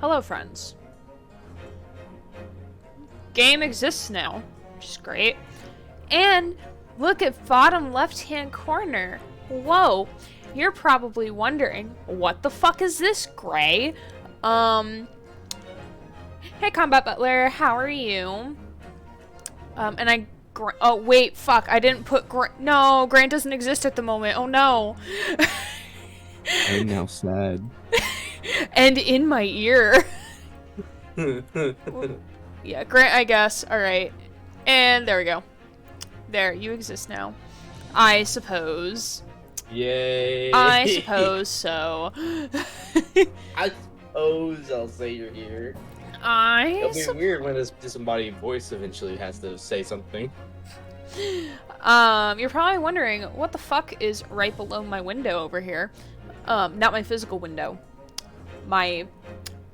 Hello, friends. Game exists now, which is great. And look at bottom left-hand corner. Whoa. You're probably wondering, what the fuck is this, Gray? Hey, Combat Butler, how are you? Oh, wait, fuck, I didn't put no, Grant doesn't exist at the moment. Oh, no. I'm now sad. And in my ear. Yeah, Grant, I guess. Alright. And there we go. There, you exist now. I suppose. Yay. I suppose so. I suppose I'll say you're here. It'll be weird when this disembodied voice eventually has to say something. You're probably wondering, what the fuck is right below my window over here? Not my physical window. My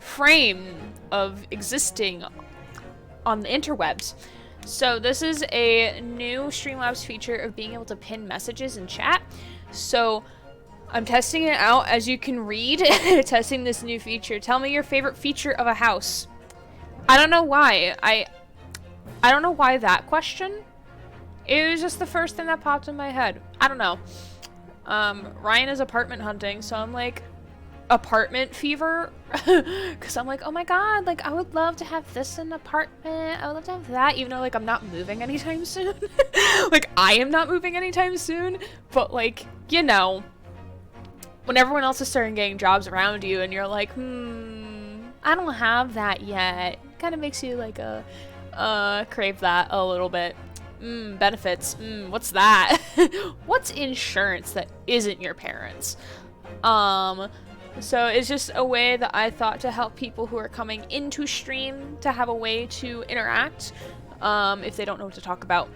frame of existing on the interwebs. So this is a new Streamlabs feature of being able to pin messages in chat. So I'm testing it out, as you can read, testing this new feature. Tell me your favorite feature of a house. I don't know why. I don't know why that question. It was just the first thing that popped in my head. I don't know. Ryan is apartment hunting, so I'm like, apartment fever. Because I'm like, oh my god, like, I would love to have this in an apartment. I would love to have that, even though, like, I'm not moving anytime soon. Like, I am not moving anytime soon. But, like, you know, when everyone else is starting getting jobs around you and you're like, I don't have that yet. Kind of makes you, like, crave that a little bit. Benefits. What's that? What's insurance that isn't your parents? So it's just a way that I thought to help people who are coming into stream to have a way to interact, if they don't know what to talk about.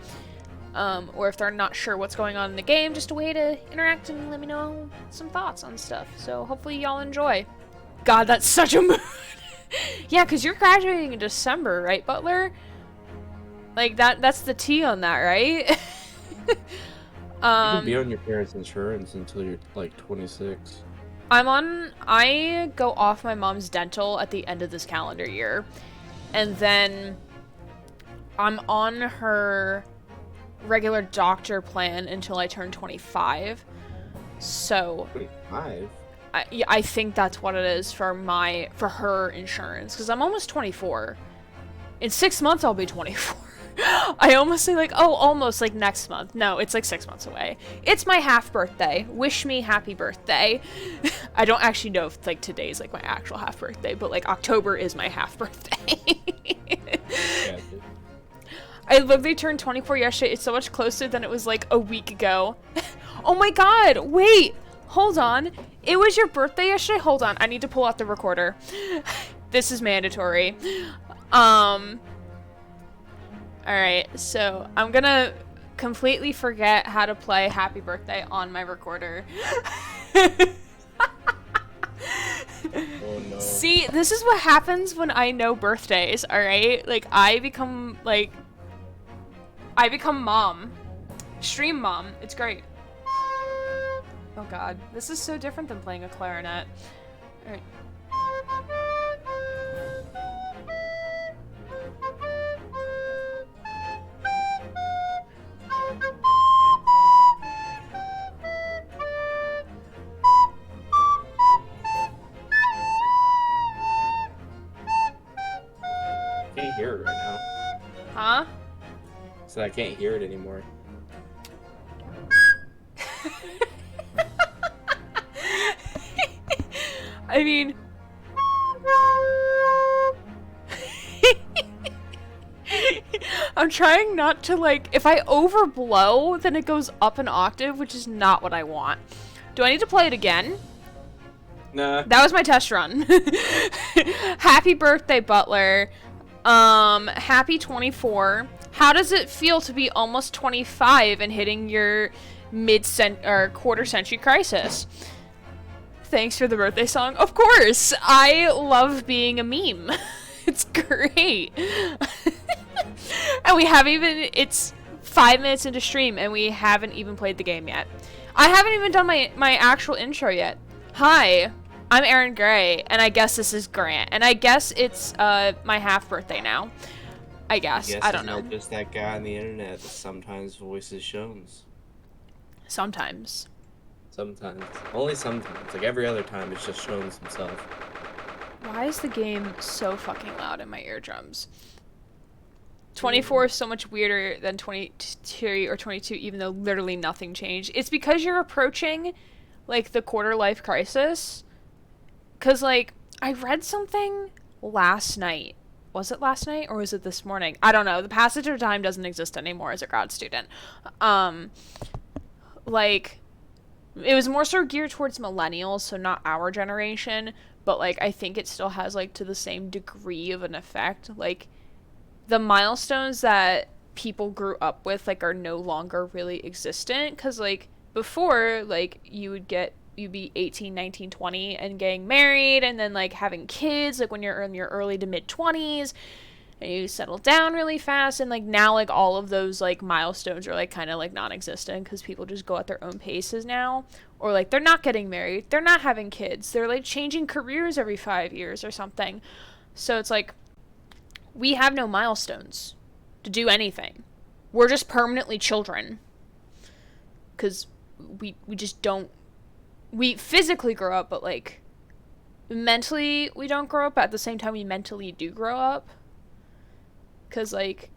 Or if they're not sure what's going on in the game, just a way to interact and let me know some thoughts on stuff. So hopefully y'all enjoy. God, that's such a mood. Yeah, because you're graduating in December, right, Butler? Like, that's the T on that, right? You can be on your parents' insurance until you're, like, 26. I go off my mom's dental at the end of this calendar year. And then I'm on her regular doctor plan until I turn 25. So 25? I think that's what it is for her insurance, because I'm almost 24. In 6 months I'll be 24. I almost say, like, oh, almost, like, next month. No, it's like 6 months away. It's my half birthday. Wish me happy birthday. I don't actually know if, like, today's, like, my actual half birthday, but, like, October is my half birthday. Yeah, I literally turned 24 yesterday. It's so much closer than it was, like, a week ago. Oh my god, wait! Hold on. It was your birthday yesterday? Hold on, I need to pull out the recorder. This is mandatory. Alright, so I'm gonna completely forget how to play Happy Birthday on my recorder. Oh no. See, this is what happens when I know birthdays, alright? Like, I become mom. Stream mom. It's great. Oh god, this is so different than playing a clarinet. Alright. I can't hear it right now. Huh? So I can't hear it anymore. I mean... I'm trying not to, like... If I overblow, then it goes up an octave, which is not what I want. Do I need to play it again? Nah. That was my test run. Happy birthday, Butler. Happy 24. How does it feel to be almost 25 and hitting your quarter century crisis? Thanks for the birthday song. Of course! I love being a meme. It's great. And we haven't even... It's 5 minutes into stream and we haven't even played the game yet. I haven't even done my actual intro yet. Hi. I'm Aaron Gray, and I guess this is Grant, and I guess it's my half birthday now. I guess. I don't know. Isn't that just that guy on the internet that sometimes voices shows? Sometimes. Sometimes. Only sometimes. Like every other time, it's just Shones himself. Why is the game so fucking loud in my eardrums? 24 is so much weirder than 23 or 22, even though literally nothing changed. It's because you're approaching, like, the quarter life crisis. Because, like, I read something last night. Was it last night or was it this morning? I don't know. The passage of time doesn't exist anymore as a grad student. Like, it was more so geared towards millennials, so not our generation. But, like, I think it still has, like, to the same degree of an effect. Like, the milestones that people grew up with, like, are no longer really existent. Because, like, before, like, you'd be 18, 19, 20 and getting married and then, like, having kids, like, when you're in your early to mid-20s. And you settle down really fast. And, like, now, like, all of those, like, milestones are, like, kind of, like, non-existent. Because people just go at their own paces now. Or, like, they're not getting married. They're not having kids. They're, like, changing careers every 5 years or something. So it's, like, we have no milestones to do anything. We're just permanently children. Because we just don't... We physically grow up, but, like, mentally we don't grow up. But at the same time, we mentally do grow up. Because, like,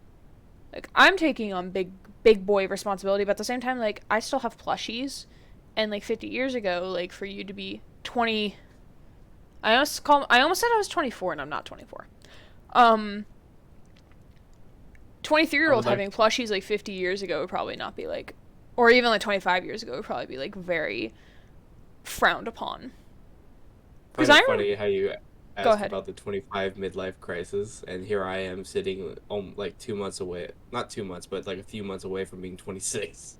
I'm taking on big boy responsibility, but at the same time, like, I still have plushies. And, like, 50 years ago, like, for you to be 20... I almost said I was 24, and I'm not 24. 23-year-old having plushies, like, 50 years ago would probably not be, like... Or even, like, 25 years ago would probably be, like, very frowned upon. Because it's funny how you asked about the 25 midlife crisis, and here I am sitting, like, 2 months away. Not 2 months, but, like, a few months away from being 26.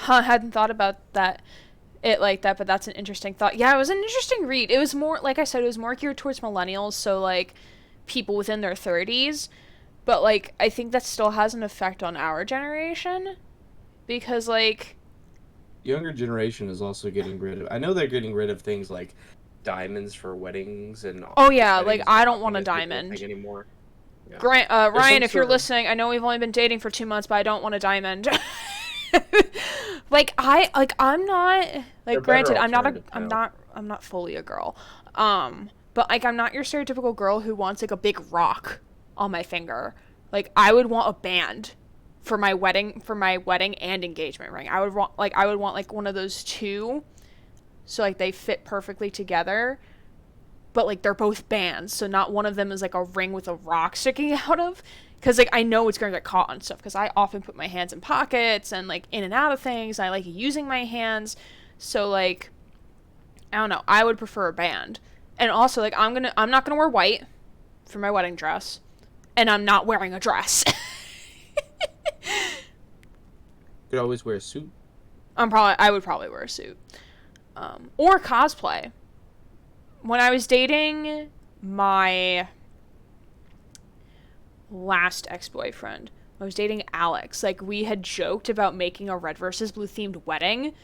I hadn't thought about it like that, but that's an interesting thought. Yeah, it was an interesting read. It was more, like I said, it was more geared towards millennials, so, like, people within their 30s. But, like, I think that still has an effect on our generation. Because, like... Younger generation is also getting rid of... I know they're getting rid of things like diamonds for weddings and... Oh, yeah, like, I don't want a diamond. Anymore. Yeah. Ryan, if you're listening, I know we've only been dating for 2 months, but I don't want a diamond. I'm not... Like, granted, I'm not fully a girl. But, like, I'm not your stereotypical girl who wants, like, a big rock on my finger. Like, I would want a band for my wedding and engagement ring. I would want like one of those two, so, like, they fit perfectly together, but, like, they're both bands, so not one of them is, like, a ring with a rock sticking out of, because, like, I know it's going to get caught on stuff, because I often put my hands in pockets and, like, in and out of things, and I like using my hands, so, like, I don't know, I would prefer a band. And also, like, I'm not gonna wear white for my wedding dress. And I'm not wearing a dress. You could always wear a suit. I would probably wear a suit. Or cosplay. When I was dating my last ex-boyfriend, I was dating Alex. Like, we had joked about making a red versus blue themed wedding.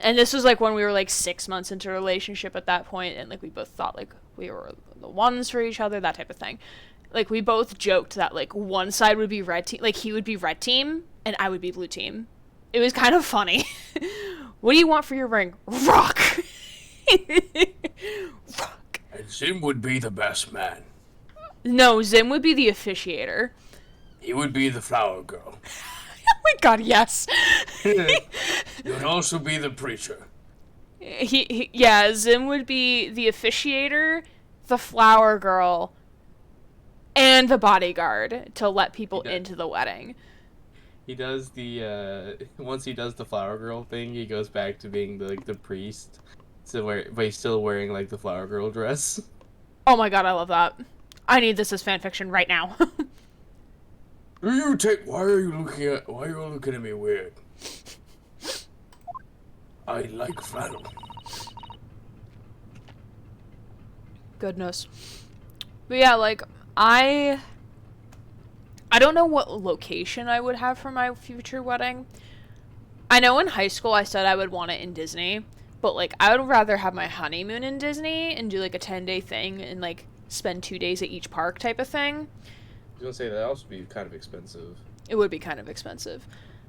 And this was, like, when we were, like, 6 months into a relationship at that point, and, like, we both thought, like, we were the ones for each other, that type of thing. Like, we both joked that, like, one side would be red team, like, he would be red team, and I would be blue team. It was kind of funny. What do you want for your ring? Rock! Rock. And Zim would be the best man. No, Zim would be the officiator. He would be the flower girl. Oh my god, yes. He would also be the preacher. Yeah, Zim would be the officiator, the flower girl, and the bodyguard to let people into the wedding. He does once he does the flower girl thing, he goes back to being the priest. But he's still wearing, like, the flower girl dress. Oh my god, I love that. I need this as fanfiction right now. Why are you looking at me weird? I like flannel. Goodness. But yeah, like, I don't know what location I would have for my future wedding. I know in high school I said I would want it in Disney, But, like, I would rather have my honeymoon in Disney and do, like, a 10-day thing and, like, spend 2 days at each park type of thing. I was gonna say, that also be kind of expensive. It would be kind of expensive.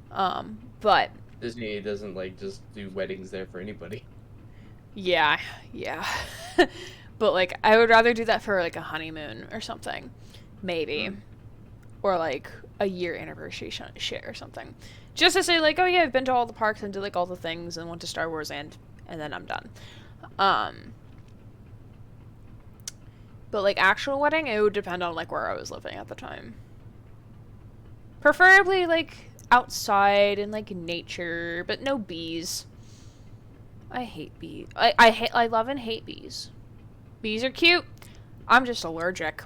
But... Disney doesn't, like, just do weddings there for anybody. Yeah. But, like, I would rather do that for, like, a honeymoon or something. Maybe. Or, like, a year anniversary shit or something. Just to say, like, oh, yeah, I've been to all the parks and did, like, all the things and went to Star Wars and then I'm done. But, like, actual wedding, it would depend on, like, where I was living at the time. Preferably, like, outside and, like, nature, but no bees. I hate bees. I love and hate bees. Bees are cute. I'm just allergic.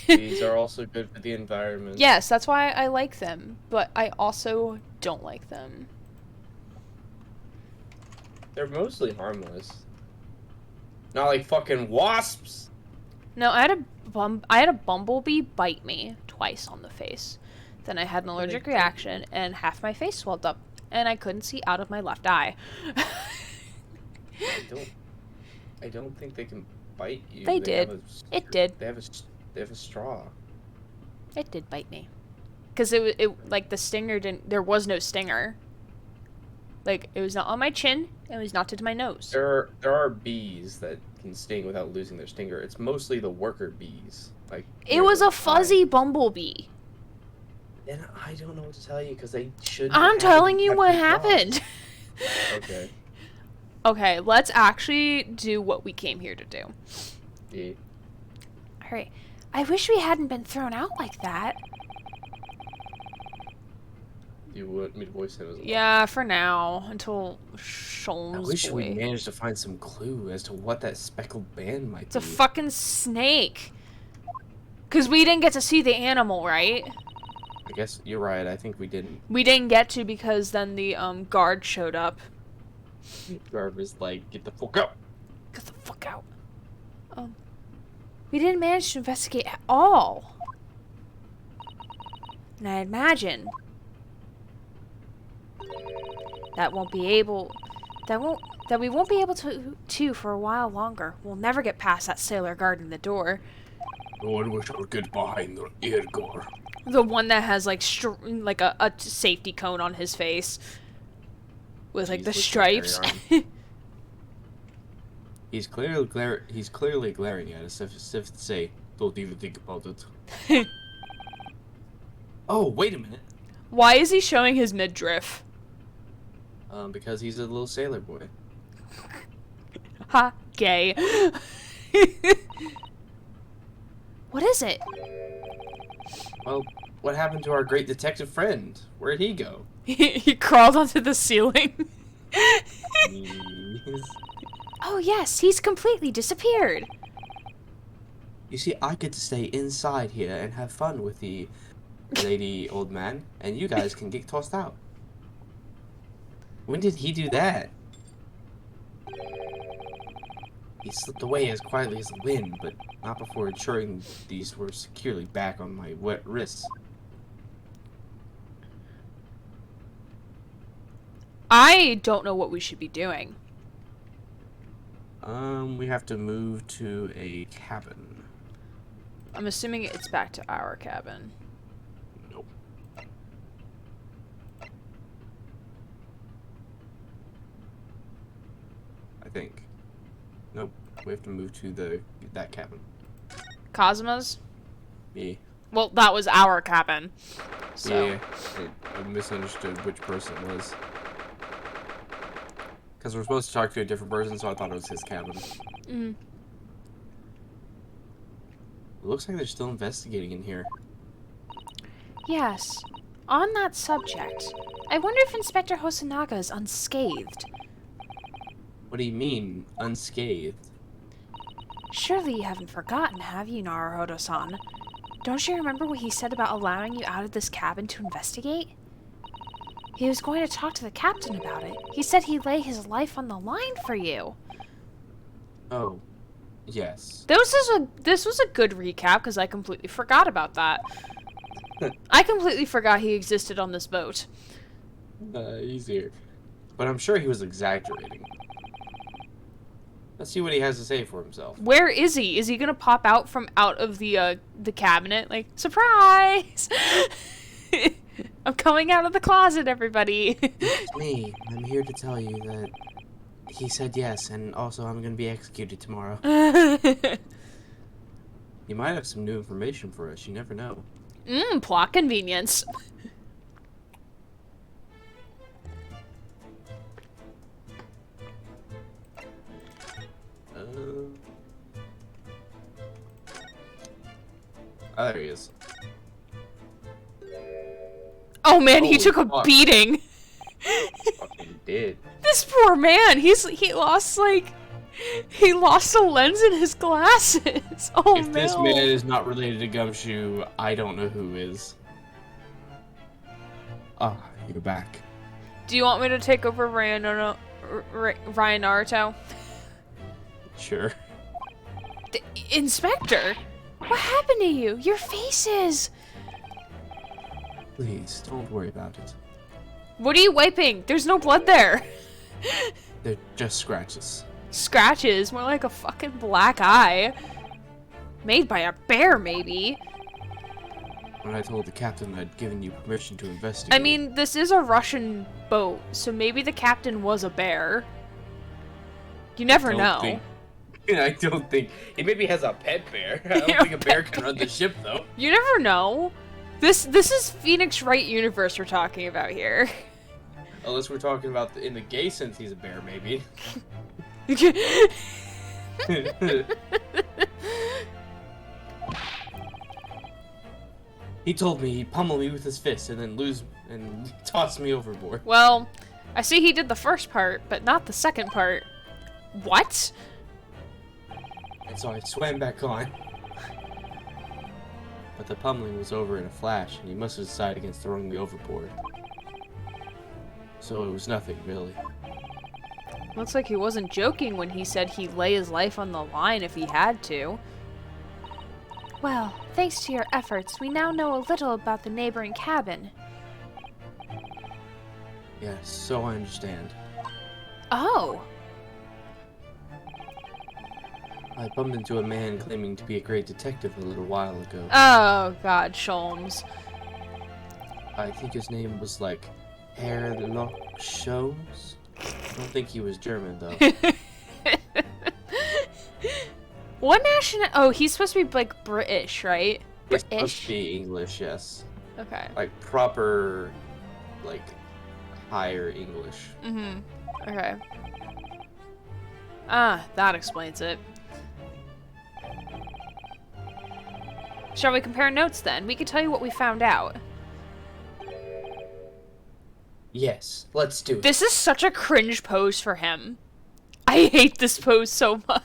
Bees are also good for the environment. Yes, that's why I like them, but I also don't like them. They're mostly harmless. Not like fucking wasps. No, I had a bumblebee bite me twice on the face. Then I had an allergic reaction and half my face swelled up and I couldn't see out of my left eye. I don't think they can bite you. They did. It did. They have a straw. It did bite me. Cuz it like the stinger there was no stinger. Like it was not on my chin, it was not to my nose. There are bees that can sting without losing their stinger. It's mostly the worker bees. Like it was a fuzzy bumblebee. And I don't know what to tell you because they should. I'm telling you what happened. Okay. Okay, let's actually do what we came here to do. Yeah. Alright. I wish we hadn't been thrown out like that. You want me to voice it as well? Yeah, for now. Until Sholmes I wish boy. we managed to find some clue as to what that speckled band might It's a be. fucking snake. Because we didn't get to see the animal, right? I guess you're right. I think we didn't. We didn't get to because then the guard showed up. Guard was like, "Get the fuck out!" Get the fuck out. We didn't manage to investigate at all. And I imagine that we won't be able to for a while longer. We'll never get past that sailor guarding the door. No one wish I would get behind the Irgor. The one that has like a safety cone on his face with like the stripes. He's clearly glaring at us as if to say, "Don't even think about it." Oh, wait a minute. Why is he showing his midriff? Because he's a little sailor boy. Ha, gay. What is it? Well, what happened to our great detective friend? Where'd he go? He crawled onto the ceiling. He's- Oh yes, he's completely disappeared. You see, I get to stay inside here and have fun with the lady old man, and you guys can get tossed out. When did he do that? He slipped away as quietly as the wind, but not before ensuring these were securely back on my wet wrists. I don't know what we should be doing. We have to move to a cabin. I'm assuming it's back to our cabin. Nope. I think. Nope. We have to move to that cabin. Cosmos? Yeah. Well, that was our cabin. So. Yeah. I misunderstood which person it was. Because we're supposed to talk to a different person, so I thought it was his cabin. Mm. It looks like they're still investigating in here. Yes. On that subject, I wonder if Inspector Hosonaga is unscathed. What do you mean, unscathed? Surely you haven't forgotten, have you, Naruhodo-san? Don't you remember what he said about allowing you out of this cabin to investigate? He was going to talk to the captain about it. He said he'd lay his life on the line for you. Oh, yes. This was a good recap because I completely forgot about that. I completely forgot he existed on this boat. Easier. But I'm sure he was exaggerating. Let's see what he has to say for himself. Where is he? Is he gonna pop out from out of the cabinet? Like, surprise! I'm coming out of the closet, everybody. It's me. I'm here to tell you that he said yes, and also I'm gonna be executed tomorrow. You might have some new information for us. You never know. Plot convenience. Oh, there he is. Oh man, he Holy took a fuck. beating. Fucking did. This poor man, he lost a lens in his glasses. Oh no. If this man is not related to Gumshoe, I don't know who is. Ah, you're back. Do you want me to take over Ryan Naruto? Sure. Inspector, what happened to you? Your faces. Please, don't worry about it. What are you wiping? There's no blood there. They're just scratches. Scratches, more like a fucking black eye. Made by a bear, maybe. When I told the captain I'd given you permission to investigate... I mean, this is a Russian boat, so maybe the captain was a bear. You never know. I don't think... He maybe has a pet bear. I don't think a bear can run the ship, though. You never know. This is Phoenix Wright universe we're talking about here. Unless we're talking about in the gay sense, he's a bear, maybe. He told me he'd pummel me with his fist and then toss me overboard. Well, I see he did the first part, but not the second part. What? And so I swam back on. But the pummeling was over in a flash, and he must have decided against throwing me overboard. So it was nothing, really. Looks like he wasn't joking when he said he'd lay his life on the line if he had to. Well, thanks to your efforts, we now know a little about the neighboring cabin. Yes, so I understand. Oh! I bumped into a man claiming to be a great detective a little while ago. Oh, God, Sholmes. I think his name was like Herlock Sholmes. I don't think he was German though. What national? Oh, he's supposed to be like British, right? It's British. supposed to be English, yes. Okay. Like proper, like higher English. Okay. Ah, that explains it. Shall we compare notes then? We can tell you what we found out. Yes, let's do it. This is such a cringe pose for him. I hate this pose so much.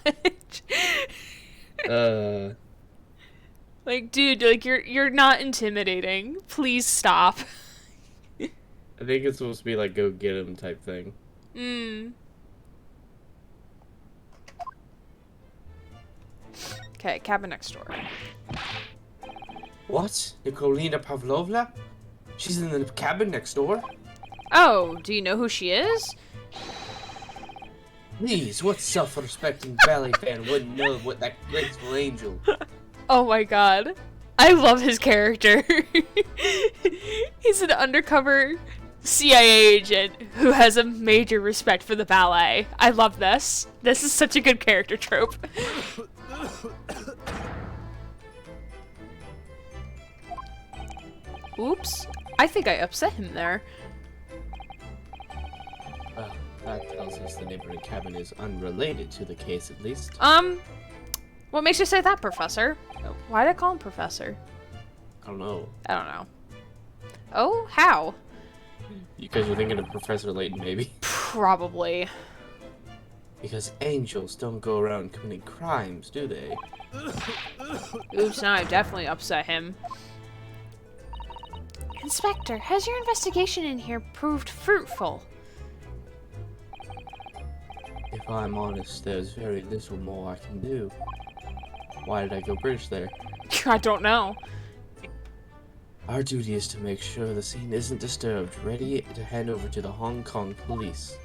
Like, dude, like you're not intimidating. Please stop. I think it's supposed to be like go get him type thing. Okay, cabin next door. What? Nikolina Pavlovna? She's in the cabin next door? Oh, do you know who she is? Please, what self-respecting ballet fan wouldn't know what that graceful angel? Oh my god. I love his character. He's an undercover CIA agent who has a major respect for the ballet. I love this. This is such a good character trope. Oops. I think I upset him there. Well, that tells us the neighboring cabin is unrelated to the case, at least. What makes you say that, Professor? Why did I call him Professor? I don't know. I don't know. Oh, how? Because you're thinking of Professor Layton, maybe? Probably. Because angels don't go around committing crimes, do they? Oops, now I definitely upset him. Inspector, has your investigation in here proved fruitful? If I'm honest, there's very little more I can do. Why did I go British there? I don't know. Our duty is to make sure the scene isn't disturbed, ready to hand over to the Hong Kong police.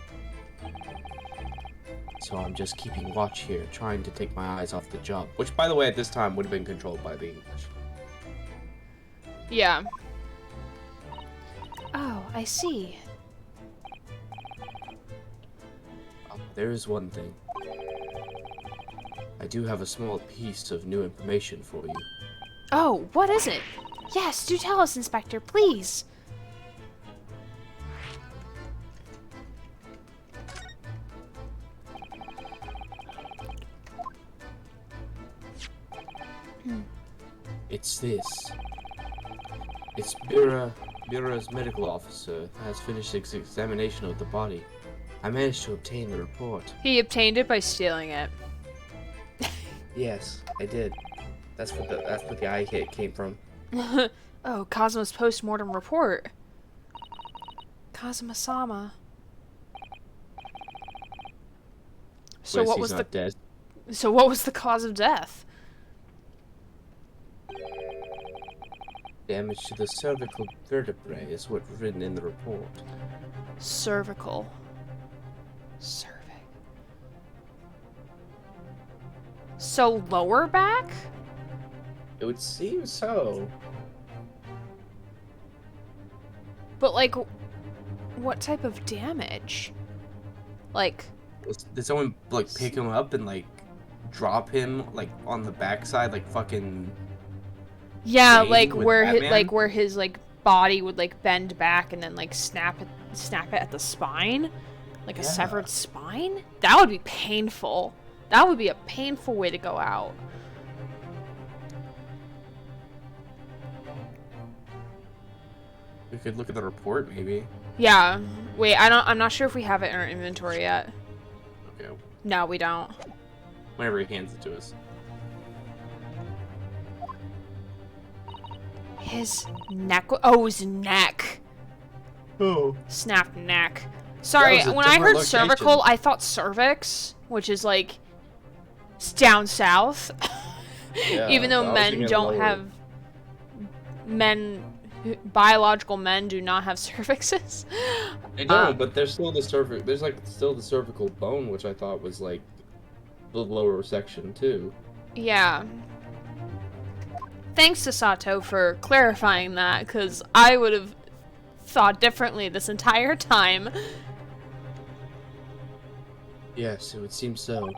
So I'm just keeping watch here, trying to take my eyes off the job. Which, by the way, at this time would have been controlled by the English. Yeah. Oh, I see. There is one thing. I do have a small piece of new information for you. Oh, what is it? Yes, do tell us, Inspector, please. It's this. It's Bureau's medical officer has finished his examination of the body. I managed to obtain the report. He obtained it by stealing it. Yes, I did. That's what the eye hit came from. Oh, Kazuma's post-mortem report. Kazuma-sama. So what was the dead? So what was the cause of death? Damage to the cervical vertebrae is what's written in the report. Cervical. Cervix. So lower back? It would seem so. But like, what type of damage? Like, did someone like pick him up and like drop him like on the backside, like fucking? Yeah, like where his like body would like bend back and then like snap it at the spine, like a severed spine. That would be painful. That would be a painful way to go out. We could look at the report, maybe. Yeah. Wait, I'm not sure if we have it in our inventory yet. Okay. No, we don't. Whenever he hands it to us. His neck. Oh, his neck. Oh. Snapped neck. Sorry, when I heard cervical, I thought cervix, which is like down south. Yeah, even though men don't have biological men do not have cervixes. They don't, but there's still the cervix. There's like still the cervical bone, which I thought was like the lower section too. Yeah. Thanks to Sato for clarifying that, because I would have thought differently this entire time. Yes, it would seem so.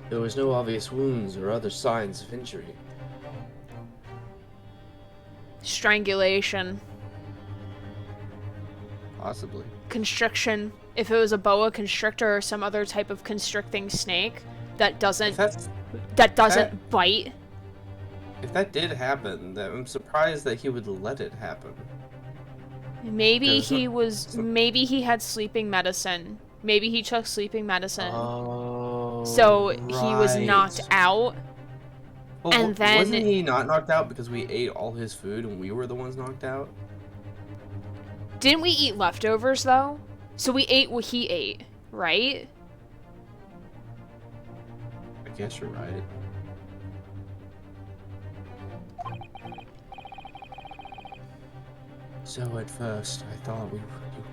There was no obvious wounds or other signs of injury. Strangulation. Possibly. Constriction. If it was a boa constrictor or some other type of constricting snake that doesn't bite. If that did happen, then I'm surprised that he would let it happen. Maybe he had sleeping medicine. Maybe he took sleeping medicine. Oh, so he was knocked out. Well, and then wasn't he not knocked out because we ate all his food and we were the ones knocked out? Didn't we eat leftovers though? So we ate what he ate, right? I guess you're right. So at first, I thought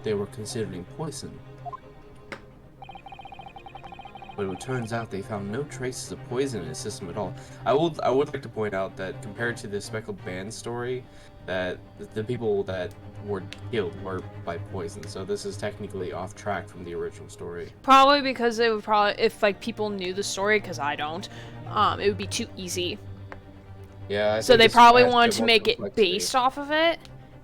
they were considering poison. But it turns out they found no traces of poison in his system at all. I would like to point out that compared to the Speckled Band story, that the people that were killed were by poison. So this is technically off track from the original story. Probably because it would if like people knew the story, because I don't, it would be too easy. Yeah. So they probably wanted to make it based off of it,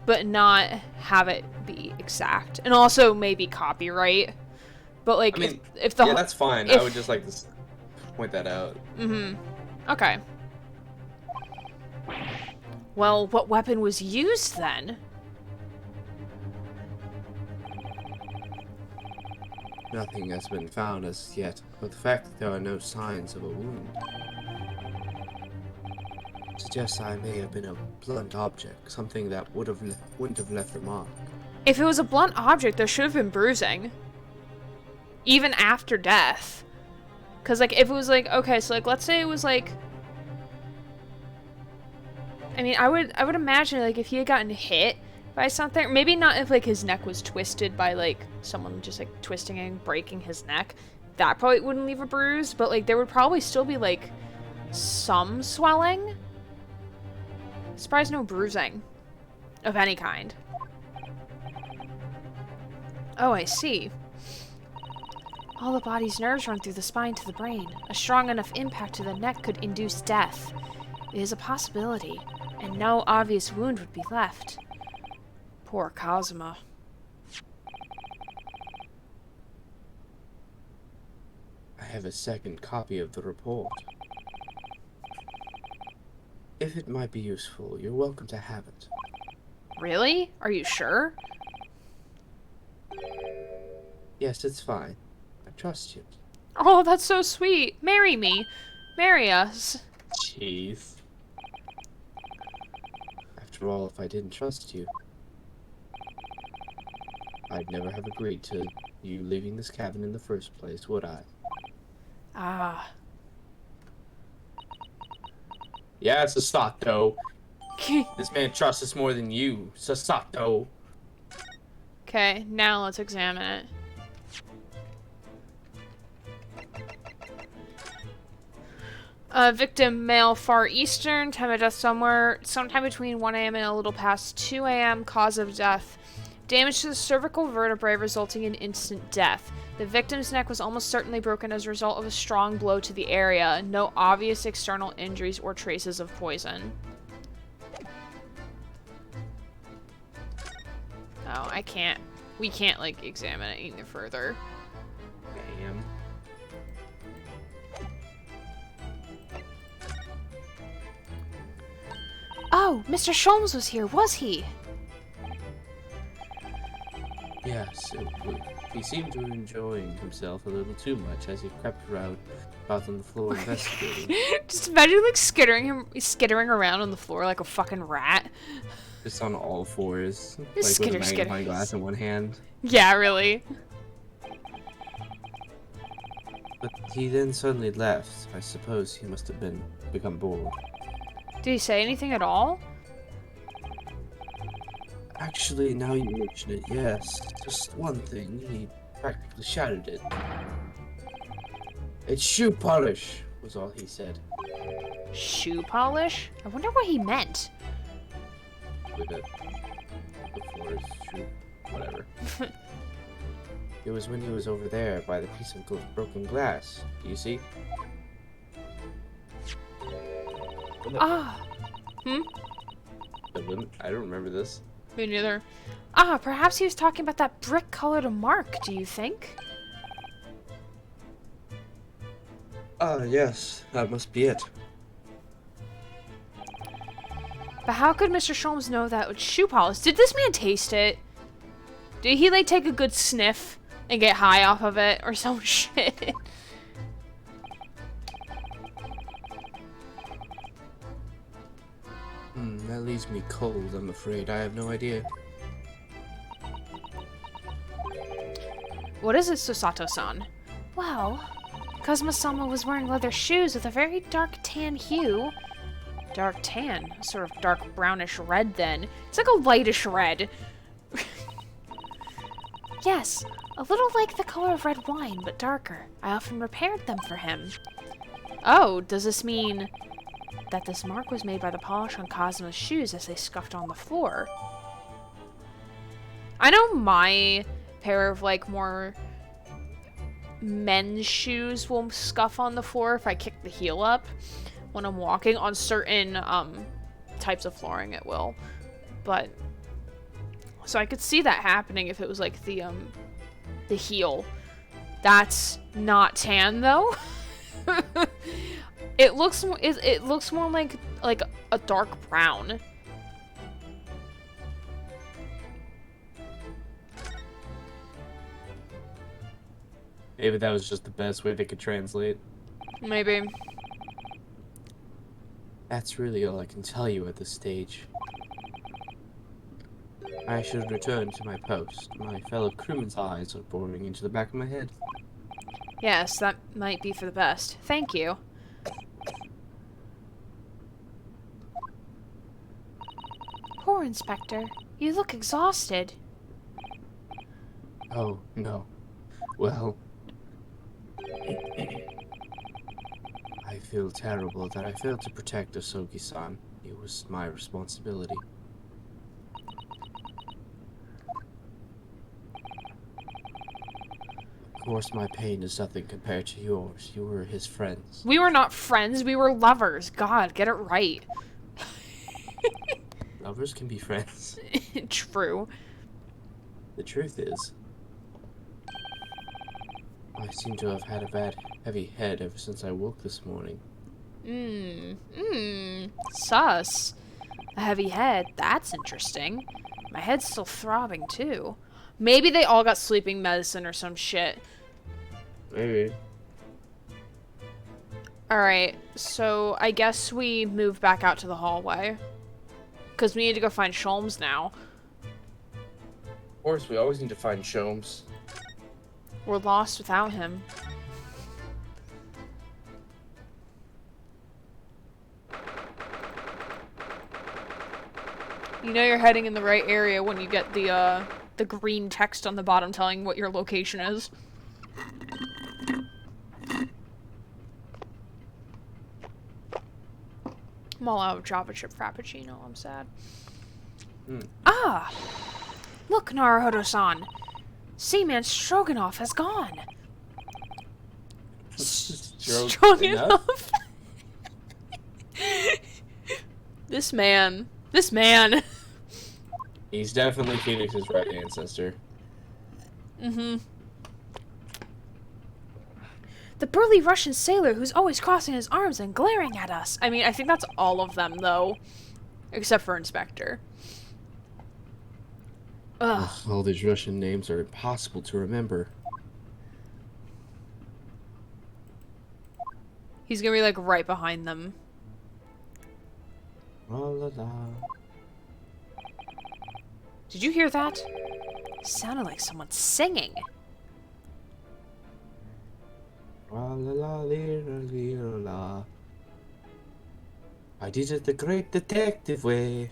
but not have it be exact, and also maybe copyright. But like, I mean, if the yeah, that's fine. I would just like to point that out. Okay. Well, what weapon was used then? Nothing has been found as yet, but the fact that there are no signs of a wound suggests I may have been a blunt object, something that wouldn't have left a mark. If it was a blunt object, there should have been bruising. Even after death. Because, like, if it was, like, okay, so, like, let's say it was, like... I mean, I would imagine, like, if he had gotten hit by something. Maybe not if, like, his neck was twisted by, like, someone just, like, twisting and breaking his neck. That probably wouldn't leave a bruise, but, like, there would probably still be, like, some swelling. Surprised no bruising of any kind. Oh, I see. All the body's nerves run through the spine to the brain. A strong enough impact to the neck could induce death. It is a possibility, and no obvious wound would be left. Poor Kazuma. I have a second copy of the report. If it might be useful, you're welcome to have it. Really? Are you sure? Yes, it's fine. I trust you. Oh, that's so sweet. Marry me. Marry us. Jeez. After all, if I didn't trust you, I'd never have agreed to you leaving this cabin in the first place, would I? Ah. Yeah, Sasato. This man trusts us more than you, Sasato. Okay, now let's examine it. Victim male, Far Eastern, time of death sometime between 1 a.m. and a little past 2 a.m. Cause of death: damage to the cervical vertebrae resulting in instant death. The victim's neck was almost certainly broken as a result of a strong blow to the area. No obvious external injuries or traces of poison. Oh, we can't, like, examine it any further. Damn. Oh, Mr. Sholmes was here, was he? Yes, he seemed to be enjoying himself a little too much as he crept around about on the floor investigating. Just imagine, like, skittering around on the floor like a fucking rat. Just on all fours, like Skitter, with a magnifying glass in one hand. Yeah, really. But he then suddenly left. I suppose he must have become bored. Did he say anything at all? Actually, now you mention it, yes. Just one thing. He practically shouted it. It's shoe polish, was all he said. Shoe polish? I wonder what he meant. With it. The floor's shoe. Whatever. It was when he was over there by the piece of broken glass. Do you see? Ah. I don't remember this. Me neither. Ah, perhaps he was talking about that brick-colored mark, do you think? Yes. That must be it. But how could Mr. Sholmes know that with shoe polish? Did this man taste it? Did he, like, take a good sniff and get high off of it or some shit? That leaves me cold, I'm afraid. I have no idea. What is it, Susato-san? Well, Kazuma-sama was wearing leather shoes with a very dark tan hue. Dark tan? A sort of dark brownish red, then. It's like a lightish red. Yes, a little like the color of red wine, but darker. I often repaired them for him. Oh, does this mean that this mark was made by the polish on Kazuma's shoes as they scuffed on the floor? I know my pair of, like, more men's shoes will scuff on the floor if I kick the heel up when I'm walking. On certain types of flooring it will. But so I could see that happening if it was like the heel. That's not tan though. It looks more like a dark brown. Maybe that was just the best way they could translate. Maybe. That's really all I can tell you at this stage. I should return to my post. My fellow crewmen's eyes are boring into the back of my head. Yes, that might be for the best. Thank you. Poor Inspector. You look exhausted. Oh, no. Well, I feel terrible that I failed to protect Osogi-san. It was my responsibility. Of course, my pain is nothing compared to yours. You were his friends. We were not friends, we were lovers. God, get it right. Lovers can be friends. True. The truth is, I seem to have had a bad, heavy head ever since I woke this morning. Sus. A heavy head, that's interesting. My head's still throbbing, too. Maybe they all got sleeping medicine or some shit. Maybe. Alright, so I guess we move back out to the hallway. Because we need to go find Sholmes now. Of course, we always need to find Sholmes. We're lost without him. You know you're heading in the right area when you get the green text on the bottom telling what your location is. I'm all out of Java chip frappuccino, I'm sad. Ah! Look, Naruhodo-san! Seaman Stroganoff has gone! Stroganoff? This man. He's definitely Phoenix's right ancestor. Mm-hmm. The burly Russian sailor who's always crossing his arms and glaring at us. I mean, I think that's all of them, though. Except for Inspector. Ugh. All these Russian names are impossible to remember. He's gonna be, like, right behind them. La la la. Did you hear that? Sounded like someone singing. La la la la la la. I did it the great detective way.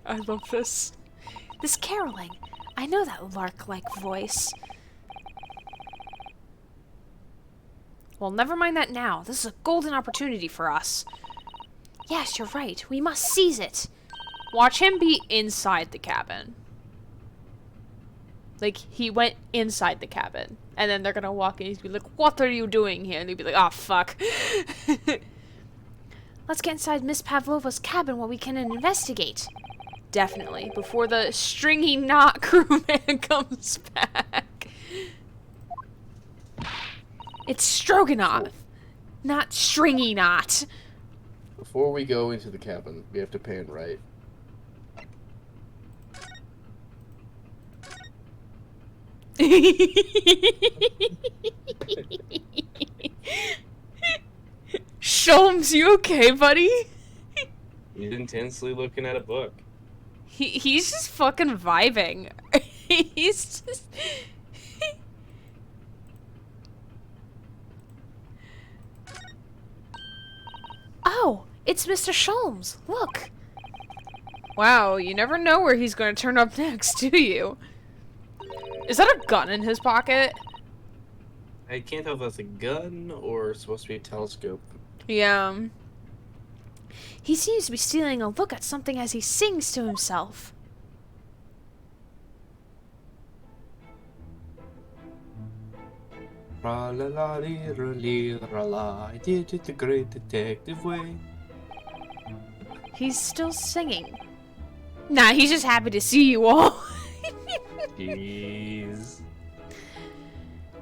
I love this. This caroling. I know that lark-like voice. Well, never mind that now. This is a golden opportunity for us. Yes, you're right. We must seize it. Watch him be inside the cabin. Like, he went inside the cabin. And then they're gonna walk in and he's gonna be like, what are you doing here? And he'll be like, oh, fuck. Let's get inside Miss Pavlova's cabin where we can investigate. Definitely. Before the stringy knot crewman comes back. It's Stroganoff. Not stringy knot. Before we go into the cabin, we have to pan right. Sholmes, you okay, buddy? He's intensely looking at a book. He's just fucking vibing. He's just... Oh, it's Mr. Sholmes. Look. Wow, you never know where he's going to turn up next, do you? Is that a gun in his pocket? I can't tell if that's a gun or it's supposed to be a telescope. Yeah. He seems to be stealing a look at something as he sings to himself. Ra la la li ra li ra la. I did it the great detective way. He's still singing. Nah, he's just happy to see you all. Jeez.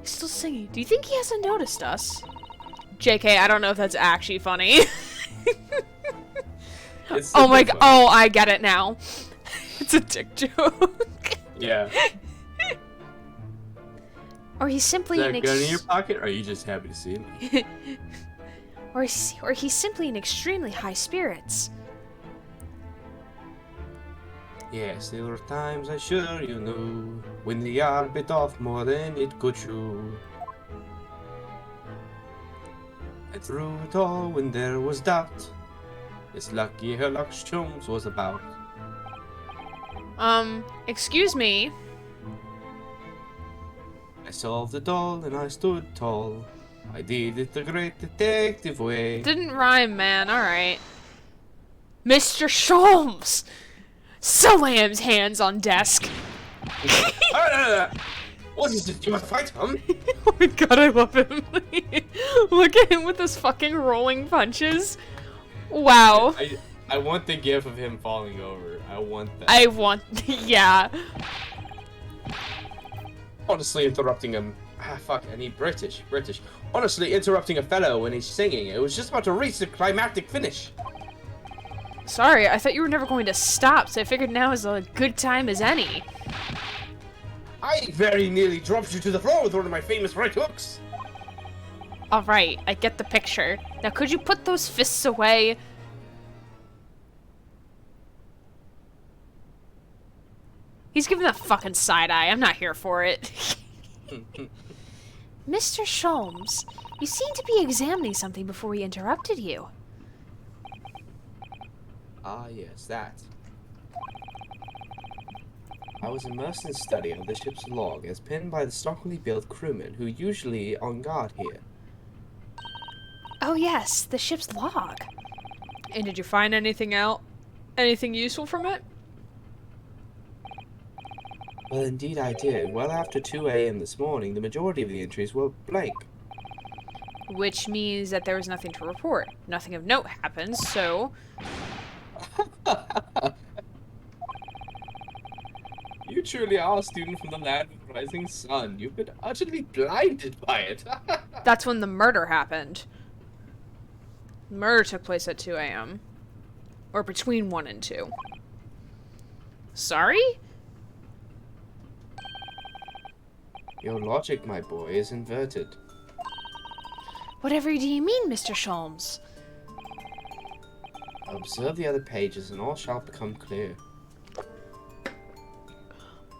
He's still singing. Do you think he hasn't noticed us? JK, I don't know if that's actually funny. Oh my god. Oh, I get it now. It's a dick joke. Yeah. Or he's simply Is that a gun in your pocket, or are you just happy to see me? or he's simply in extremely high spirits. Yes, there were times, I sure you know, when the yarn bit off more than it could chew. And through it all, when there was doubt, it's lucky Herlock Sholmes was about. Excuse me. I solved the doll and I stood tall. I did it the great detective way. Didn't rhyme, man. Alright. Mr. Sholmes! Salam's hands on desk. What is this? You want to fight, huh? Oh my god, I love him. Look at him with his fucking rolling punches. Wow. I want the gif of him falling over. I want that. I want... yeah. Honestly interrupting him. Ah, fuck, I need British. Honestly interrupting a fellow when he's singing. It was just about to reach the climactic finish. Sorry, I thought you were never going to stop, so I figured now is a good time as any. I very nearly dropped you to the floor with one of my famous right hooks. Alright, I get the picture. Now could you put those fists away? He's giving that fucking side eye. I'm not here for it. Mr. Sholmes, you seem to be examining something before we interrupted you. Ah, yes, that. I was immersed in study of the ship's log as penned by the stockily built crewmen who usually on guard here. Oh yes, the ship's log. And did you find anything out? Anything useful from it? Well, indeed I did. Well after 2 a.m. this morning, the majority of the entries were blank. Which means that there was nothing to report. Nothing of note happened, so... You truly are a student from the land of the rising sun. You've been utterly blinded by it. That's when the murder happened. The murder took place at 2 a.m. Or between 1 and 2. Sorry? Your logic, my boy, is inverted. Whatever do you mean, Mr. Sholmes? Observe the other pages and all shall become clear.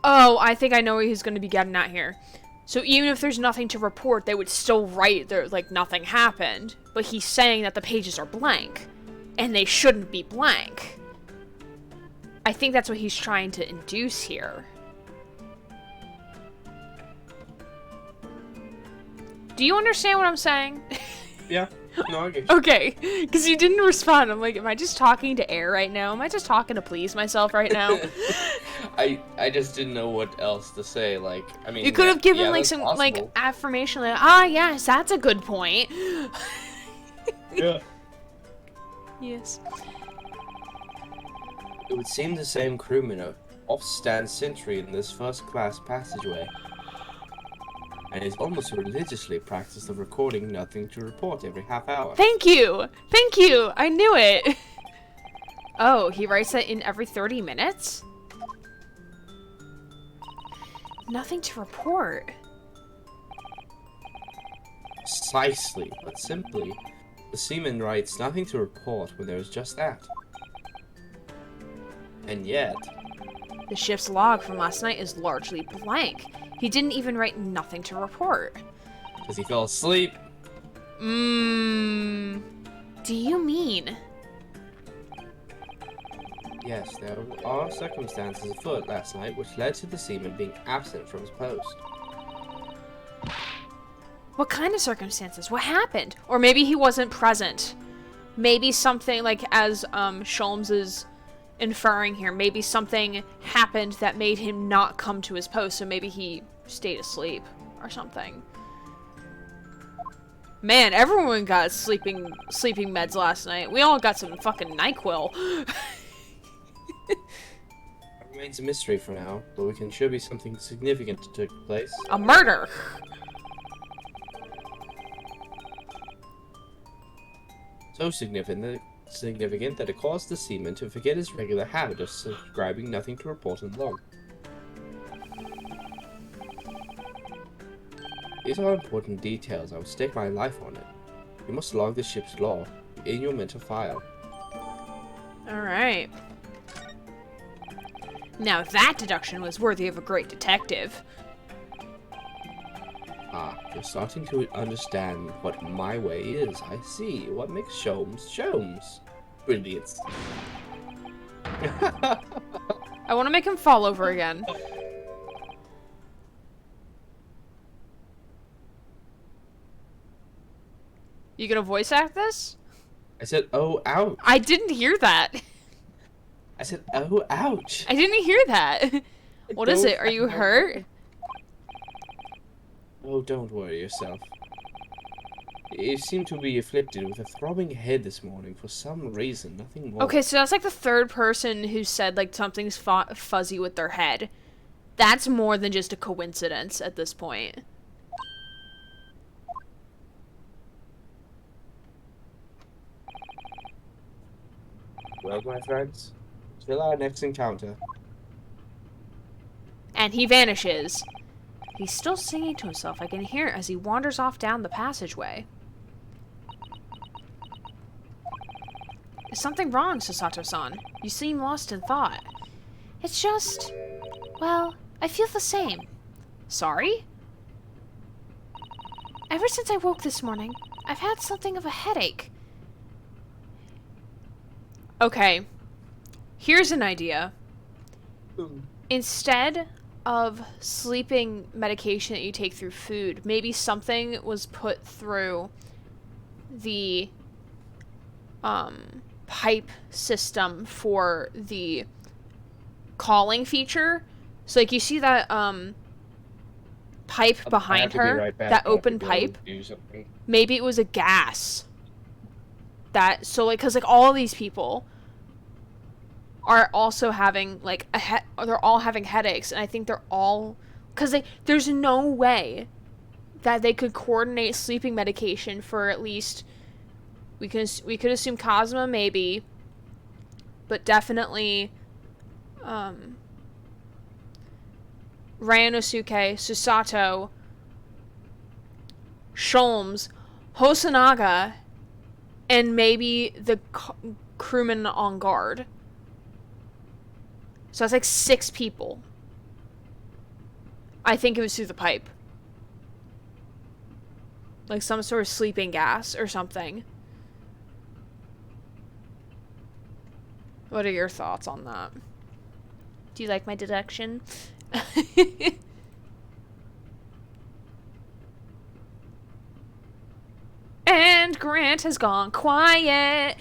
Oh, I think I know what he's going to be getting at here. So even if there's nothing to report, they would still write there like nothing happened. But he's saying that the pages are blank. And they shouldn't be blank. I think that's what he's trying to induce here. Do you understand what I'm saying? Yeah. No, I get you. Okay, because you didn't respond. I'm like, am I just talking to air right now? Am I just talking to please myself right now? I just didn't know what else to say. Like, I mean, You could have given yeah, like that's some possible. like affirmation, like, ah, yes, that's a good point. Yeah. Yes. It would seem the same crewmen are off stand sentry in this first-class passageway, and is almost religiously practiced of recording nothing to report every half hour. Thank you! Thank you! I knew it! Oh, he writes that in every 30 minutes? Nothing to report. Precisely, but simply, the seaman writes nothing to report when there is just that. And yet... The ship's log from last night is largely blank. He didn't even write nothing to report. Because he fell asleep. Do you mean? Yes, there are circumstances afoot last night which led to the seaman being absent from his post. What kind of circumstances? What happened? Or maybe he wasn't present. Maybe something like, as Sholmes is inferring here, maybe something happened that made him not come to his post, so maybe he stayed asleep or something. Man, everyone got sleeping meds last night. We all got some fucking NyQuil. It remains a mystery for now, but we can sure be something significant took place. A murder! So significant that it caused the seaman to forget his regular habit of subscribing nothing to report in log. These are important details. I would stake my life on it. You must log the ship's log in your mental file. Alright. Now that deduction was worthy of a great detective. Ah, you're starting to understand what my way is. I see. What makes Sholmes Sholmes? Brilliant. I want to make him fall over again. You gonna voice act this? I said, oh, ouch. I didn't hear that. I said, oh, ouch. I didn't hear that. What is it? Are you hurt? Oh, don't worry yourself. You seem to be afflicted with a throbbing head this morning for some reason, nothing more. Okay, so that's like the third person who said like something's fuzzy with their head. That's more than just a coincidence at this point. Well, my friends, till our next encounter. And he vanishes. He's still singing to himself. I can hear it as he wanders off down the passageway. Is something wrong, Susato-san? You seem lost in thought. It's just... well, I feel the same. Sorry? Ever since I woke this morning, I've had something of a headache. Okay. Here's an idea. Instead of sleeping medication that you take through food, maybe something was put through the pipe system for the calling feature. So like you see that pipe behind her, that open pipe. Maybe it was a gas. That so like cuz like all these people are also having like they're all having headaches, and I think they're all cuz there's no way that they could coordinate sleeping medication for at least we could assume Kazuma maybe, but definitely Ryanosuke, Susato, Sholmes, Hosonaga, and maybe the crewman on guard. So that's like 6 people. I think it was through the pipe. Like some sort of sleeping gas or something. What are your thoughts on that? Do you like my deduction? And Grant has gone quiet.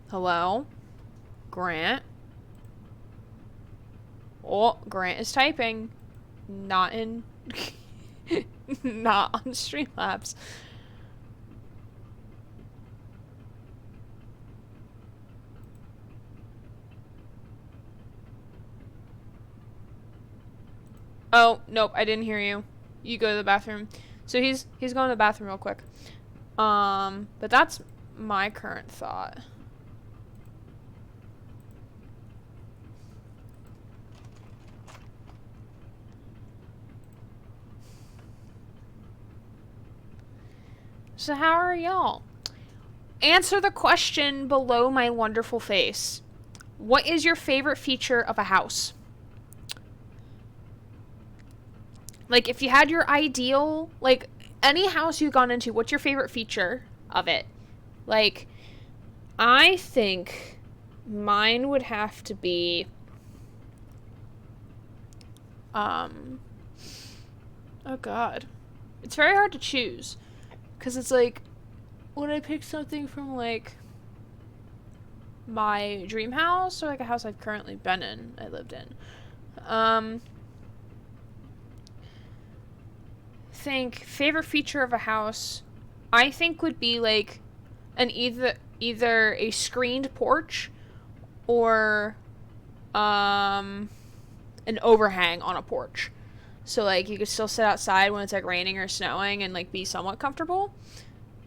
Hello? Grant? Oh, Grant is typing. Not in... not on Streamlabs. Oh, nope, I didn't hear you. You go to the bathroom. So he's going to the bathroom real quick. But that's my current thought. So how are y'all? Answer the question below my wonderful face. What is your favorite feature of a house? Like, if you had your ideal, like, any house you've gone into, what's your favorite feature of it? Like, I think mine would have to be, oh god. It's very hard to choose. Because it's like, would I pick something from, like, my dream house, or, like, a house I've currently been in, I lived in? Think favorite feature of a house I think would be like an either a screened porch or an overhang on a porch, so like you could still sit outside when it's like raining or snowing and like be somewhat comfortable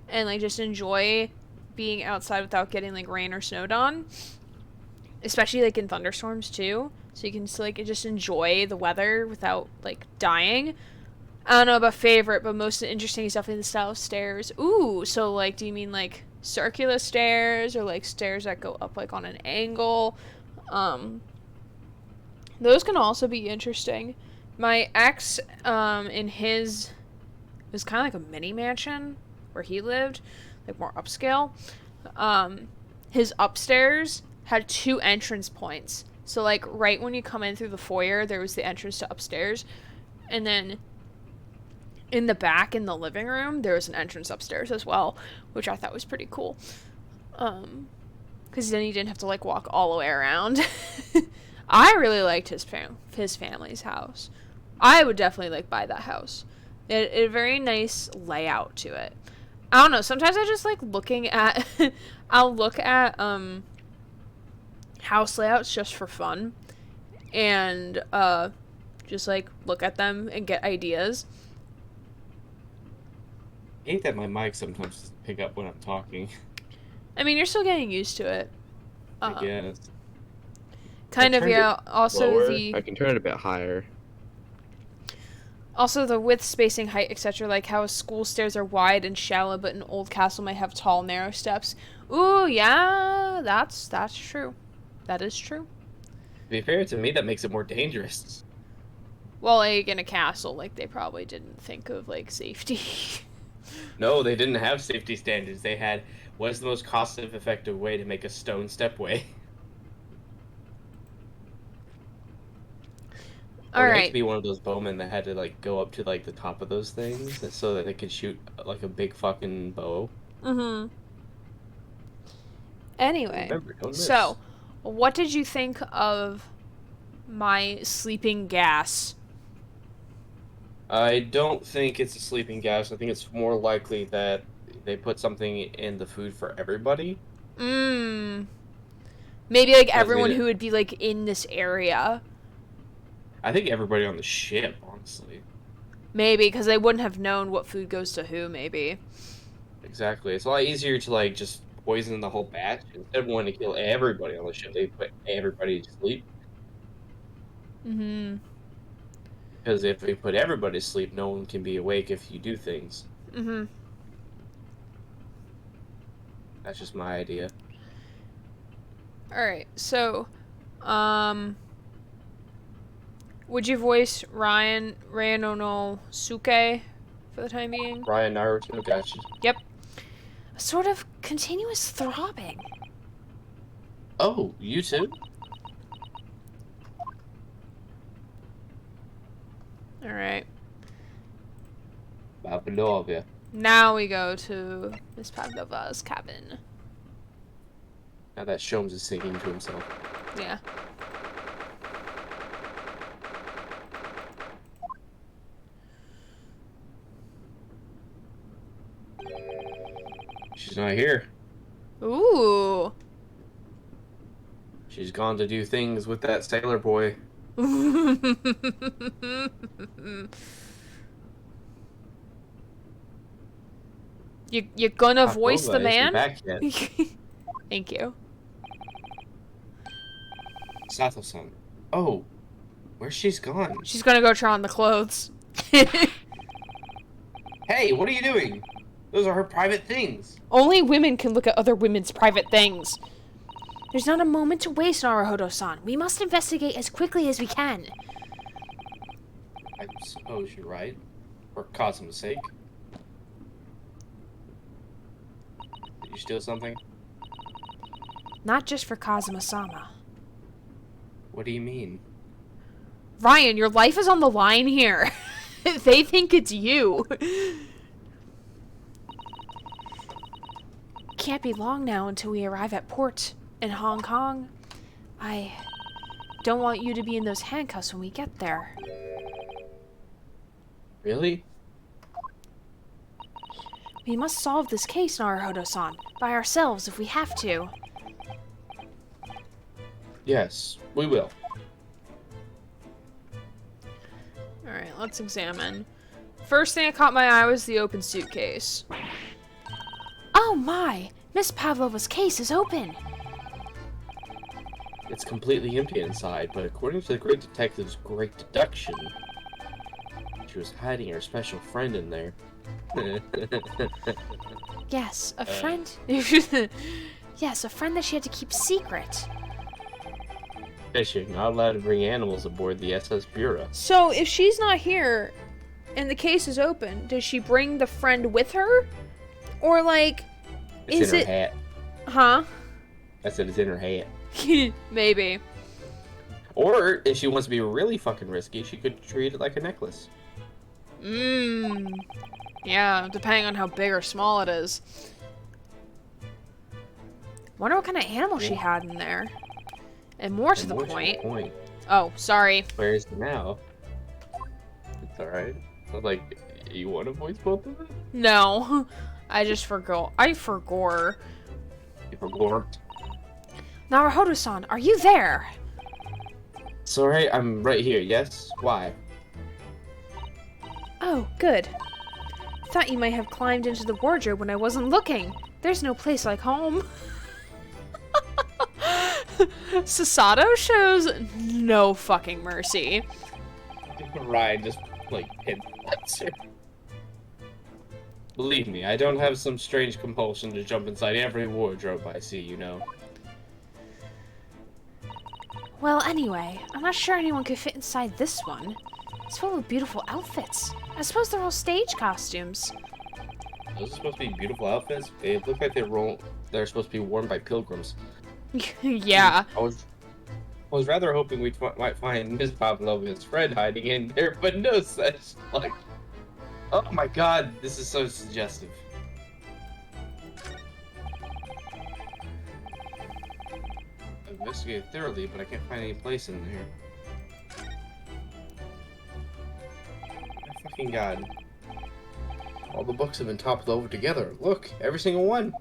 and like just enjoy being outside without getting like rain or snowed on, especially like in thunderstorms too, so you can still like just enjoy the weather without like dying. I don't know about favorite, but most interesting is definitely the style of stairs. Ooh, so, like, do you mean, like, circular stairs or, like, stairs that go up, like, on an angle? Those can also be interesting. My ex, in his, it was kind of like a mini mansion where he lived, like, more upscale. his upstairs had 2 entrance points. So, like, right when you come in through the foyer, there was the entrance to upstairs. And then in the back, in the living room, there was an entrance upstairs as well, which I thought was pretty cool. Because then you didn't have to, like, walk all the way around. I really liked his family's house. I would definitely, like, buy that house. It a very nice layout to it. I don't know, sometimes I just like looking at I'll look at house layouts just for fun and just like look at them and get ideas. I hate that my mic sometimes doesn't pick up when I'm talking. I mean, you're still getting used to it. I guess. Kind of, yeah. Also Lower. the I can turn it a bit higher. Also the width, spacing, height, etc. Like how school stairs are wide and shallow, but an old castle might have tall, narrow steps. Ooh, yeah, that's true. That is true. To be fair, to me, that makes it more dangerous. Well, like in a castle, like they probably didn't think of like safety. No, they didn't have safety standards. They had, what's the most cost-effective way to make a stone stepway? All Or right. to be one of those bowmen that had to like go up to like the top of those things so that they could shoot like a big fucking bow. Mm-hmm. Anyway, Remember, don't miss. so what did you think of my sleeping gas? I don't think it's a sleeping gas. I think it's more likely that they put something in the food for everybody. Maybe like everyone who would be like in this area. I think everybody on the ship, honestly. Maybe, because they wouldn't have known what food goes to who, maybe. Exactly. It's a lot easier to like just poison the whole batch instead of wanting to kill everybody on the ship. They put everybody to sleep. Mm-hmm. Because if we put everybody to sleep, no one can be awake if you do things. Mm-hmm. That's just my idea. Alright, so, would you voice Ryan Ryanosuke for the time being? Ryan Naruto, gotcha. Yep. A sort of continuous throbbing. Oh, you too? Alright. Babelovia. Now we go to Miss Pavlova's cabin. Now that Sholmes is singing to himself. Yeah. She's not here. Ooh. She's gone to do things with that sailor boy. You're gonna Pavlova voice the isn't man? back yet. Thank you. Sato-san. Oh, where she's gone? She's gonna go try on the clothes. Hey, what are you doing? Those are her private things. Only women can look at other women's private things. There's not a moment to waste, Naruhodo-san. We must investigate as quickly as we can. I suppose you're right. For Kazuma's sake. Did you steal something? Not just for Kazuma-sama. What do you mean? Ryan, your life is on the line here. They think it's you. Can't be long now until we arrive at port in Hong Kong. I don't want you to be in those handcuffs when we get there. Really? We must solve this case, Naruhodo-san, by ourselves if we have to. Yes, we will. Alright, let's examine. First thing that caught my eye was the open suitcase. Oh my! Miss Pavlova's case is open! It's completely empty inside, but according to the great detective's great deduction, she was hiding her special friend in there. Yes, a friend. Yes, a friend that she had to keep secret. Fishing, not allowed to bring animals aboard the SS Bureau. So, if she's not here and the case is open, does she bring the friend with her? Or, like, It's is in her it. hat. Huh? I said it's in her hat. Maybe. Or, if she wants to be really fucking risky, she could treat it like a necklace. Mmm. Yeah, depending on how big or small it is. Wonder what kind of animal she had in there. And more to the point. Oh, sorry. Where is it now? It's alright. Like, you want to voice both of them? No. I just forgot. I forgot. You forgot? Naruhodo-san, are you there? Sorry, I'm right here, yes? Why? Oh, good. Thought you might have climbed into the wardrobe when I wasn't looking. There's no place like home. Sasato shows no fucking mercy. Ryan just, like, pinpoints her. Believe me, I don't have some strange compulsion to jump inside every wardrobe I see, you know. Well, anyway, I'm not sure anyone could fit inside this one. It's full of beautiful outfits. I suppose they're all stage costumes. Those are supposed to be beautiful outfits? They look like they're supposed to be worn by pilgrims. Yeah. I was rather hoping we might find Miss Pavlova's friend hiding in there, but no such luck. Oh my god, this is so suggestive. I investigated thoroughly, but I can't find any place in there. My fucking god. All the books have been toppled over together. Look, every single one.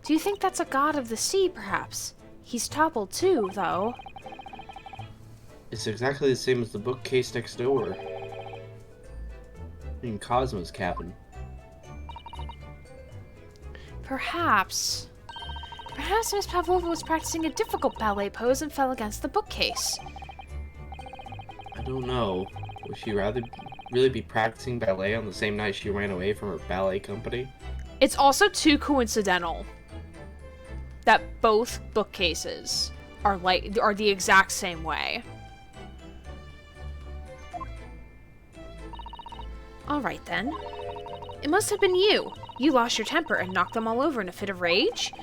Do you think that's a god of the sea, perhaps? He's toppled too, though. It's exactly the same as the bookcase next door. In Cosmo's cabin. Perhaps Miss Pavlova was practicing a difficult ballet pose and fell against the bookcase. I don't know. Would she rather really be practicing ballet on the same night she ran away from her ballet company? It's also too coincidental that both bookcases are the exact same way. Alright then. It must have been you. You lost your temper and knocked them all over in a fit of rage?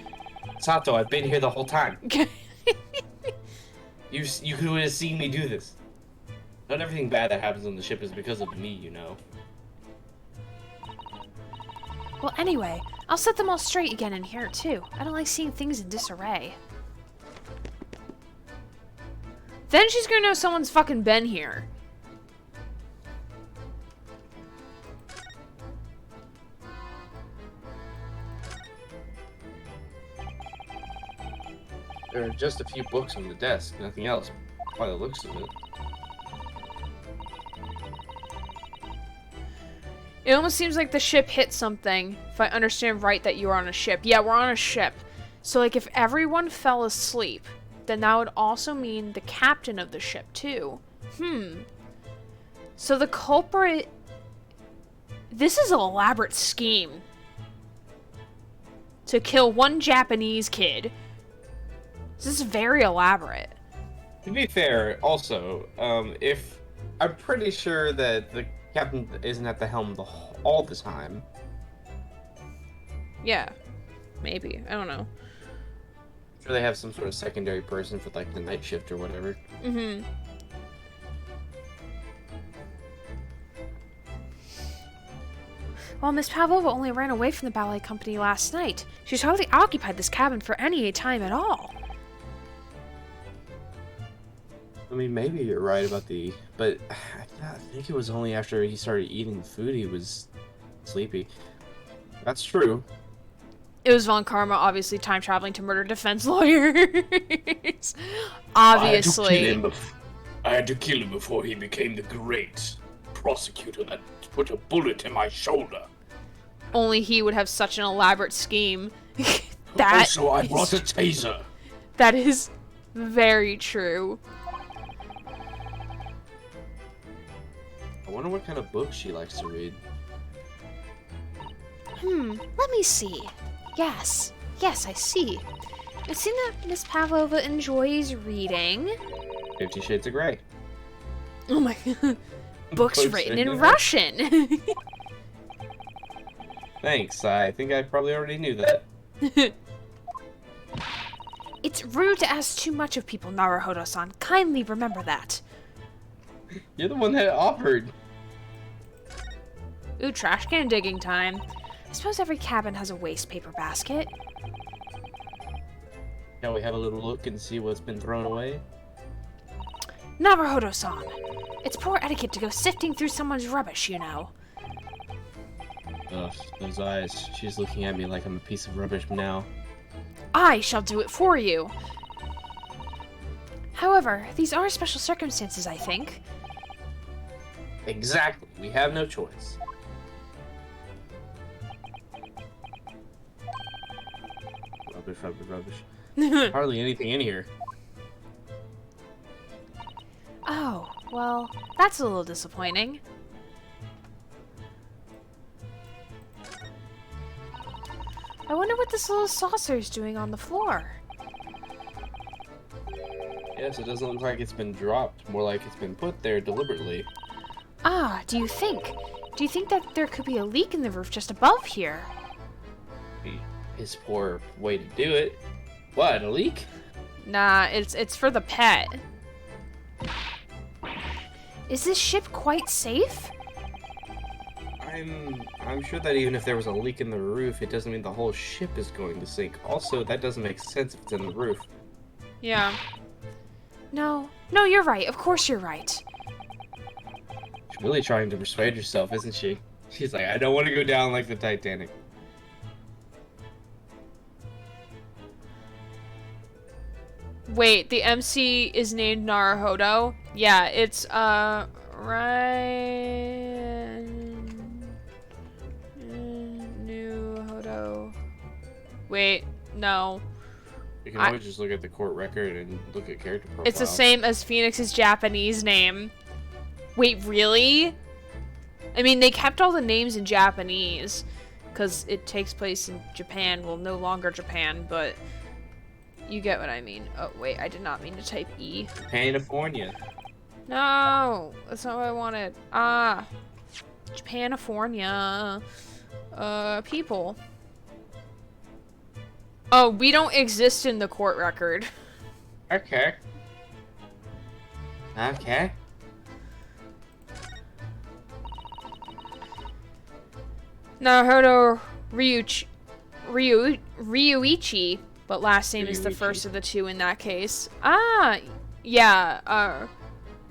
Sato, I've been here the whole time. You could have seen me do this. Not everything bad that happens on the ship is because of me, you know. Well, anyway, I'll set them all straight again in here, too. I don't like seeing things in disarray. Then she's gonna know someone's fucking been here. There are just a few books on the desk, nothing else, by the looks of it. It almost seems like the ship hit something, if I understand right that you are on a ship. Yeah, we're on a ship. So, like, if everyone fell asleep, then that would also mean the captain of the ship, too. So the culprit... This is an elaborate scheme. To kill one Japanese kid. This is very elaborate. To be fair, also, if... I'm pretty sure that the captain isn't at the helm all the time. Yeah. Maybe. I don't know. I'm sure they have some sort of secondary person for, like, the night shift or whatever. Mm-hmm. Well, Miss Pavlova only ran away from the ballet company last night. She's hardly occupied this cabin for any time at all. I mean, maybe you're right about but I think it was only after he started eating the food he was sleepy. That's true. It was Von Karma, obviously time-traveling to murder defense lawyers. Obviously. I had to kill him before he became the great prosecutor that put a bullet in my shoulder. Only he would have such an elaborate scheme. Also, I brought a taser. That is very true. I wonder what kind of books she likes to read. Let me see. Yes, I see. It seems that Miss Pavlova enjoys reading. 50 Shades of Grey. Oh my god. Books written in Russian. Thanks. I think I probably already knew that. It's rude to ask too much of people, Naruhodo-san. Kindly remember that. You're the one that offered. Ooh, trash can digging time. I suppose every cabin has a waste paper basket. Shall we have a little look and see what's been thrown away? Naruhodo-san. It's poor etiquette to go sifting through someone's rubbish, you know. Ugh, those eyes. She's looking at me like I'm a piece of rubbish now. I shall do it for you. However, these are special circumstances, I think. Exactly. We have no choice. Rubbish, rubbish, rubbish. Hardly anything in here. Oh, well, that's a little disappointing. I wonder what this little saucer's doing on the floor. Yes, it doesn't look like it's been dropped. More like it's been put there deliberately. Ah, do you think that there could be a leak in the roof just above here? His poor way to do it. What, a leak? Nah, it's for the pet. Is this ship quite safe? I'm sure that even if there was a leak in the roof, it doesn't mean the whole ship is going to sink. Also, that doesn't make sense if it's in the roof. Yeah. No, you're right. Of course you're right. She's really trying to persuade herself, isn't she? She's like, I don't want to go down like the Titanic. Wait, the MC is named Naruhodo? Yeah, it's, Naruhodo. Wait, no. You can always just look at the court record and look at character profiles. It's the same as Phoenix's Japanese name. Wait, really? I mean, they kept all the names in Japanese, because it takes place in Japan. Well, no longer Japan, but you get what I mean. Oh, wait, I did not mean to type E. Japanifornia. No, that's not what I wanted. Ah, Japanifornia. People. Oh, we don't exist in the court record. Okay. Okay. Naruhodo Ryuichi, but last name is the first of the two in that case. Ah, yeah,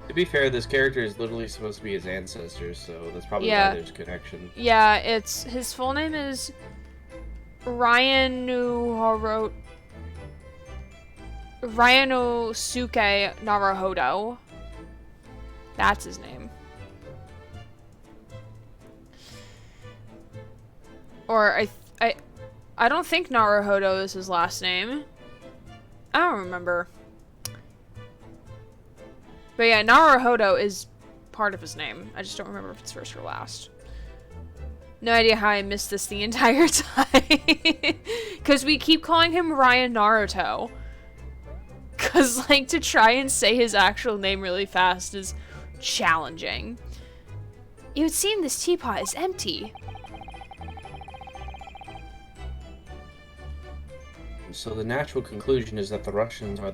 To be fair, this character is literally supposed to be his ancestors, so that's probably Yeah. why there's a connection. yeah, his full name is Ryanosuke Naruhodo. That's his name. Or I don't think Naruhodo is his last name. I don't remember. But yeah, Naruhodo is part of his name. I just don't remember if it's first or last. No idea how I missed this the entire time. Because we keep calling him Ryan Naruto. Because, like, to try and say his actual name really fast is challenging. It would seem this teapot is empty. So the natural conclusion is that the Russians are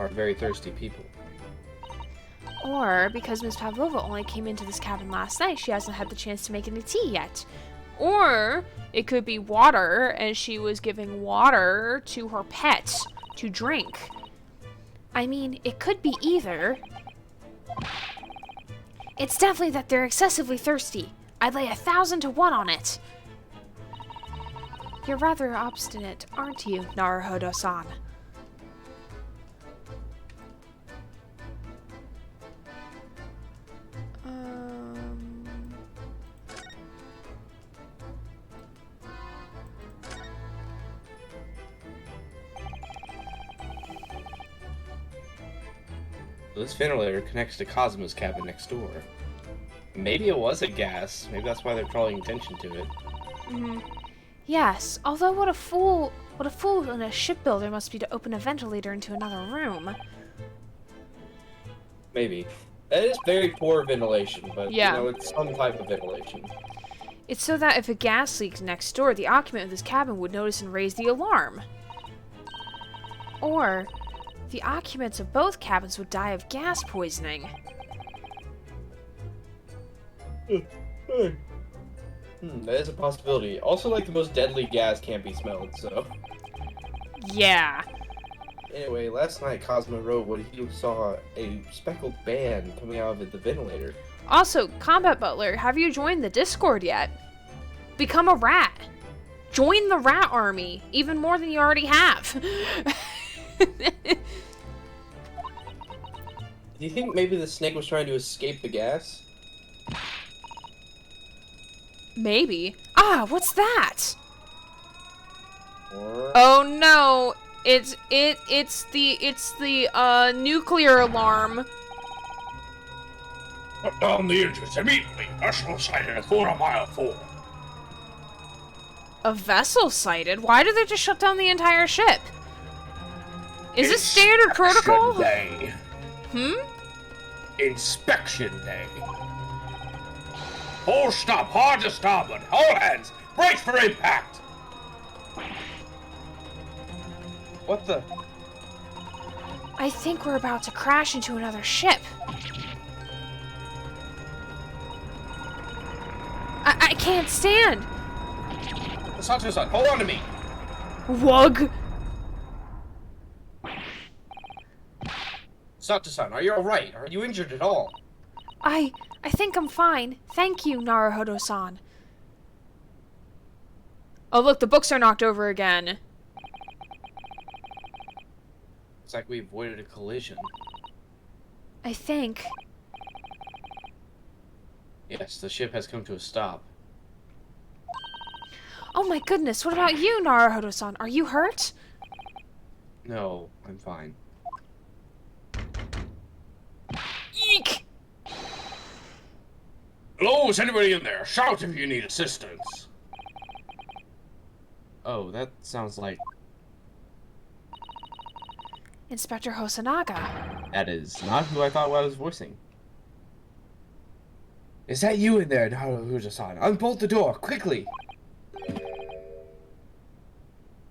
very thirsty people. Or because Miss Pavlova only came into this cabin last night, she hasn't had the chance to make any tea yet. Or it could be water, and she was giving water to her pet to drink. I mean, it could be either. It's definitely that they're excessively thirsty. I'd lay 1,000 to 1 on it. You're rather obstinate, aren't you, Naruhodo-san? This ventilator connects to Cosmo's cabin next door. Maybe it was a gas. Maybe that's why they're calling attention to it. Yes, although what a fool and a shipbuilder must be to open a ventilator into another room. Maybe. That is very poor ventilation, but Yeah. you know, it's some type of ventilation. It's so that if a gas leaks next door, the occupant of this cabin would notice and raise the alarm. Or, the occupants of both cabins would die of gas poisoning. That is a possibility. Also, like, the most deadly gas can't be smelled, so... Yeah. Anyway, last night Cosmo wrote what he saw a speckled band coming out of the ventilator. Also, Combat Butler, have you joined the Discord yet? Become a rat. Join the rat army, even more than you already have. Do you think maybe the snake was trying to escape the gas? Maybe. Ah, what's that? Or... Oh no. It's the nuclear alarm. Shut down the engines immediately. Vessel sighted a quarter-mile forward. A vessel sighted? Why did they just shut down the entire ship? Is this standard protocol? Day. Hmm? Inspection day. Full stop, hard to starboard. All hands, brace for impact. What the? I think we're about to crash into another ship. I can't stand. Sato-san, hold on to me. Wug. Sato-san, are you alright? Are you injured at all? I think I'm fine. Thank you, Naruhodo-san. Oh look, the books are knocked over again. It's like we avoided a collision. I think. Yes, the ship has come to a stop. Oh my goodness, what about you, Naruhodo-san? Are you hurt? No, I'm fine. Eek! Hello, is anybody in there? Shout if you need assistance. Oh, that sounds like... Inspector Hosanaga. That is not who I thought I was voicing. Is that you in there, Naruhodo-san? Unbolt the door, quickly!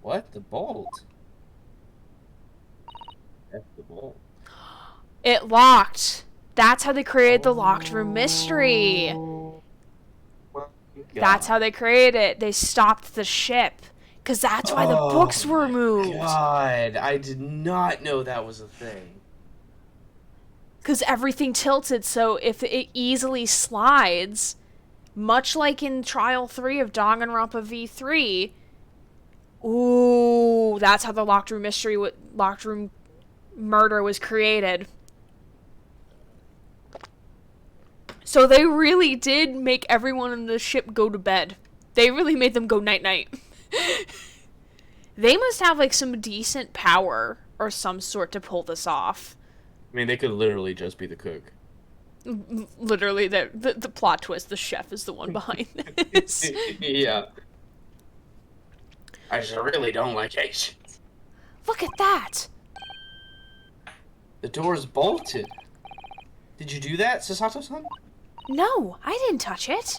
What? The bolt? That's the bolt. It locked. That's how they created the locked room mystery. That's how they created it. They stopped the ship. Because that's why the books were moved. God, I did not know that was a thing. Because everything tilted, so if it easily slides, much like in Trial 3 of Danganronpa V3, ooh, that's how the locked room mystery, locked room murder was created. So they really did make everyone in the ship go to bed. They really made them go night-night. They must have, like, some decent power or some sort to pull this off. I mean, they could literally just be the cook. Literally, the plot twist, the chef is the one behind this. Yeah. I just really don't like Asians. Look at that! The door's bolted. Did you do that, Sasato-san? No, I didn't touch it.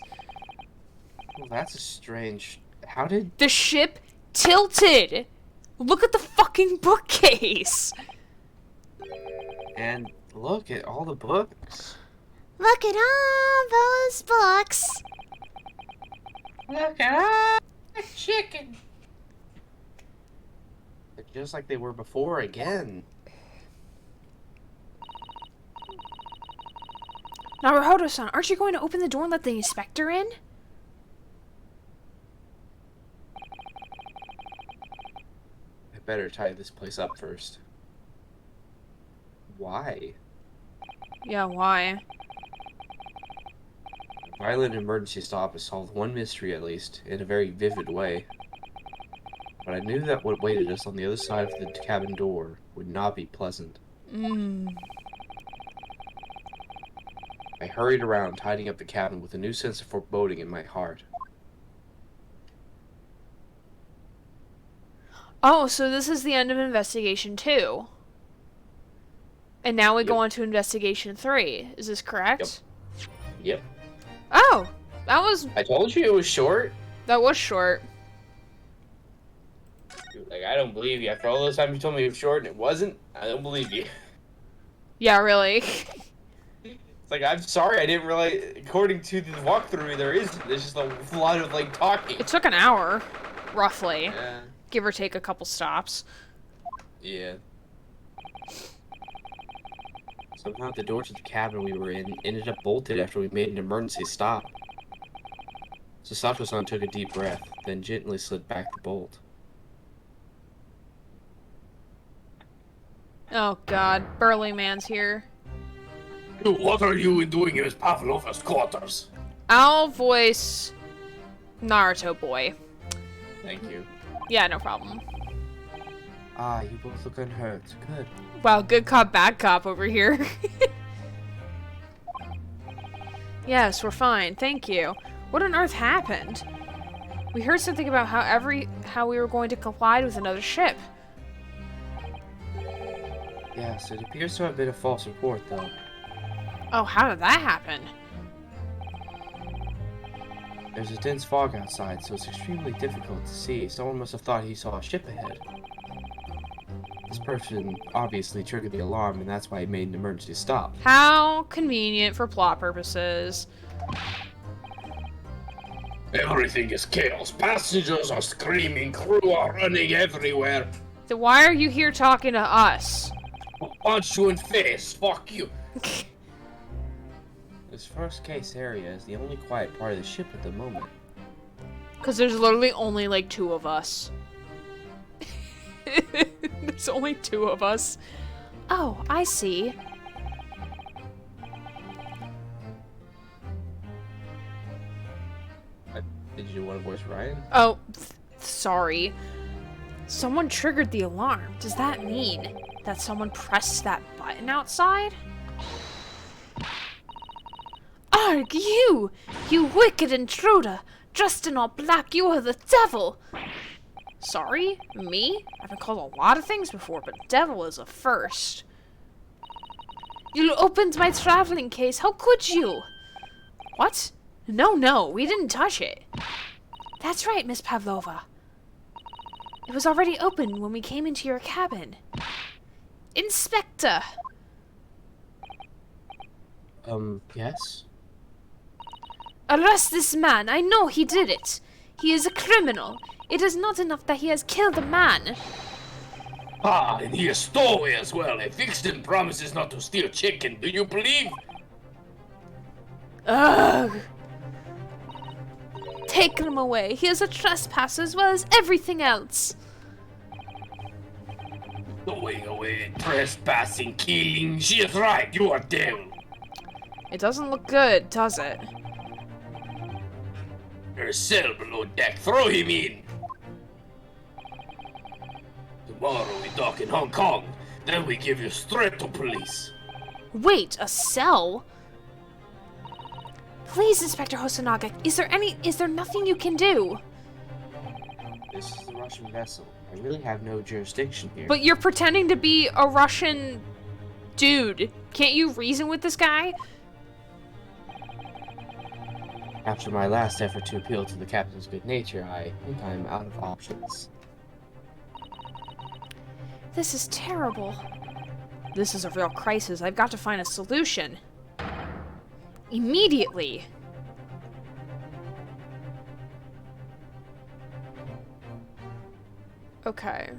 Well, that's a strange... How did... The ship tilted! Look at the fucking bookcase! And look at all the books. Look at all those books. Look at all the chicken. They're just like they were before again. Naruhodo-san, aren't you going to open the door and let the inspector in? I better tie this place up first. Why? Yeah, why? A violent emergency stop has solved one mystery at least, in a very vivid way. But I knew that what waited us on the other side of the cabin door would not be pleasant. I hurried around, tidying up the cabin with a new sense of foreboding in my heart. Oh, so this is the end of Investigation 2. And now we go Yep. on to Investigation 3. Is this correct? Yep. Oh! That was I told you it was short. short. Dude, like, I don't believe you. After all those times you told me it was short and it wasn't, I don't believe you. Yeah, really. It's like, I'm sorry, I didn't realize, according to the walkthrough, there's just a lot of, like, talking. It took an hour, roughly. Yeah. Give or take a couple stops. Yeah. Somehow the door to the cabin we were in ended up bolted after we made an emergency stop. So Sato-san took a deep breath, then gently slid back the bolt. Oh god, Burly Man's here. What are you doing in Pavlova's quarters? I'll voice Naruto boy. Thank you. Yeah, no problem. Ah, you both look unhurt. Good. Wow, good cop, bad cop over here. Yes, we're fine. Thank you. What on earth happened? We heard something about how we were going to collide with another ship. Yes, it appears to have been a false report, though. Oh, how did that happen? There's a dense fog outside, so it's extremely difficult to see. Someone must have thought he saw a ship ahead. This person obviously triggered the alarm, and that's why he made an emergency stop. How convenient for plot purposes. Everything is chaos. Passengers are screaming, crew are running everywhere. Then why are you here talking to us? I'll punch you in face. Fuck you. This first case area is the only quiet part of the ship at the moment. Because there's literally only like 2 of us. There's only 2 of us. Oh, I see. Did you want to voice Ryan? Oh, sorry. Someone triggered the alarm. Does that mean that someone pressed that button outside? Arg, you! You wicked intruder! Dressed in all black, you are the devil! Sorry? Me? I've been called a lot of things before, but devil is a first. You opened my traveling case. How could you? What? No, we didn't touch it. That's right, Miss Pavlova. It was already open when we came into your cabin. Inspector! Yes? Arrest this man. I know he did it. He is a criminal. It is not enough that he has killed a man. Ah, and he is stowaway as well. A vixen promises not to steal chicken. Do you believe? Ugh. Take him away. He is a trespasser as well as everything else. Away, trespassing, killing. She is right. You are devil. It doesn't look good, does it? There's a cell below deck. Throw him in. Tomorrow we dock in Hong Kong. Then we give you straight to police. Wait, a cell? Please, Inspector Hosonaga, is there nothing you can do? This is the Russian vessel. I really have no jurisdiction here. But you're pretending to be a Russian dude. Can't you reason with this guy? After my last effort to appeal to the captain's good nature, I think I'm out of options. This is terrible. This is a real crisis. I've got to find a solution. Immediately. Okay.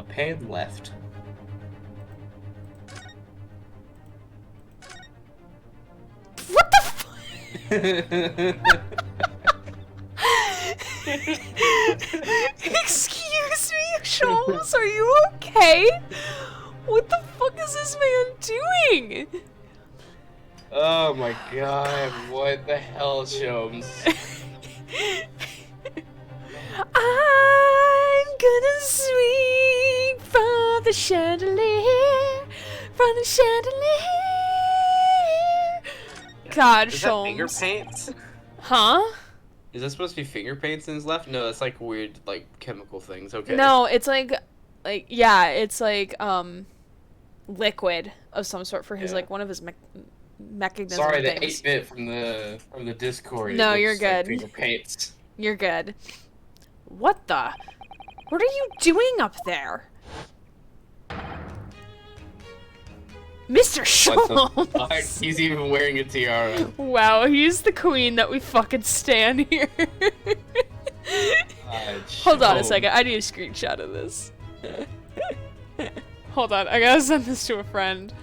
Pan left. What the fuck? Excuse me, Sholmes, are you okay? What the fuck is this man doing? Oh my god, what the hell, Shomes? I'm gonna swing from the chandelier, from the chandelier. God, Is that finger Sholmes. paints? Huh? Is that supposed to be finger paints in his left? No, that's like weird, like, chemical things. Okay. No, it's yeah, it's like liquid of some sort for his Yeah. like one of his mechanism Sorry, the things. 8-bit from the Discord. No, it you're looks like good. finger paints. You're good. What the? What are you doing up there? Mr. What the fuck? Schultz! He's even wearing a tiara. Wow, he's the queen that we fucking stand here. Hold on a second, I need a screenshot of this. Hold on, I gotta send this to a friend.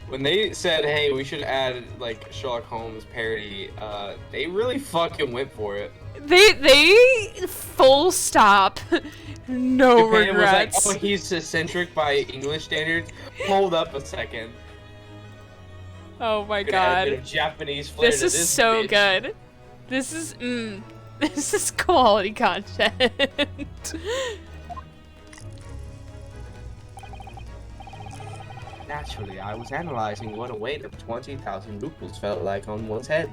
When they said, hey, we should add, like, Sherlock Holmes parody, they really fucking went for it. They full stop. No Japan regrets. was like, oh, he's eccentric by English standards. Hold up a second. Oh my Gonna add a bit god. of Japanese flair This to is so bitch. good. This is this is quality content. Naturally, I was analyzing what a weight of 20,000 rupees felt like on one's head.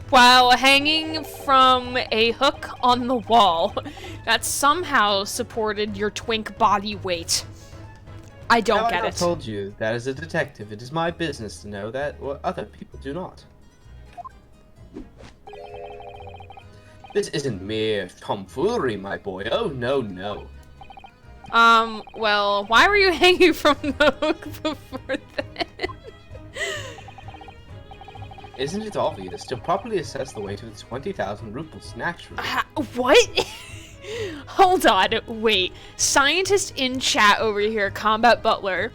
While hanging from a hook on the wall that somehow supported your twink body weight. I don't Now, get I it. told you that as a detective, it is my business to know that what other people do not. This isn't mere tomfoolery, my boy. Oh, no, no. Well, why were you hanging from the hook before then? Isn't it obvious? To properly assess the weight of 20,000 rupees, naturally. What? Hold on, wait. Scientist in chat over here, Combat Butler.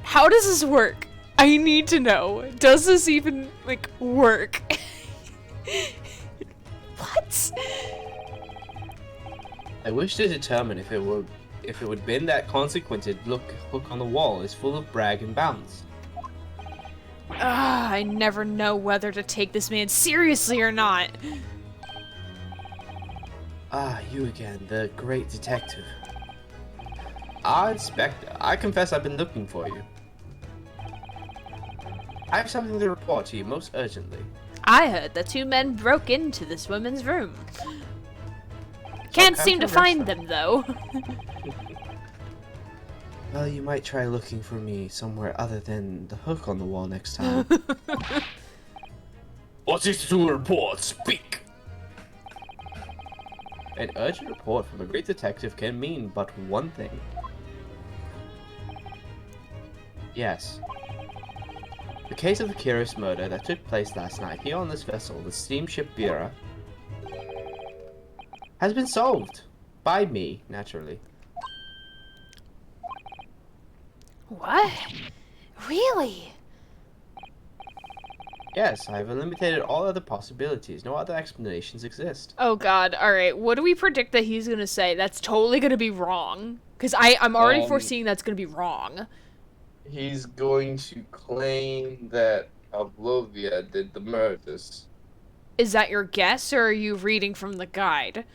How does this work? I need to know. Does this even, like, work? What? I wish to determine if it would bend that consequented hook on the wall is full of brag and bounce. I never know whether to take this man seriously or not. Ah, you again, the great detective. Ah, Inspector, I confess I've been looking for you. I have something to report to you most urgently. I heard that two men broke into this woman's room. Can't seem to find them, though. Well, you might try looking for me somewhere other than the hook on the wall next time. What is to report? Speak! An urgent report from a great detective can mean but one thing. Yes. The case of the curious murder that took place last night here on this vessel, the steamship Bira, has been solved. By me, naturally. What? Really? Yes, I have eliminated all other possibilities. No other explanations exist. Oh god, alright, what do we predict that he's gonna say? That's totally gonna be wrong. Because I'm already foreseeing that's gonna be wrong. He's going to claim that Pavlovia did the murders. Is that your guess, or are you reading from the guide?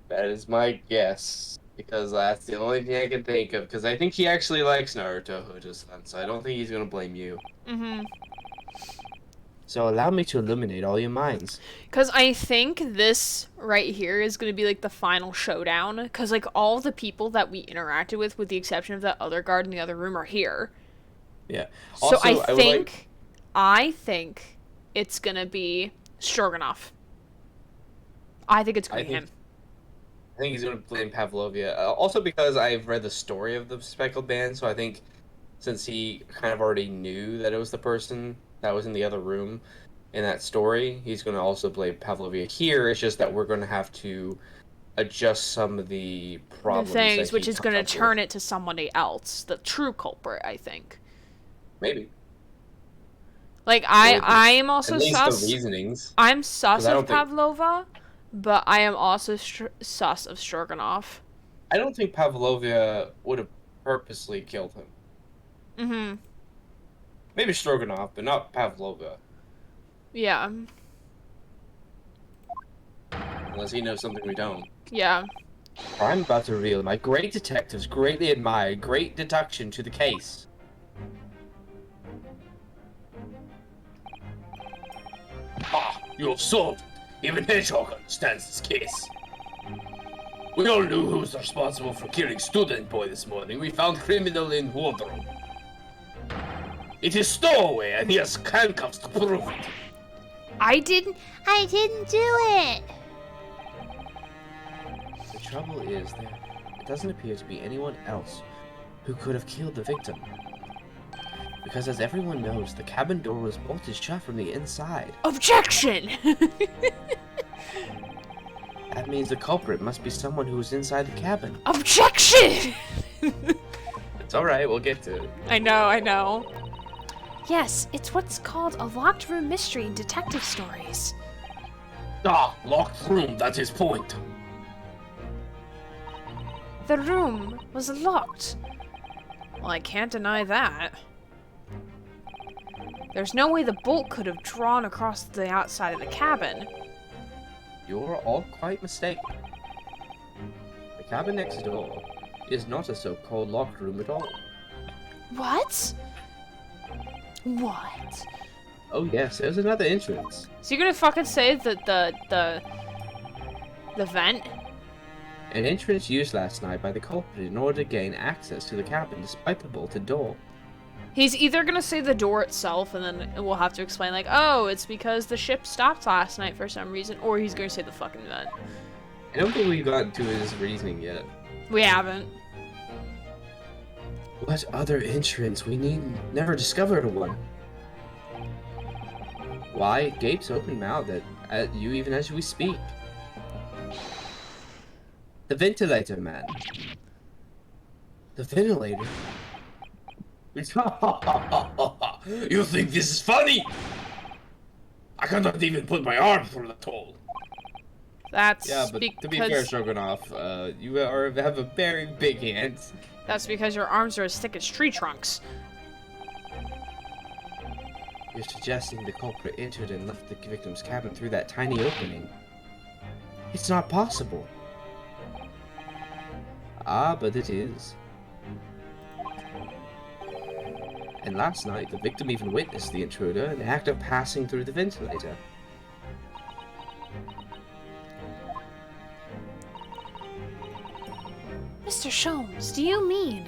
That is my guess. Because that's the only thing I can think of. Because I think he actually likes Naruto Hojo-san, so I don't think he's gonna blame you. Mm-hmm. So allow me to illuminate all your minds. Because I think this right here is going to be, like, the final showdown. Because, like, all the people that we interacted with the exception of that other guard in the other room, are here. Yeah. So Also, I think it's going to be Stroganoff. I think it's going to be him. I think he's gonna blame Pavlovia. Also because I've read the story of the Speckled Band, so I think since he kind of already knew that it was the person that was in the other room in that story, he's gonna also blame Pavlovia here. It's just that we're gonna have to adjust some of the problems. Things, which is going to turn it to somebody else, the true culprit, I think. Maybe. Like, I am also At least sus. the reasonings. I'm sus I of don't think- Pavlova, but I am also sus of Stroganoff. I don't think Pavlovia would have purposely killed him. Mm-hmm. Maybe Stroganoff, but not Pavlova. Yeah. Unless he knows something we don't. Yeah. I'm about to reveal my great detective's greatly admired great deduction to the case. Ah, you have solved it. Even Hedgehog understands this case. We all knew who was responsible for killing Student Boy this morning. We found criminal in wardrobe. It is stowaway, and he has handcuffs to prove it. I didn't do it. The trouble is, there it doesn't appear to be anyone else who could have killed the victim. Because as everyone knows, the cabin door was bolted shut from the inside. Objection! That means the culprit must be someone who was inside the cabin. Objection! It's alright, we'll get to it. I know. Yes, it's what's called a locked room mystery in detective stories. Ah, locked room, that's his point. The room was locked. Well, I can't deny that. There's no way the bolt could have drawn across the outside of the cabin. You're all quite mistaken. The cabin next door is not a so-called locked room at all. What? What? Oh yes, there's another entrance. So you're gonna fucking say that the vent? An entrance used last night by the culprit in order to gain access to the cabin despite the bolted door. He's either gonna say the door itself, and then we'll have to explain, like, oh, it's because the ship stopped last night for some reason, or he's gonna say the fucking vent. I don't think we've gotten to his reasoning yet. We haven't. What other entrance? We never discovered one. Why? Gabe's open mouth at you even as we speak. The ventilator, man. The ventilator? You think this is funny? I cannot even put my arm through the hole. That's Yeah, but to be fair, Stroganoff, you have a very big hand. That's because your arms are as thick as tree trunks. You're suggesting the culprit entered and left the victim's cabin through that tiny opening. It's not possible. Ah, but it is. And last night, the victim even witnessed the intruder in the act of passing through the ventilator. Mr. Sholmes, do you mean?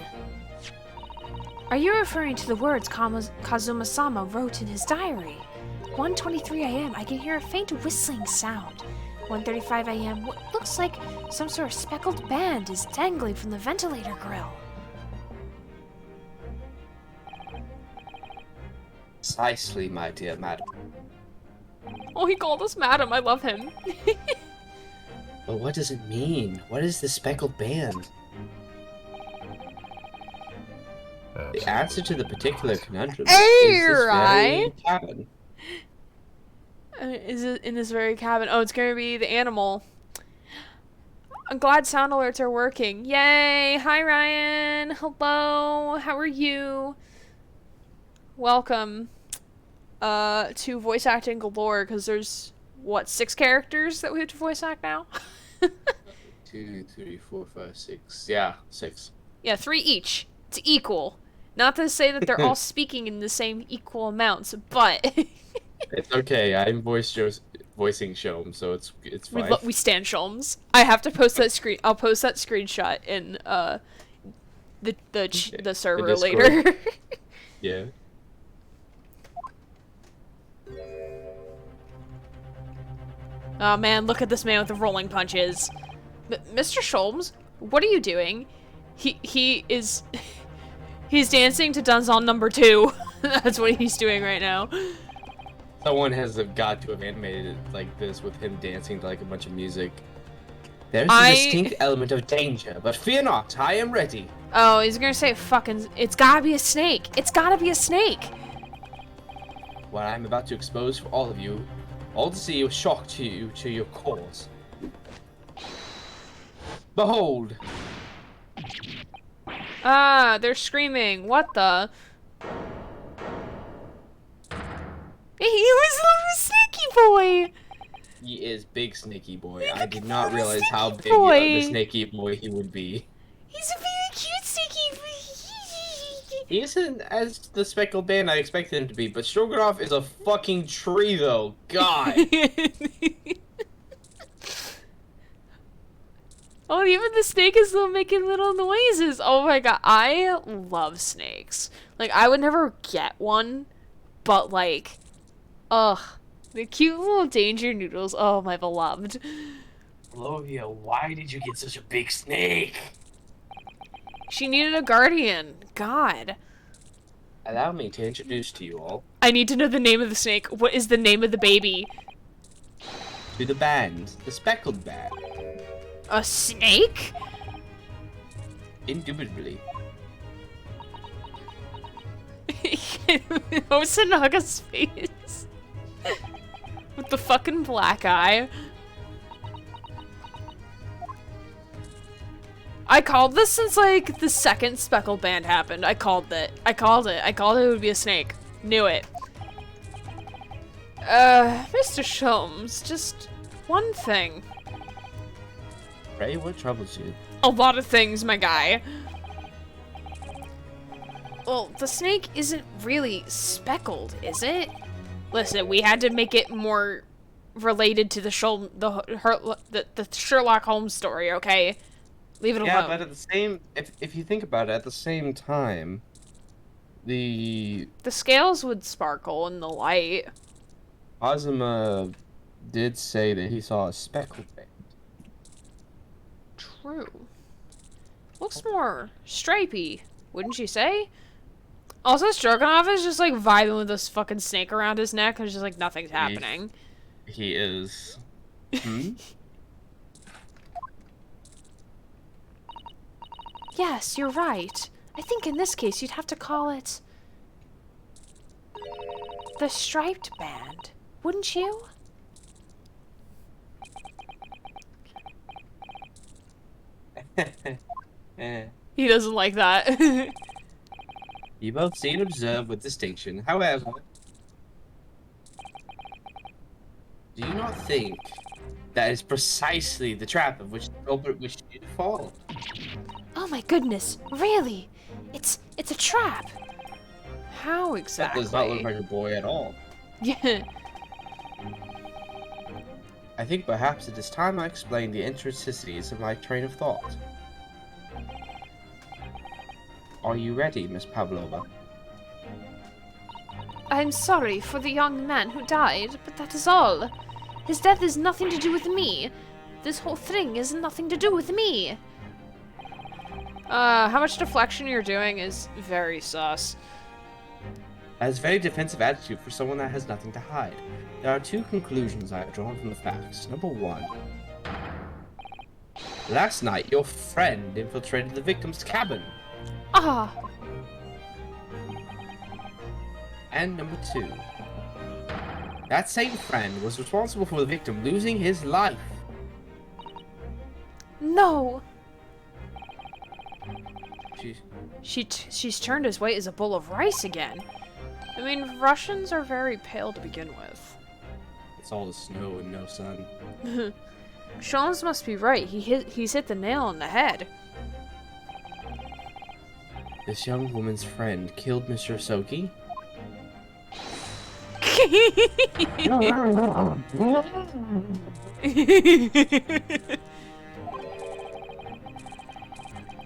Are you referring to the words Kazuma-sama wrote in his diary? 1:23 a.m. I can hear a faint whistling sound. 1:35 a.m. What looks like some sort of speckled band is dangling from the ventilator grill. Precisely, my dear madam. Oh, he called us madam. I love him. But what does it mean? What is this speckled band? The answer to the particular conundrum is this very right. cabin. Is it in this very cabin? Oh, it's gonna be the animal. I'm glad sound alerts are working. Yay! Hi, Ryan. Hello. How are you? Welcome to voice acting galore, because there's, what, 6 characters that we have to voice act now? 2, 3, 4, 5, 6. Yeah, 6. Yeah, 3 each. It's equal. Not to say that they're all speaking in the same equal amounts, but... It's okay. I'm voicing Shom, so it's fine. we stand Sholmes. I have to post that screen. I'll post that screenshot in the server Discord. later. Yeah. Oh man, look at this man with the rolling punches. Mr. Sholmes, what are you doing? He is he's dancing to Dunzon number 2. That's what he's doing right now. Someone has got to have animated it like this with him dancing to like a bunch of music. There's a distinct element of danger, but fear not, I am ready. Oh, he's gonna say fucking, it's gotta be a snake. It's gotta be a snake. What I'm about to expose for all of you, all to see, was shock to you, to your cause. Behold! Ah, they're screaming. What the? He was a snaky boy. He is big snaky boy. Look I at did the not little realize how snaky big boy. the snaky boy he would be. He's a very cute snaky boy. He isn't as the speckled band I expected him to be, but Stroganoff is a fucking tree though. God. Oh, even the snake is still making little noises. Oh my god, I love snakes. Like, I would never get one, but like, ugh, the cute little danger noodles. Oh, my beloved. Lovia, why did you get such a big snake? She needed a guardian. God. Allow me to introduce to you all I need to know the name of the snake. What is the name of the baby? to the band, the Speckled Band. A snake? Indubitably. Osanaga's face. With the fucking black eye. I called this since, like, the second Speckled Band happened. I called it. I called it it would be a snake. Knew it. Mr. Sholmes, just one thing. Ray, what troubles you? A lot of things, my guy. Well, the snake isn't really speckled, is it? Listen, we had to make it more related to the Sherlock Holmes story, okay? Leave it alone. Yeah, but at the same, if you think about it, at the same time, the scales would sparkle in the light. Azuma did say that he saw a speckled band. True. Looks more stripy, wouldn't you say? Also, Stroganoff is just like vibing with this fucking snake around his neck, and it's just like nothing's happening. He is. Hmm? Yes, you're right. I think in this case you'd have to call it the Striped Band, wouldn't you? He doesn't like that. You both see and observe with distinction. However, do you not think that is precisely the trap of which the culprit wished you to fall? Oh my goodness, really? It's a trap. How That exactly? does not look like a boy at all. Yeah. I think perhaps it is time I explain the intricacies of my train of thought. Are you ready, Miss Pavlova? I'm sorry for the young man who died, but that is all. His death has nothing to do with me. This whole thing has nothing to do with me. How much deflection you're doing is very sus. That is a very defensive attitude for someone that has nothing to hide. There are two conclusions I have drawn from the facts. Number one. Last night, your friend infiltrated the victim's cabin. Ah, And number two. That same friend was responsible for the victim losing his life. no. She's turned as white as a bowl of rice again. I mean, Russians are very pale to begin with. It's all the snow and no sun. Sholmes must be right. He's hit the nail on the head. This young woman's friend killed Mr. Soki?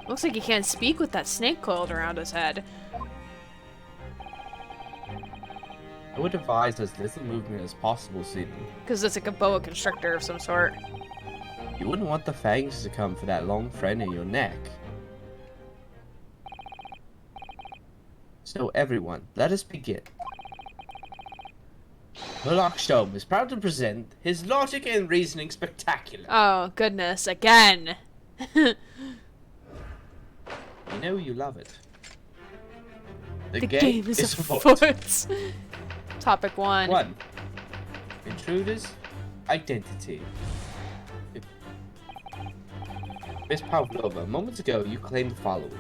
Looks like he can't speak with that snake coiled around his head. I would advise as little movement as possible, Stephen. Because it's like a boa constrictor of some sort. You wouldn't want the fangs to come for that long friend in your neck. So everyone, let us begin. Sherlock Holmes is proud to present his logic and reasoning spectacular. Oh, goodness, again. You know you love it. The game is afoot. Topic 1. 1. Intruder's identity. Miss Pavlova, moments ago you claimed the following.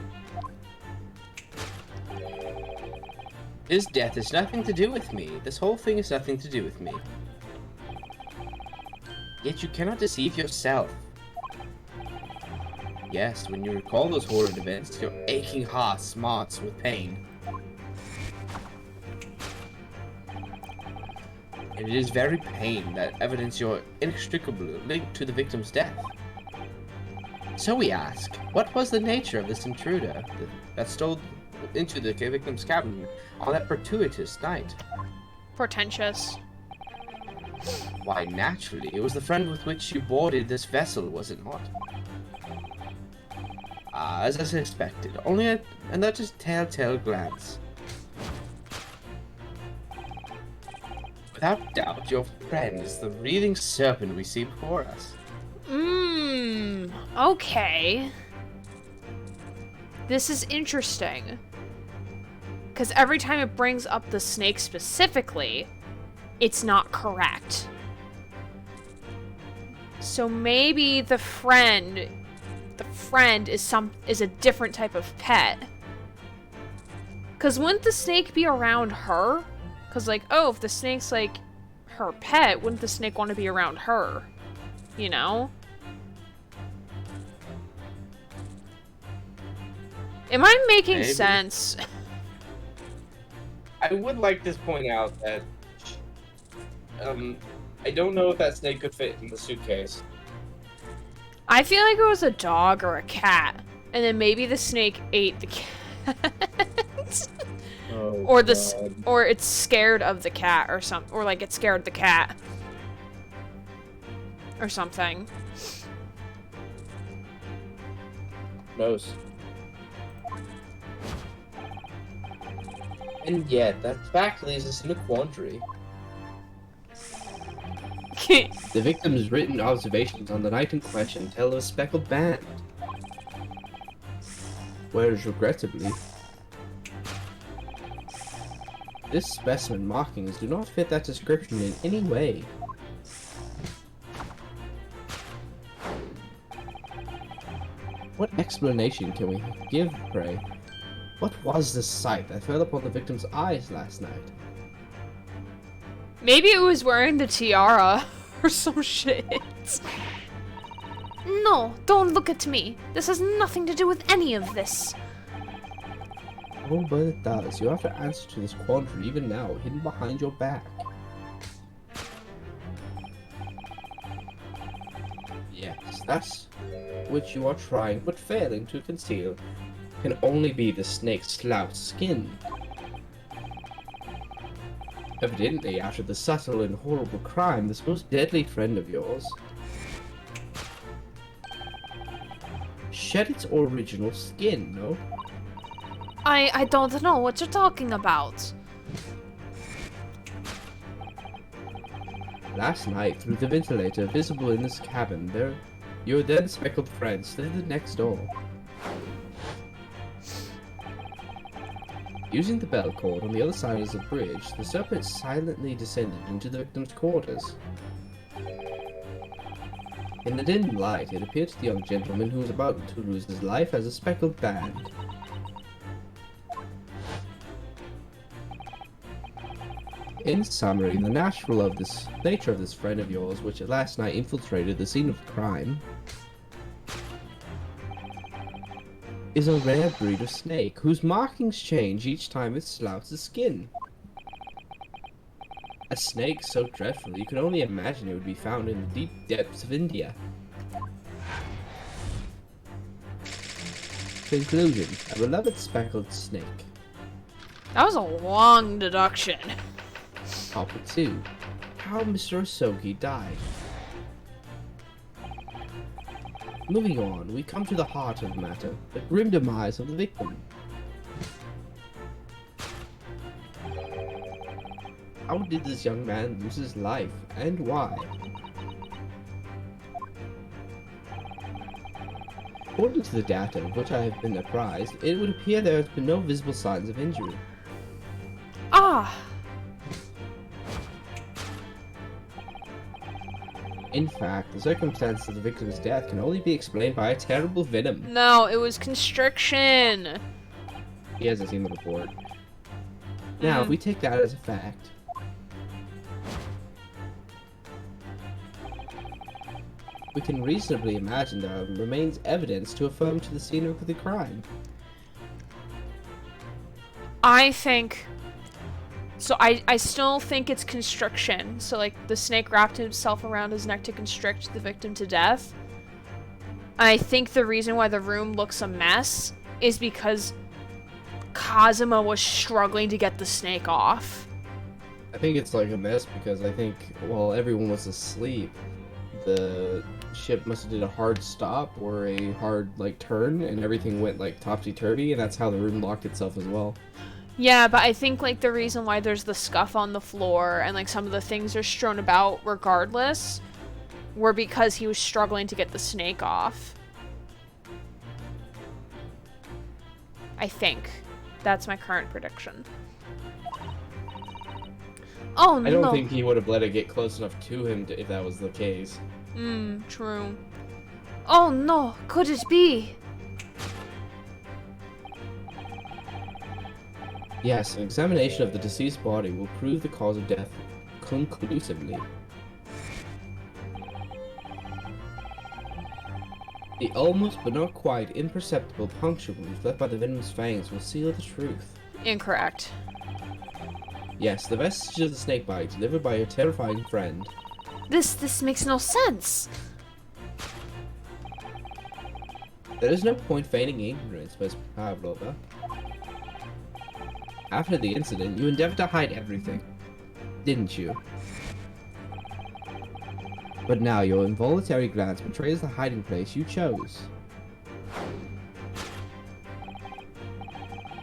His death has nothing to do with me. This whole thing has nothing to do with me. Yet you cannot deceive yourself. Yes, when you recall those horrid events, your aching heart smarts with pain. And it is very pain that evidence your inextricable link to the victim's death. So we ask, what was the nature of this intruder that stole into the victim's cabin on that fortuitous night? Portentous. Why, naturally, it was the friend with which you boarded this vessel, was it not? Ah, as I suspected, only another telltale glance. Without doubt, your friend is the breathing serpent we see before us. Okay. This is interesting. Because every time it brings up the snake specifically, it's not correct. So maybe the friend is a different type of pet. Cause wouldn't the snake be around her? Cause like, oh, if the snake's like her pet, wouldn't the snake want to be around her? You know? Am I making Maybe. sense? I would like to point out that I don't know if that snake could fit in the suitcase. I feel like it was a dog or a cat, and then maybe the snake ate the cat. Oh, Or or it's scared of the cat or something, or like it scared the cat or something. knows. And yet, that fact leaves us in a quandary. The victim's written observations on the night in question tell of a speckled band. Whereas, regrettably, this specimen markings do not fit that description in any way. What explanation can we give, pray? What was the sight that fell upon the victim's eyes last night? Maybe it was wearing the tiara or some shit. No, don't look at me. This has nothing to do with any of this. Oh, but it does. You have to answer to this quandary even now, hidden behind your back. Yes, that's which you are trying but failing to conceal can only be the snake's slouch skin. Evidently, after the subtle and horrible crime, this most deadly friend of yours shed its original skin, no? I don't know what you're talking about. Last night, through the ventilator visible in this cabin, your then speckled friend slid next door. Using the bell cord on the other side of the bridge, the serpent silently descended into the victim's quarters. In the dim light, it appeared to the young gentleman who was about to lose his life as a speckled band. In summary, the nature of this friend of yours, which last night infiltrated the scene of the crime, is a rare breed of snake whose markings change each time it slouts its skin. A snake so dreadful you can only imagine it would be found in the deep depths of India. Conclusion: a beloved speckled snake. That was a long deduction. Topic 2. How Mr. Osogi died. Moving on, we come to the heart of the matter, the grim demise of the victim. How did this young man lose his life, and why? According to the data of which I have been apprised, it would appear there has been no visible signs of injury. Ah, In fact, the circumstance of the victim's death can only be explained by a terrible venom. no, it was constriction. He hasn't seen the report. Now, if we take that as a fact, we can reasonably imagine there remains evidence to affirm to the scene of the crime. I think... So I still think it's constriction. So like the snake wrapped himself around his neck to constrict the victim to death. I think the reason why the room looks a mess is because Kazuma was struggling to get the snake off. I think it's like a mess because I think while everyone was asleep, the ship must have did a hard stop or a hard like turn, and everything went like topsy-turvy, and that's how the room locked itself as well. Yeah, but I think like the reason why there's the scuff on the floor and like some of the things are strewn about regardless were because he was struggling to get the snake off. I think. That's my current prediction. Oh, no. I don't think he would have let it get close enough to him if that was the case. True. Oh no, could it be? Yes, an examination of the deceased body will prove the cause of death conclusively. The almost but not quite imperceptible puncture wounds left by the venom's fangs will seal the truth. Incorrect. Yes, the vestiges of the snake bite delivered by your terrifying friend. This makes no sense. There is no point feigning ignorance, Miss Pavlova. After the incident, you endeavored to hide everything, didn't you? But now your involuntary glance betrays the hiding place you chose.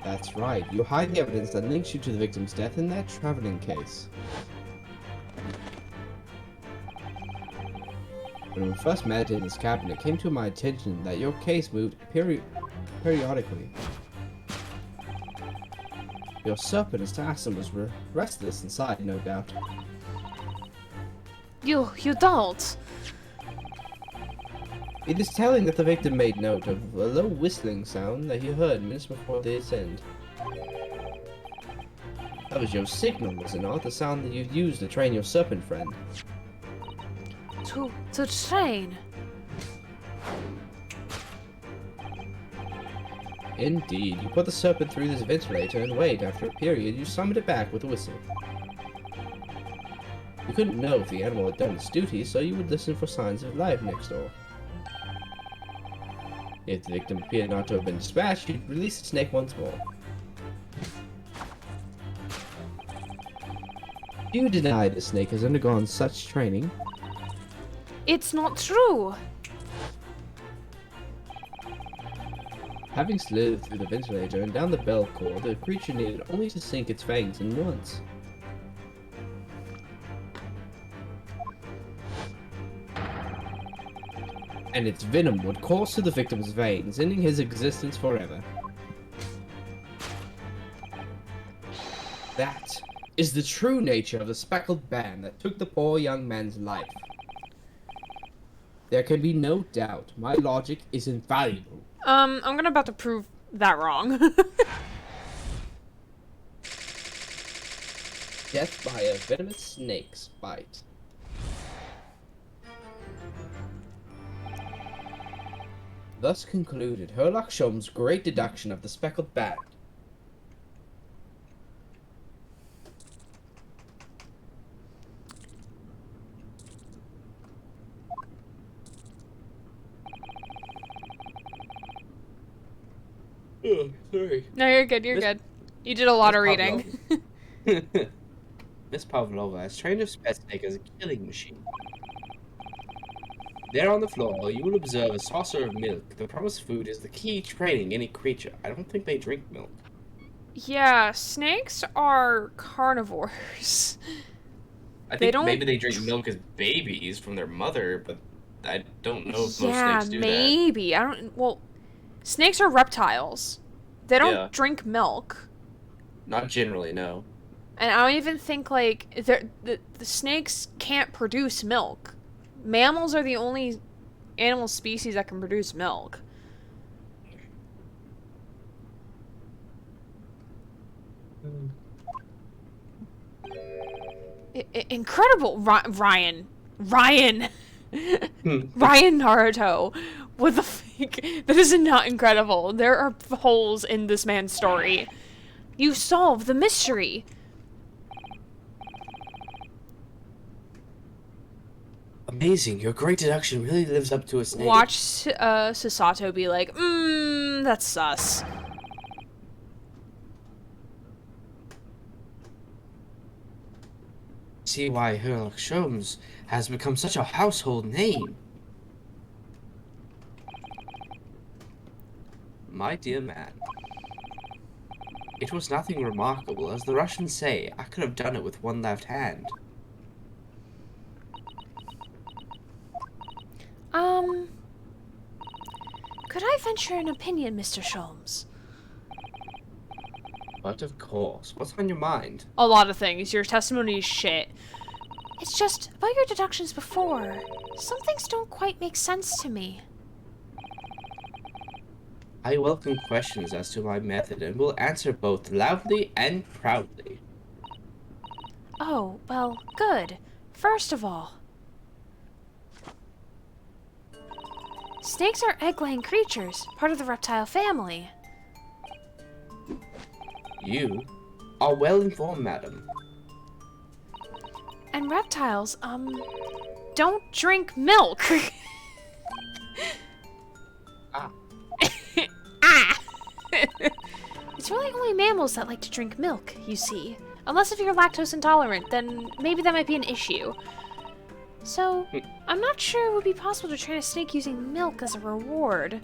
That's right, you hide the evidence that links you to the victim's death in that traveling case. When we first met in this cabin, it came to my attention that your case moved periodically. Your serpent assassin was restless inside, no doubt. You don't. It is telling that the victim made note of a low whistling sound that he heard minutes before the ascent. That was your signal, was it not? The sound that you used to train your serpent friend. To train. Indeed, you put the serpent through this ventilator and wait, after a period, you summoned it back with a whistle. You couldn't know if the animal had done its duty, so you would listen for signs of life next door. If the victim appeared not to have been dispatched, you'd release the snake once more. You deny the snake has undergone such training. It's not true. Having slid through the ventilator and down the bell cord, the creature needed only to sink its fangs in once. And its venom would course through the victim's veins, ending his existence forever. That is the true nature of the speckled band that took the poor young man's life. There can be no doubt. My logic is invaluable. I'm gonna about to prove that wrong. Death by a venomous snake's bite. Thus concluded Herlock Sholmes' great deduction of the speckled band. Oh, sorry. No, you're good, you're good. You did a lot of reading. Miss Pavlova has trained her pet snake as a killing machine. There on the floor, you will observe a saucer of milk. The promised food is the key to training any creature. I don't think they drink milk. Yeah, snakes are carnivores. I They think don't- maybe they drink milk as babies from their mother, but I don't know if Yeah, most snakes do that. maybe. I don't. Well, snakes are reptiles. They don't Yeah. drink milk. Not generally, no. And I don't even think, like, the snakes can't produce milk. Mammals are the only animal species that can produce milk. Incredible, Ryan. Ryan Naruto. What the fuck? That is not incredible. There are holes in this man's story. You solved the mystery. A Amazing, your great deduction really lives up to its name. Watch Susato be like, that's sus. See why Sherlock Holmes has become such a household name. My dear man, it was nothing remarkable. As the Russians say, I could have done it with one left hand. Could I venture an opinion, Mr. Sholmes? But of course, what's on your mind? A lot of things. Your testimony is shit. It's just, about your deductions before, some things don't quite make sense to me. I welcome questions as to my method and will answer both loudly and proudly. Oh, well, good. First of all, snakes are egg-laying creatures, part of the reptile family. You are well informed, madam. And reptiles, don't drink milk. Ah. Ah! It's really only mammals that like to drink milk, you see. Unless if you're lactose intolerant, then maybe that might be an issue. So, I'm not sure it would be possible to train a snake using milk as a reward.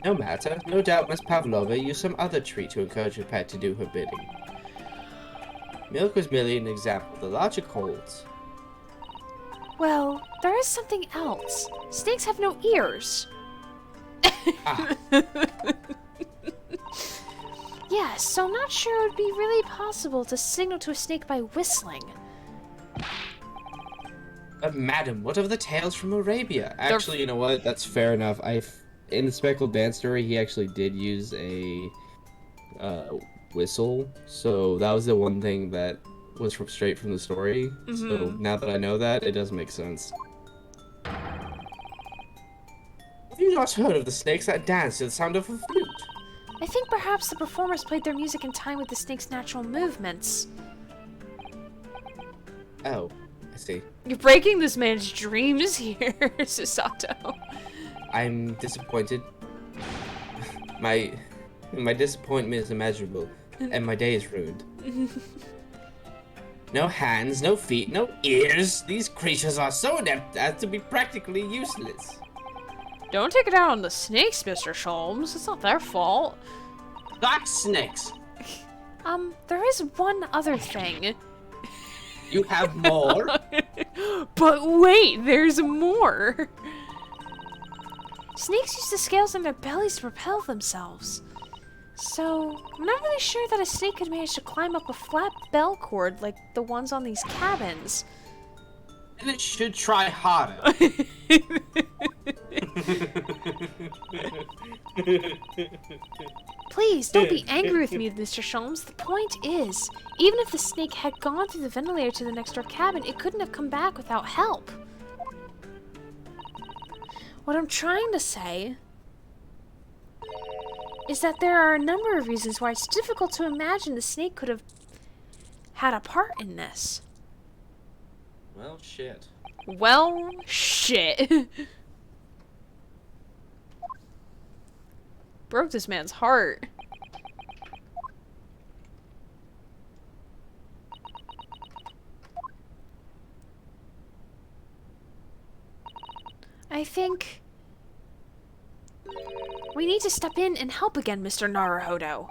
No matter. No doubt Miss Pavlova used some other treat to encourage her pet to do her bidding. Milk was merely an example. The logic holds. Well, there is something else. Snakes have no ears. Ah. Yes, so I'm not sure it would be really possible to signal to a snake by whistling. But madam, what of the tales from Arabia? Actually, you know what? That's fair enough. In the Speckled Band story, he actually did use a whistle, so that was the one thing that was straight from the story. So now that I know that, it does make sense. Have you not heard of the snakes that dance to the sound of a flute? I think perhaps the performers played their music in time with the snake's natural movements. Oh, I see. You're breaking this man's dreams here, Susato. I'm disappointed. My disappointment is immeasurable, and my day is ruined. No hands, no feet, no ears. These creatures are so inept as to be practically useless. Don't take it out on the snakes, Mr. Sholmes. It's not their fault. Black snakes. There is one other thing. You have more? But wait, there's more. Snakes use the scales on their bellies to propel themselves. So, I'm not really sure that a snake could manage to climb up a flat bell cord like the ones on these cabins. And it should try harder. Please, don't be angry with me, Mr. Sholmes. The point is, even if the snake had gone through the ventilator to the next door cabin, it couldn't have come back without help. What I'm trying to say is that there are a number of reasons why it's difficult to imagine the snake could have had a part in this. Well, shit. Well, shit. Broke this man's heart. I think we need to step in and help again, Mr. Naruhodo.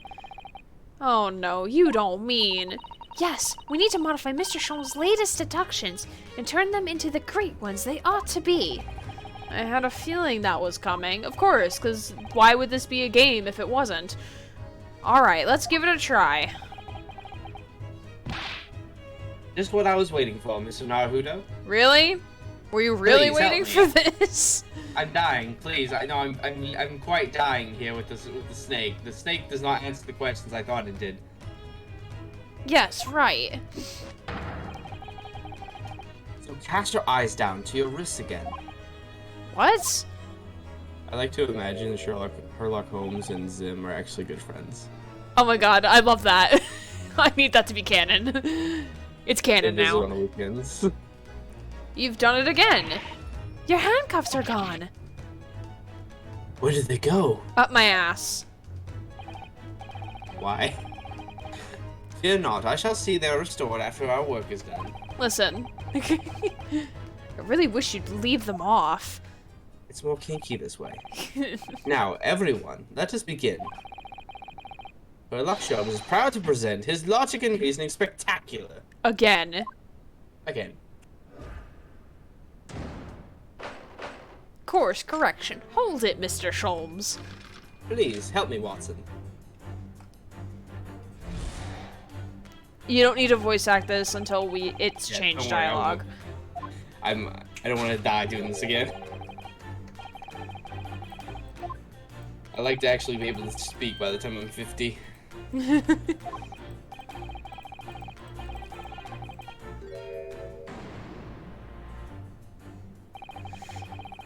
Oh no, you don't mean... Yes, we need to modify Mr. Sholmes' latest deductions and turn them into the great ones they ought to be. I had a feeling that was coming. Of course, because why would this be a game if it wasn't? Alright, let's give it a try. Just what I was waiting for, Mr. Naruhodo. Really? Were you really Please, help waiting me. for this? I'm dying, please. I know I'm quite dying here with the snake. The snake does not answer the questions I thought it did. Yes, right. So cast your eyes down to your wrists again. What? I like to imagine that Sherlock Holmes and Zim are actually good friends. Oh my god, I love that. I need that to be canon. It's canon They visit now. on the weekends. You've done it again. Your handcuffs are gone. Where did they go? Up my ass. Why? Fear not, I shall see they are restored after our work is done. Listen. I really wish you'd leave them off. It's more kinky this way. Now, everyone, let us begin. Sherlock Holmes is proud to present his logic and reasoning spectacular. Again. Again. Course correction. Hold it, Mr. Sholmes. Please, help me, Watson. You don't need to voice act this until it's Yeah, changed don't worry, dialogue. I don't want to die doing this again. I like to actually be able to speak by the time I'm 50.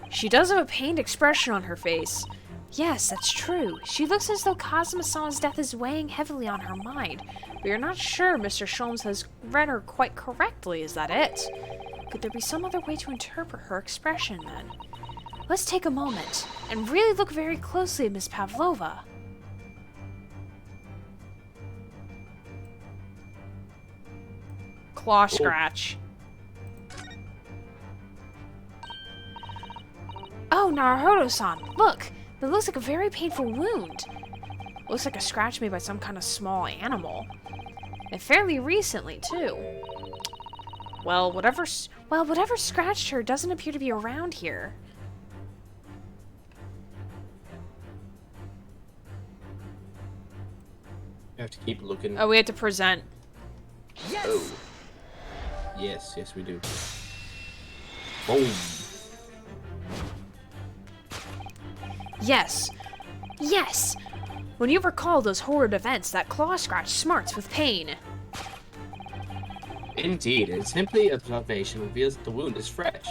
She does have a pained expression on her face. Yes, that's true. She looks as though Kazuma-sama's death is weighing heavily on her mind. But you're not sure Mr. Sholmes has read her quite correctly, is that it? Could there be some other way to interpret her expression, then? Let's take a moment, and really look very closely at Miss Pavlova. Claw scratch. Oh, Naruhodo-san, look! That looks like a very painful wound. Looks like a scratch made by some kind of small animal. And fairly recently, too. Well, whatever. Well, whatever scratched her doesn't appear to be around here. You have to keep looking. Oh, we have to present. Oh. Yes, yes we do. Boom. Yes. Yes! When you recall those horrid events, that claw scratch smarts with pain. Indeed, and simply observation reveals that the wound is fresh.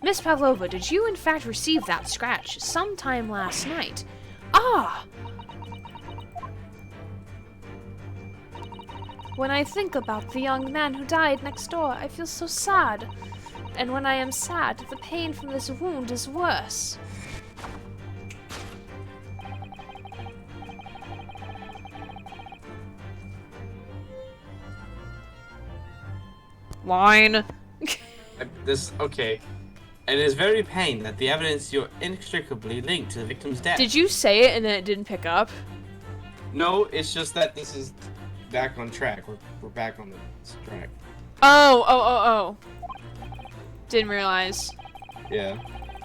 Miss Pavlova, did you in fact receive that scratch sometime last night? Ah! When I think about the young man who died next door, I feel so sad. And when I am sad, the pain from this wound is worse. Line. Okay. And it is very pain that the evidence you're inextricably linked to the victim's death. Did you say it and then it didn't pick up? No, it's just that this is back on track. We're back on the track. Oh. Didn't realize. Yeah.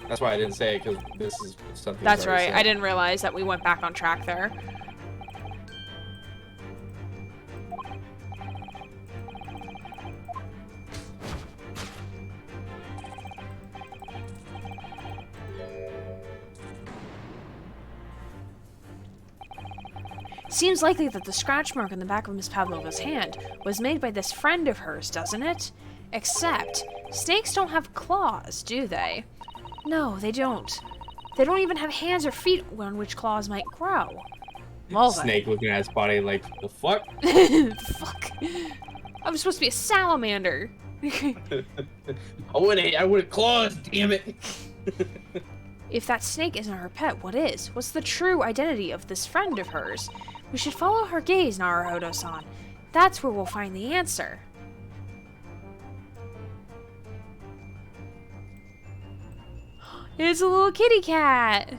That's why I didn't say it, because this is something. That's right. I didn't realize that we went back on track there. Seems likely that the scratch mark on the back of Miss Pavlova's hand was made by this friend of hers, doesn't it? Except, snakes don't have claws, do they? No, they don't. They don't even have hands or feet on which claws might grow. Well then. Snake looking at his body like, the fuck? Fuck. I was supposed to be a salamander. I would have claws, damn it! If that snake isn't her pet, what is? What's the true identity of this friend of hers? We should follow her gaze, Naruhodo-san. That's where we'll find the answer. It's a little kitty cat.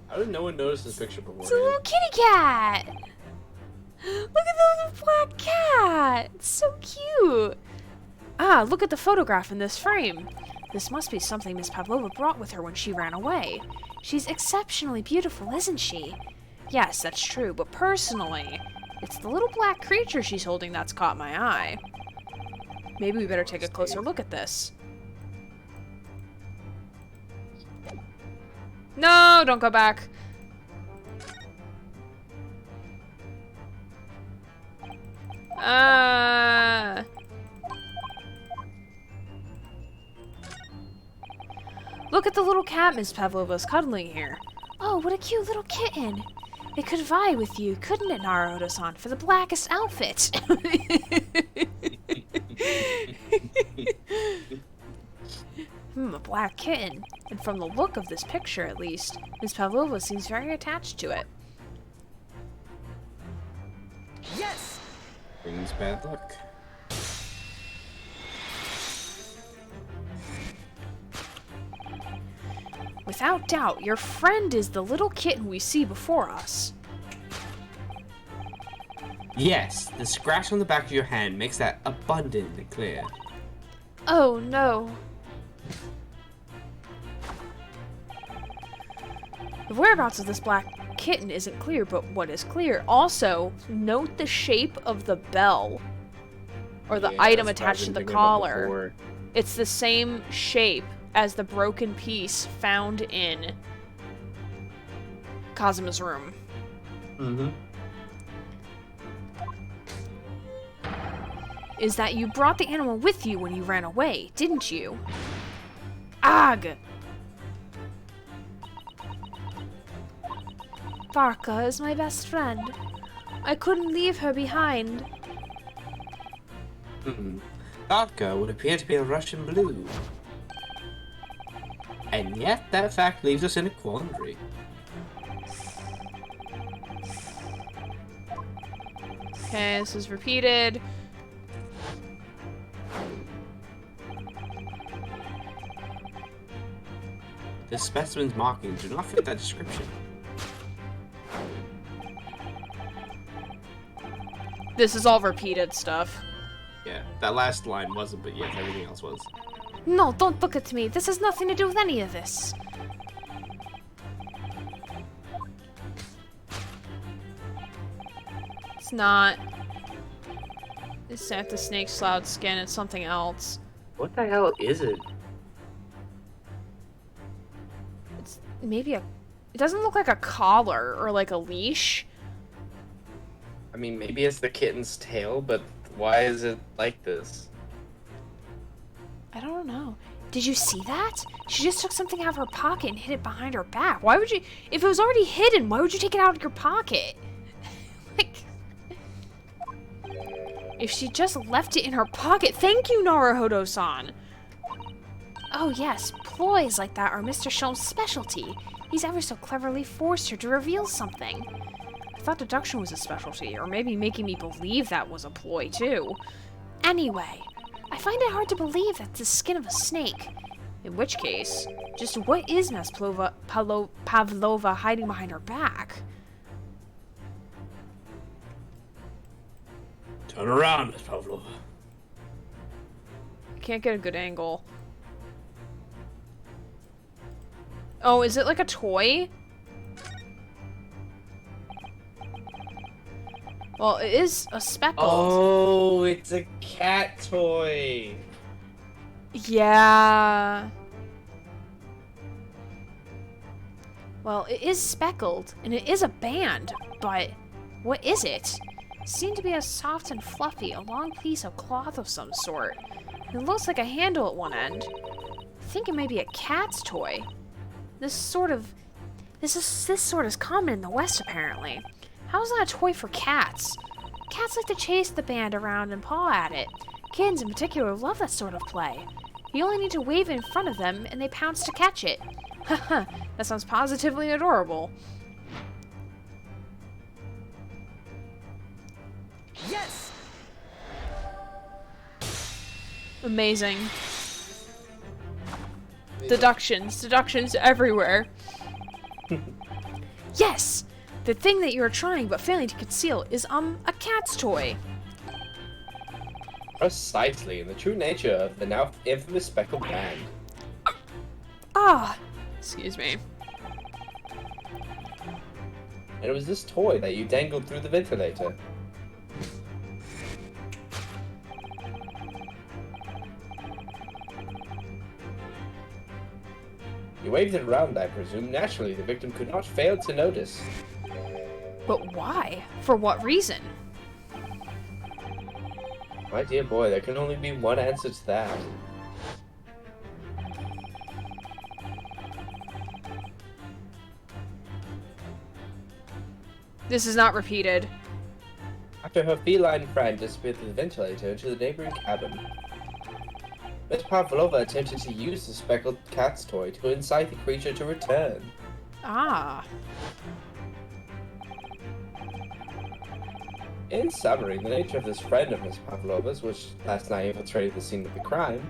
How did no one notice this picture It's a little before? kitty cat! Look at the little black cat! It's so cute! Ah, look at the photograph in this frame. This must be something Miss Pavlova brought with her when she ran away. She's exceptionally beautiful, isn't she? Yes, that's true, but personally, it's the little black creature she's holding that's caught my eye. Maybe we better take a closer look at this. No, don't go back. Look at the little cat Miss Pavlova's cuddling here. Oh, what a cute little kitten. It could vie with you, couldn't it, Naruto-san, for the blackest outfit? A black kitten. And from the look of this picture, at least, Miss Pavlova seems very attached to it. Yes! Brings bad luck. Without doubt, your friend is the little kitten we see before us. Yes, the scratch on the back of your hand makes that abundantly clear. Oh no. The whereabouts of this black kitten isn't clear, but what is clear, also, note the shape of the bell. Or the Yeah, item that's what I've attached to been the thinking about collar. before. It's the same shape as the broken piece found in Kazuma's room. Mm-hmm. Is that you brought the animal with you when you ran away, didn't you? Ugh! Barca is my best friend. I couldn't leave her behind. Vodka would appear to be a Russian blue. And yet, that fact leaves us in a quandary. Okay, this is repeated. This specimen's markings do not fit that description. This is all repeated stuff. Yeah, that last line wasn't, but yes, everything else was. No, don't look at me. This has nothing to do with any of this. It's not. It's not the snake cloud skin, it's something else. What the hell is it? It's maybe a. It doesn't look like a collar or like a leash. I mean, maybe it's the kitten's tail, but why is it like this? I don't know. Did you see that? She just took something out of her pocket and hid it behind her back. Why would you... If it was already hidden, why would you take it out of your pocket? Like... If she just left it in her pocket... Thank you, Naruhodo-san! Oh yes, ploys like that are Mr. Shulm's specialty. He's ever so cleverly forced her to reveal something. I thought deduction was a specialty, or maybe making me believe that was a ploy too. Anyway, I find it hard to believe that's the skin of a snake. In which case, just what is Miss Pavlova hiding behind her back? Turn around, Miss Pavlova. I can't get a good angle. Oh, is it like a toy? Well, it is a speckled. Oh, it's a cat toy. Yeah. Well, it is speckled, and it is a band, but what is it? It seemed to be as soft and fluffy, a long piece of cloth of some sort. It looks like a handle at one end. I think it may be a cat's toy. This sort is common in the West, apparently. How is that a toy for cats? Cats like to chase the band around and paw at it. Kittens in particular love that sort of play. You only need to wave it in front of them, and they pounce to catch it. Haha, that sounds positively adorable. Yes! Amazing. Deductions everywhere. Yes! The thing that you're trying but failing to conceal is, a cat's toy. Precisely, in the true nature of the now infamous speckled band. Ah! Excuse me. And it was this toy that you dangled through the ventilator. You waved it around, I presume. Naturally, the victim could not fail to notice. But why? For what reason? My dear boy, there can only be one answer to that. This is not repeated. After her feline friend disappeared through the ventilator into the neighboring cabin, Miss Pavlova attempted to use the speckled cat's toy to incite the creature to return. Ah. In summary, the nature of this friend of Miss Pavlova's, which last night infiltrated the scene of the crime,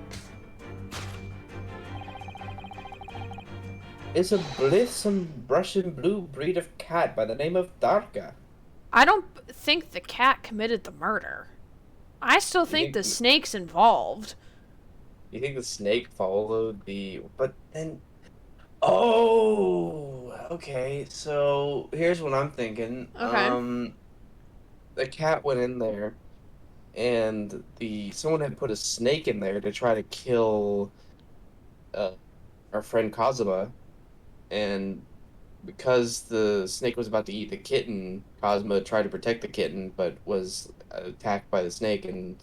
is a blithesome Russian blue breed of cat by the name of Darka. I don't think the cat committed the murder. I still think the snake's involved. You think the snake followed the... But then... Oh! Okay, so here's what I'm thinking. Okay. The cat went in there, and someone had put a snake in there to try to kill our friend Kazuma, and because the snake was about to eat the kitten, Kazuma tried to protect the kitten, but was attacked by the snake and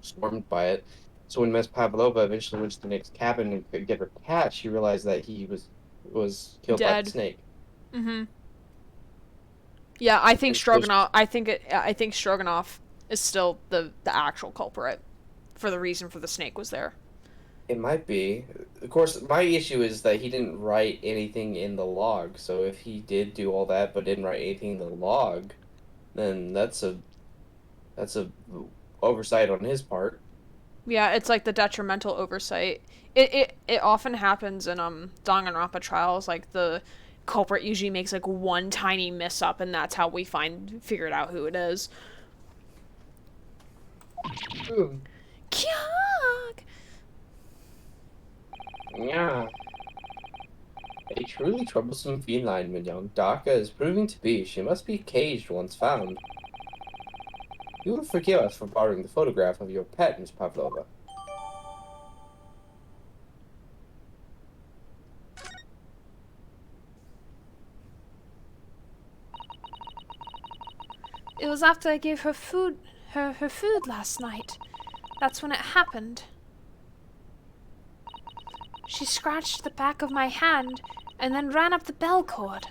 swarmed by it. So when Miss Pavlova eventually went to the next cabin and could get her cat, she realized that he was killed by Dead. the snake. Mm-hmm. Yeah, I think Stroganoff. I think Stroganoff is still the actual culprit for the reason for the snake was there. It might be. Of course, my issue is that he didn't write anything in the log. So if he did do all that but didn't write anything in the log, then that's a oversight on his part. Yeah, it's like the detrimental oversight. It often happens in Danganronpa trials. Like the culprit usually makes like one tiny miss up, and that's how we figured out who it is. Kyog! Yeah. A truly troublesome feline, young Daka is proving to be. She must be caged once found. You will forgive us for borrowing the photograph of your pet, Miss Pavlova. It was after I gave her food, her food last night. That's when it happened. She scratched the back of my hand and then ran up the bell cord.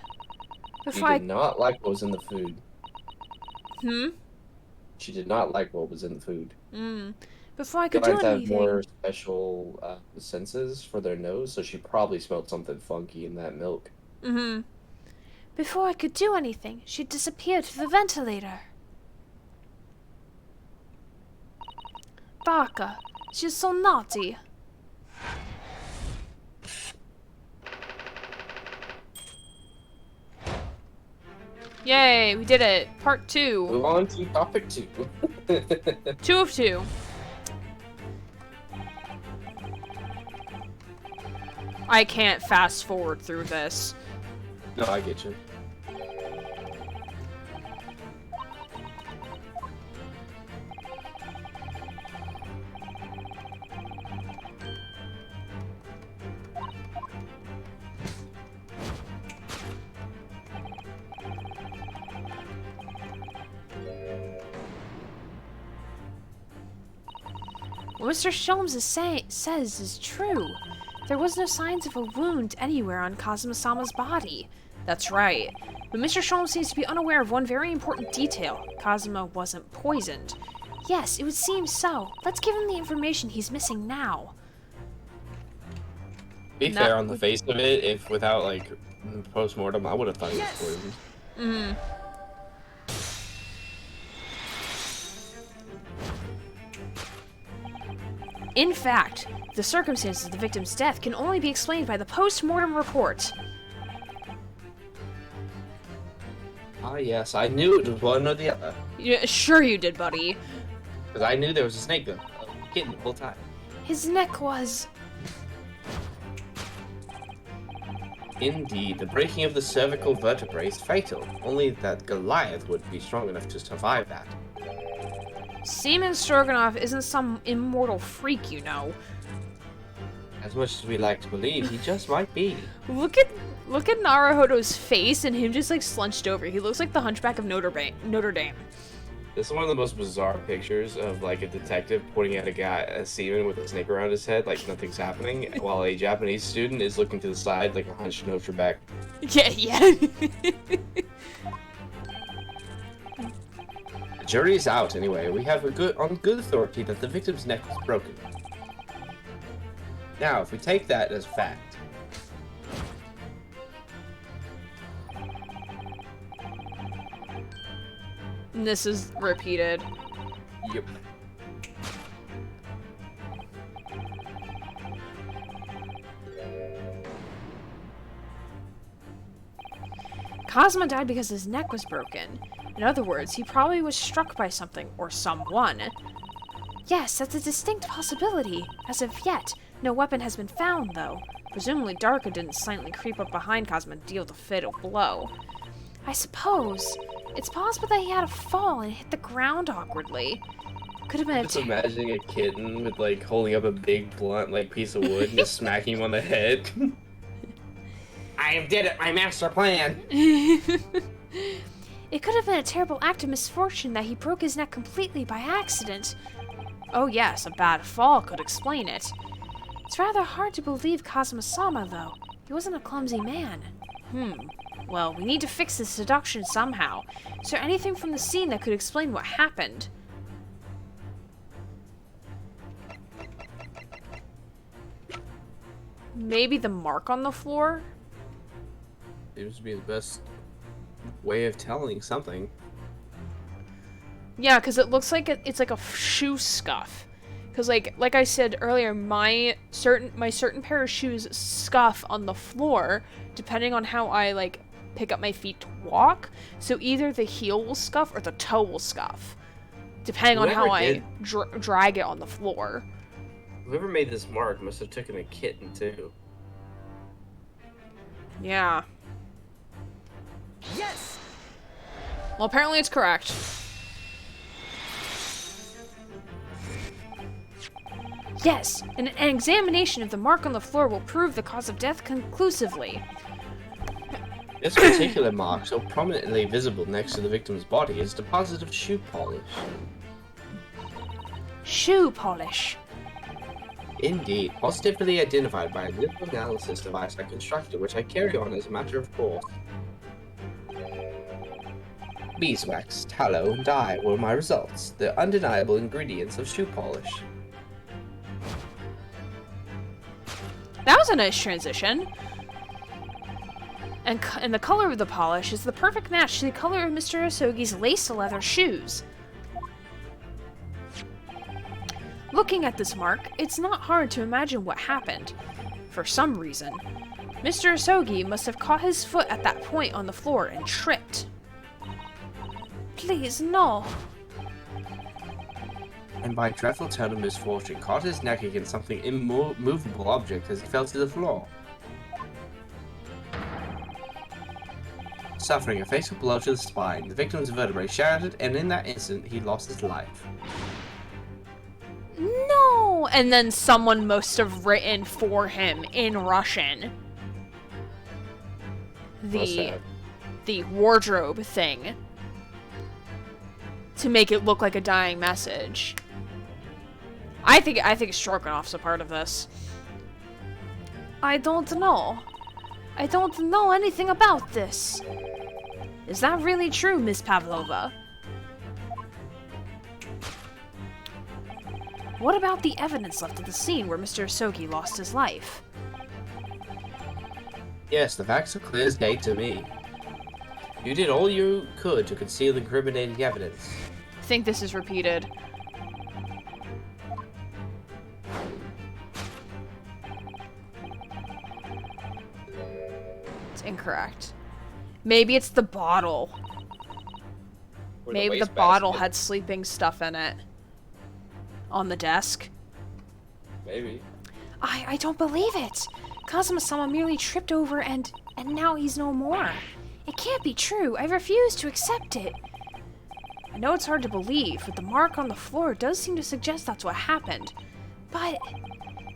She did not like what was in the food. Hmm? She did not like what was in the food. Before I could do Guys have anything. more special senses for their nose, so she probably smelled something funky in that milk. Mm-hmm. Before I could do anything, she disappeared through the ventilator. Barker, she's so naughty. Yay, we did it. Part 2. Move on to topic 2. 2 of 2. I can't fast forward through this. No, I get you. What Mr. Sholmes says is true. There was no signs of a wound anywhere on Kazuma-sama's body. That's right. But Mr. Sholmes seems to be unaware of one very important detail. Kazuma wasn't poisoned. Yes, it would seem so. Let's give him the information he's missing now. Be No. fair, on the face of it, if without like post-mortem, I would have thought he was poisoned. Mm. In fact, the circumstances of the victim's death can only be explained by the post-mortem report. Ah, yes, I knew it was one or the other. Yeah, sure you did, buddy. Because I knew there was a snake there. A kitten the whole time. His neck was... Indeed, the breaking of the cervical vertebrae is fatal. Only that Goliath would be strong enough to survive that. Seaman Stroganoff isn't some immortal freak, you know. As much as we like to believe, he just might be. Look at Naruhodo's face and him just like slunched over. He looks like the Hunchback of Notre Dame. This is one of the most bizarre pictures of like a detective pointing at a seaman with a snake around his head, like nothing's happening, while a Japanese student is looking to the side like a hunched over back. Yeah. The jury's out anyway. We have on good authority that the victim's neck was broken. Now, if we take that as fact, And this is repeated. yep. Cosmo died because his neck was broken. In other words, he probably was struck by something or someone. Yes, that's a distinct possibility. As of yet, no weapon has been found, though. Presumably Darka didn't silently creep up behind Cosmo and deal the fatal blow. I suppose it's possible that he had a fall and hit the ground awkwardly. Could have been Just imagining a kitten with like holding up a big blunt like piece of wood and just smacking him on the head. I did it, my master plan. It could have been a terrible act of misfortune that he broke his neck completely by accident. Oh yes, a bad fall could explain it. It's rather hard to believe Kazuma-sama, though. He wasn't a clumsy man. Well, we need to fix this seduction somehow. Is there anything from the scene that could explain what happened? Maybe the mark on the floor? Seems to be the best way of telling something. Yeah, because it looks like it's like a shoe scuff. Because like I said earlier, my certain pair of shoes scuff on the floor depending on how I like pick up my feet to walk. So either the heel will scuff or the toe will scuff, depending on how I drag it on the floor. Whoever made this mark must have taken a kitten too. Yeah. Yes! Well, apparently it's correct. Yes, an examination of the mark on the floor will prove the cause of death conclusively. This particular mark, so prominently visible next to the victim's body, is a deposit of shoe polish. Shoe polish. Indeed, positively identified by a little analysis device I constructed, which I carry on as a matter of course. Beeswax, tallow, and dye were my results, the undeniable ingredients of shoe polish. That was a nice transition. And the color of the polish is the perfect match to the color of Mr. Asogi's lace leather shoes. Looking at this mark, it's not hard to imagine what happened. For some reason, Mr. Asogi must have caught his foot at that point on the floor and tripped. Please, no. And by a dreadful turn of misfortune, caught his neck against something immovable object as he fell to the floor. Suffering a fatal blow to the spine, the victim's vertebrae shattered, and in that instant, he lost his life. No! And then someone must have written for him in Russian. The wardrobe thing. To make it look like a dying message. I think Stroganoff's a part of this. I don't know. I don't know anything about this. Is that really true, Miss Pavlova? What about the evidence left at the scene where Mr. Asogi lost his life? Yes, the facts are clear as day to me. You did all you could to conceal incriminating evidence. I think this is repeated. It's incorrect. Maybe it's the bottle. Maybe the bottle had sleeping stuff in it. On the desk. Maybe. I don't believe it. Kazuma-sama merely tripped over and now he's no more. It can't be true. I refuse to accept it. I know it's hard to believe, but the mark on the floor does seem to suggest that's what happened. But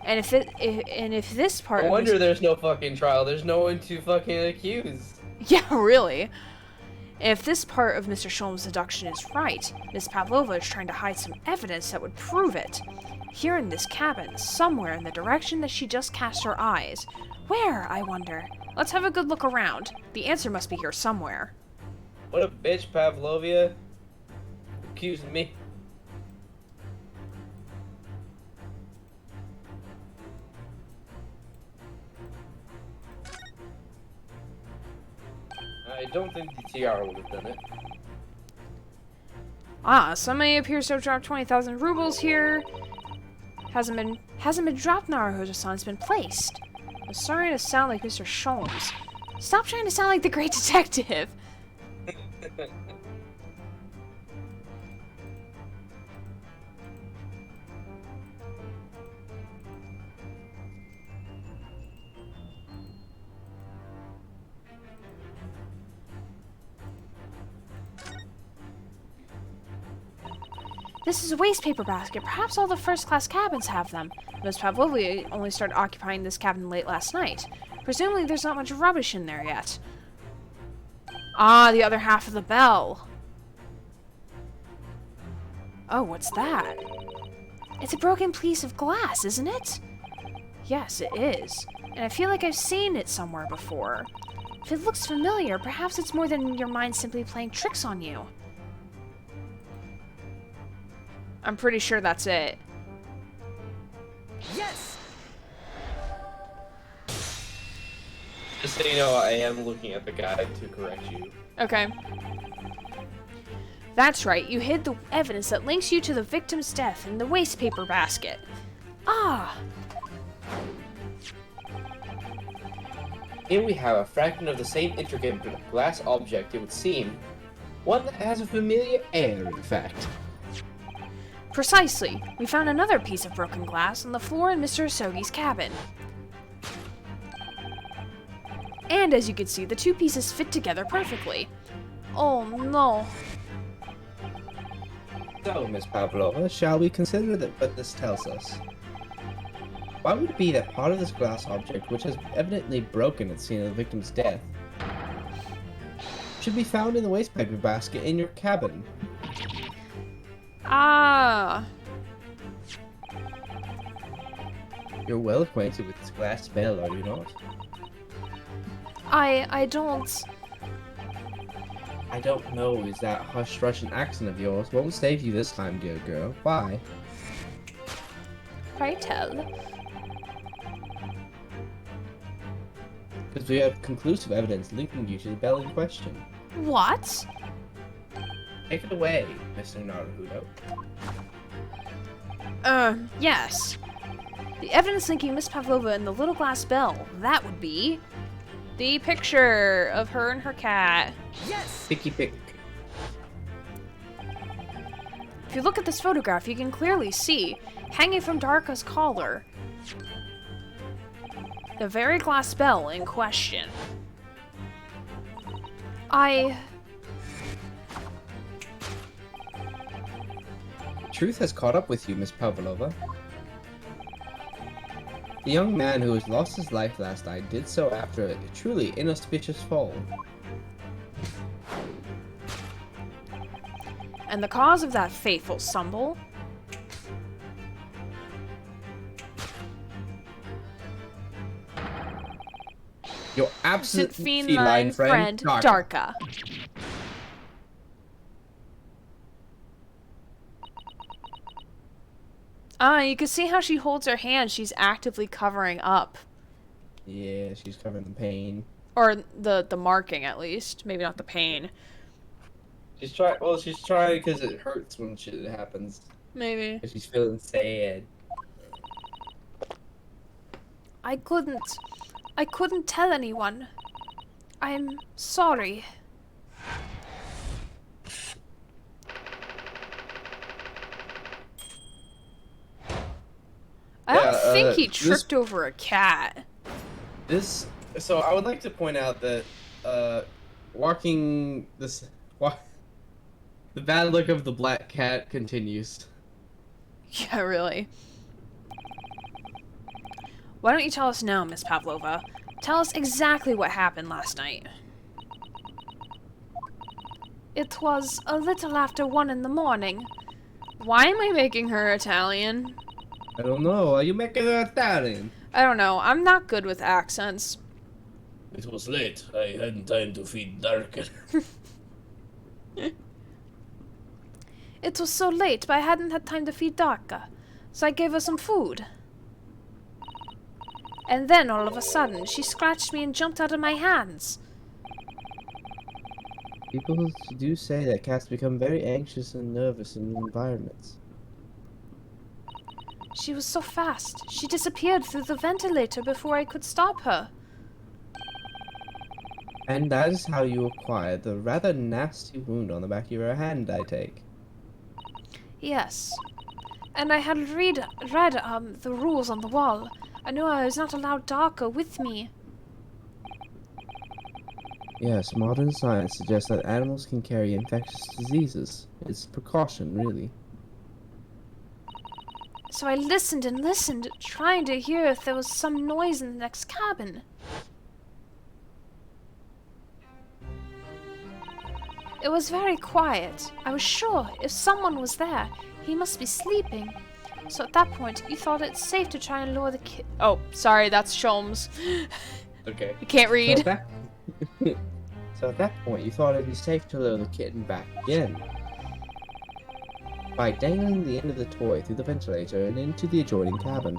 and if this part No wonder there's no fucking trial. There's no one to fucking accuse. Yeah, really. If this part of Mr. Sholm's deduction is right, Miss Pavlova is trying to hide some evidence that would prove it. Here in this cabin, somewhere in the direction that she just cast her eyes. Where, I wonder? Let's have a good look around. The answer must be here somewhere. What a bitch, Pavlovia. accusing me? I don't think the tiara would have done it. Ah, somebody appears to have dropped 20,000 rubles here. Hasn't been dropped, Naruhodo-san. It's been placed. I'm starting to sound like Mr. Sholmes. Stop trying to sound like the great detective. This is a waste paper basket. Perhaps all the first-class cabins have them. Miss Pavlovia only started occupying this cabin late last night. Presumably there's not much rubbish in there yet. Ah, the other half of the bell. Oh, what's that? It's a broken piece of glass, isn't it? Yes, it is. And I feel like I've seen it somewhere before. If it looks familiar, perhaps it's more than your mind simply playing tricks on you. I'm pretty sure that's it. Yes! Just so you know, I am looking at the guide to correct you. Okay. That's right, you hid the evidence that links you to the victim's death in the waste paper basket. Ah! Here we have a fragment of the same intricate glass object, it would seem. One that has a familiar air, in fact. Precisely. We found another piece of broken glass on the floor in Mr. Asogi's cabin. And as you can see, the two pieces fit together perfectly. Oh no. So, Miss Pavlova, shall we consider that what this tells us? Why would it be that part of this glass object, which has evidently broken at the scene of the victim's death, should be found in the waste paper basket in your cabin? Ah. You're well acquainted with this glass bell, are you not? I don't... I don't know, is that hushed Russian accent of yours won't save you this time, dear girl. Why? Pray tell. Because we have conclusive evidence linking you to the bell in question. What? Take it away, Mr. Naruhodo. Yes. The evidence linking Miss Pavlova and the little glass bell, that would be... The picture of her and her cat. Yes! Picky pick. If you look at this photograph, you can clearly see, hanging from Darka's collar, the very glass bell in question. Truth has caught up with you, Miss Pavlova. The young man who has lost his life last night did so after a truly inauspicious fall. And the cause of that fateful stumble? Your absent feline friend, Darka. You can see how she holds her hand. She's actively covering up. Yeah, she's covering the pain. Or the marking, at least. Maybe not the pain. She's trying. Well, she's trying because it hurts when shit happens. Maybe. 'Cause she's feeling sad. I couldn't tell anyone. I'm sorry. I don't Yeah, think he this- tripped over a cat. So I would like to point out that the bad look of the black cat continues. Yeah, really. Why don't you tell us now, Miss Pavlova? Tell us exactly what happened last night. It was a little after 1 in the morning. Why am I making her Italian? I don't know. Are you making her Italian? I don't know. I'm not good with accents. It was late. I hadn't time to feed Darker. It was so late, but I hadn't had time to feed Daka, so I gave her some food. And then, all of a sudden, she scratched me and jumped out of my hands. People do say that cats become very anxious and nervous in new environments. She was so fast. She disappeared through the ventilator before I could stop her. And that is how you acquired the rather nasty wound on the back of your hand, I take. Yes. And I had read the rules on the wall. I knew I was not allowed Daka with me. Yes, modern science suggests that animals can carry infectious diseases. It's precaution, really. So I listened and listened, trying to hear if there was some noise in the next cabin. It was very quiet. I was sure if someone was there, he must be sleeping. So at that point, you thought it's safe to try and lure the kid. Oh, sorry, that's Sholmes. Okay. You can't read. So at that point, you thought it'd be safe to lure the kitten back again. By dangling the end of the toy through the ventilator and into the adjoining cabin.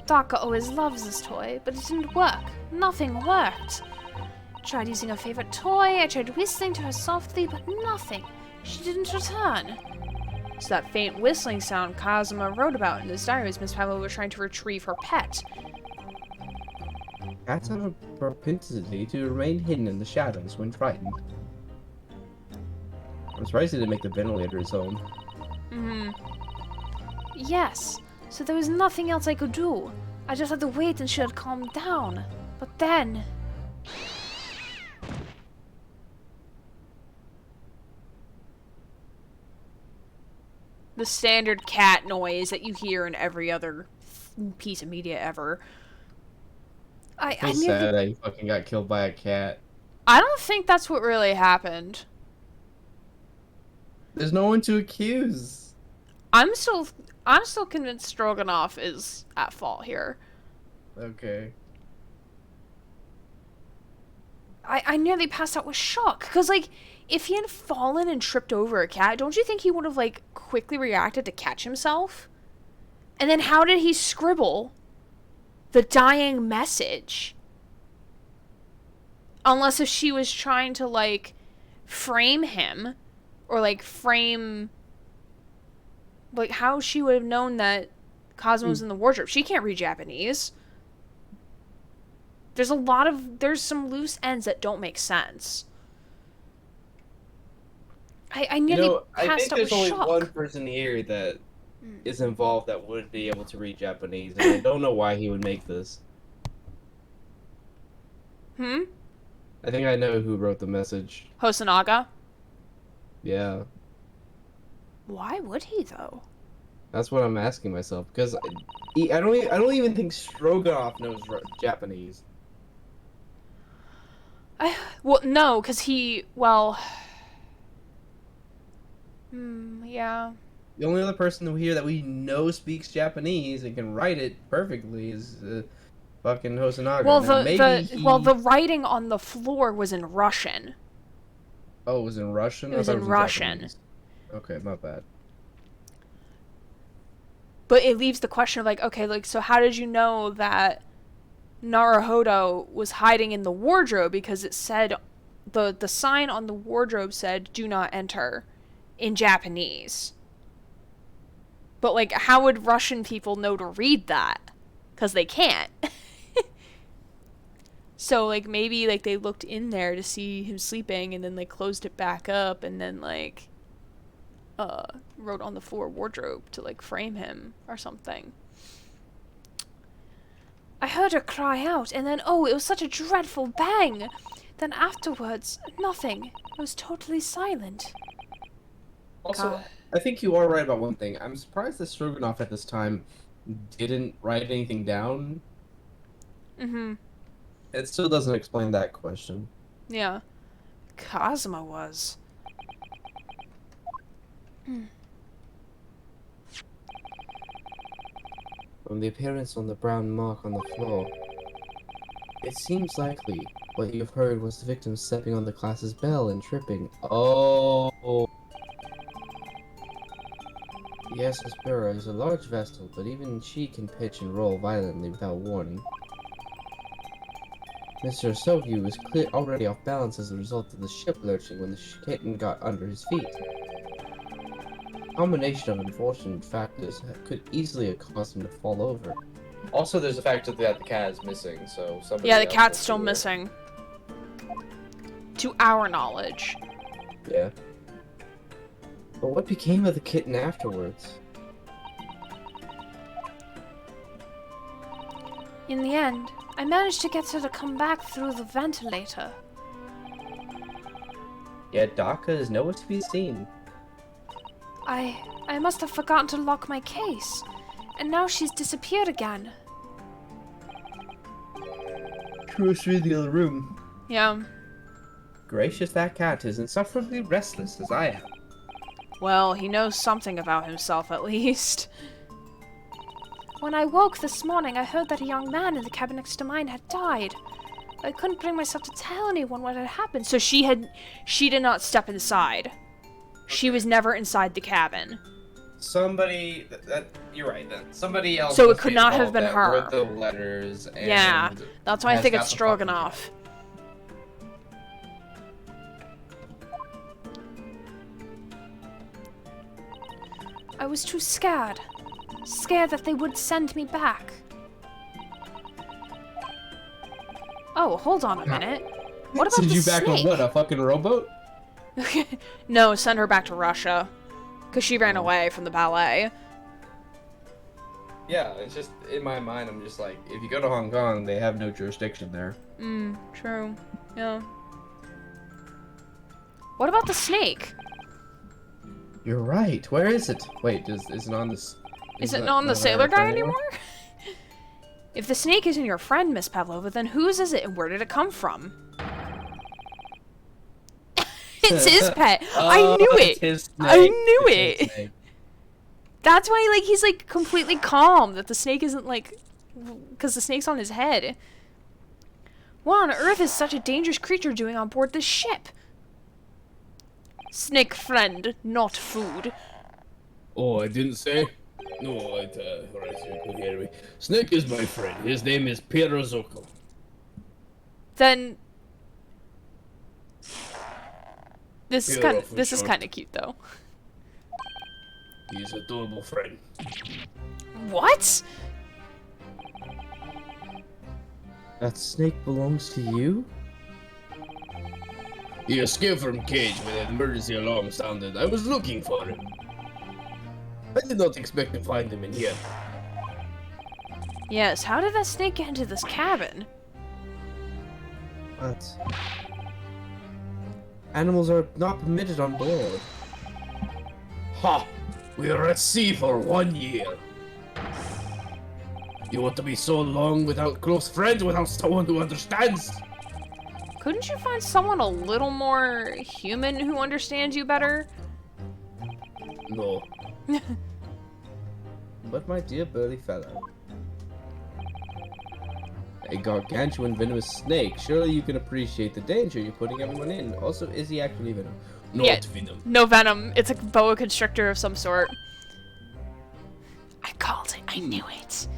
Daka always loves this toy, but it didn't work. Nothing worked. Tried using her favorite toy, I tried whistling to her softly, but nothing. She didn't return. So that faint whistling sound Kazuma wrote about in his diary was Miss Pavlova was trying to retrieve her pet. Cats have a propensity to remain hidden in the shadows when frightened. I'm surprised he didn't make the ventilator his home. Yes, so there was nothing else I could do. I just had to wait and she had calmed down. But then... The standard cat noise that you hear in every other piece of media ever. I So knew sad that... that he fucking got killed by a cat. I don't think that's what really happened. There's no one to accuse. I'm still convinced Stroganoff is at fault here. Okay. I nearly passed out with shock. Because, like, if he had fallen and tripped over a cat, don't you think he would have, like, quickly reacted to catch himself? And then how did he scribble the dying message? Unless if she was trying to, like, frame him. Or, like, frame... Like, how she would have known that Cosmo was in the wardrobe. She can't read Japanese. There's some loose ends that don't make sense. I nearly passed out with shock. I think there's only one person here that is involved that would be able to read Japanese, and I don't know why he would make this. I think I know who wrote the message. Hosonaga? Yeah. Why would he, though? That's what I'm asking myself, because I don't even think Stroganoff knows Japanese. Well, no, because yeah. The only other person here that we know speaks Japanese and can write it perfectly is fucking Hosonaga. Well, Now, the writing on the floor was in Russian. Oh, it was in Russian? It was in Russian. Japanese. Okay, my bad. But it leaves the question of, like, okay, like, so how did you know that Naruhodo was hiding in the wardrobe? Because it said, the sign on the wardrobe said, "Do not enter," in Japanese. But, like, how would Russian people know to read that? Because they can't. So, like, maybe, like, they looked in there to see him sleeping, and then they closed it back up, and then, like, wrote on the floor wardrobe to, like, frame him or something. I heard her cry out, and then, oh, it was such a dreadful bang. Then afterwards, nothing. It was totally silent. Also, God. I think you are right about one thing. I'm surprised that Stroganoff at this time didn't write anything down. It still doesn't explain that question. Yeah. Cosmo was. From the appearance on the brown mark on the floor, it seems likely what you've heard was the victim stepping on the class's bell and tripping. Oh. The SS Burra is a large vessel, but even she can pitch and roll violently without warning. Mr. Sogyu was already off balance as a result of the ship lurching when the kitten got under his feet. A combination of unfortunate factors could easily have caused him to fall over. Also, there's the fact that the cat is missing, so somebody Yeah, the else cat's has still to- missing. To our knowledge. Yeah. But what became of the kitten afterwards? In the end, I managed to get her to come back through the ventilator. Yet Daka is nowhere to be seen. I must have forgotten to lock my case, and now she's disappeared again. Cruise through the other room. Yeah. Gracious, that cat is insufferably restless as I am. Well, he knows something about himself at least. When I woke this morning, I heard that a young man in the cabin next to mine had died. I couldn't bring myself to tell anyone what had happened. So she did not step inside. She was never inside the cabin. Somebody, you're right then. Somebody else. So it must could be not have involved been that her. wrote the letters. And Yeah, that's why I has think got it's the fucking Stroganoff. I was too scared. Scared that they would send me back. Oh, hold on a minute. What about Send the you back snake? on what? A fucking rowboat? No, send her back to Russia. Because she ran away from the ballet. Yeah, it's just in my mind. I'm just like, if you go to Hong Kong, they have no jurisdiction there. True. Yeah. What about the snake? You're right. Where is it? Wait, is it on this? Is it not on the sailor guy anymore? If the snake isn't your friend, Miss Pavlova, then whose is it and where did it come from? It's his pet. I knew it. I knew it. That's why, like, he's, like, completely calm that the snake isn't, like, because the snake's on his head. What on earth is such a dangerous creature doing on board this ship? Snake friend, not food. Oh, I didn't say? No, right, you could hear me. Snake is my friend. His name is Pierozoko. Then this is Pierrot this is for kind of cute though. He's an adorable friend. What? That snake belongs to you? He escaped from cage when an emergency alarm sounded. I was looking for him. I did not expect to find him in here. Yes. How did that snake get into this cabin? What? Animals are not permitted on board. Ha! We are at sea for 1 year. You want to be so long without close friends, without someone who understands? Couldn't you find someone a little more human who understands you better? No. But my dear burly fellow, a gargantuan venomous snake. Surely you can appreciate the danger you're putting everyone in. Also, is he actually venom? Not Yeah. venom. No venom. It's a boa constrictor of some sort. I called it. I knew it.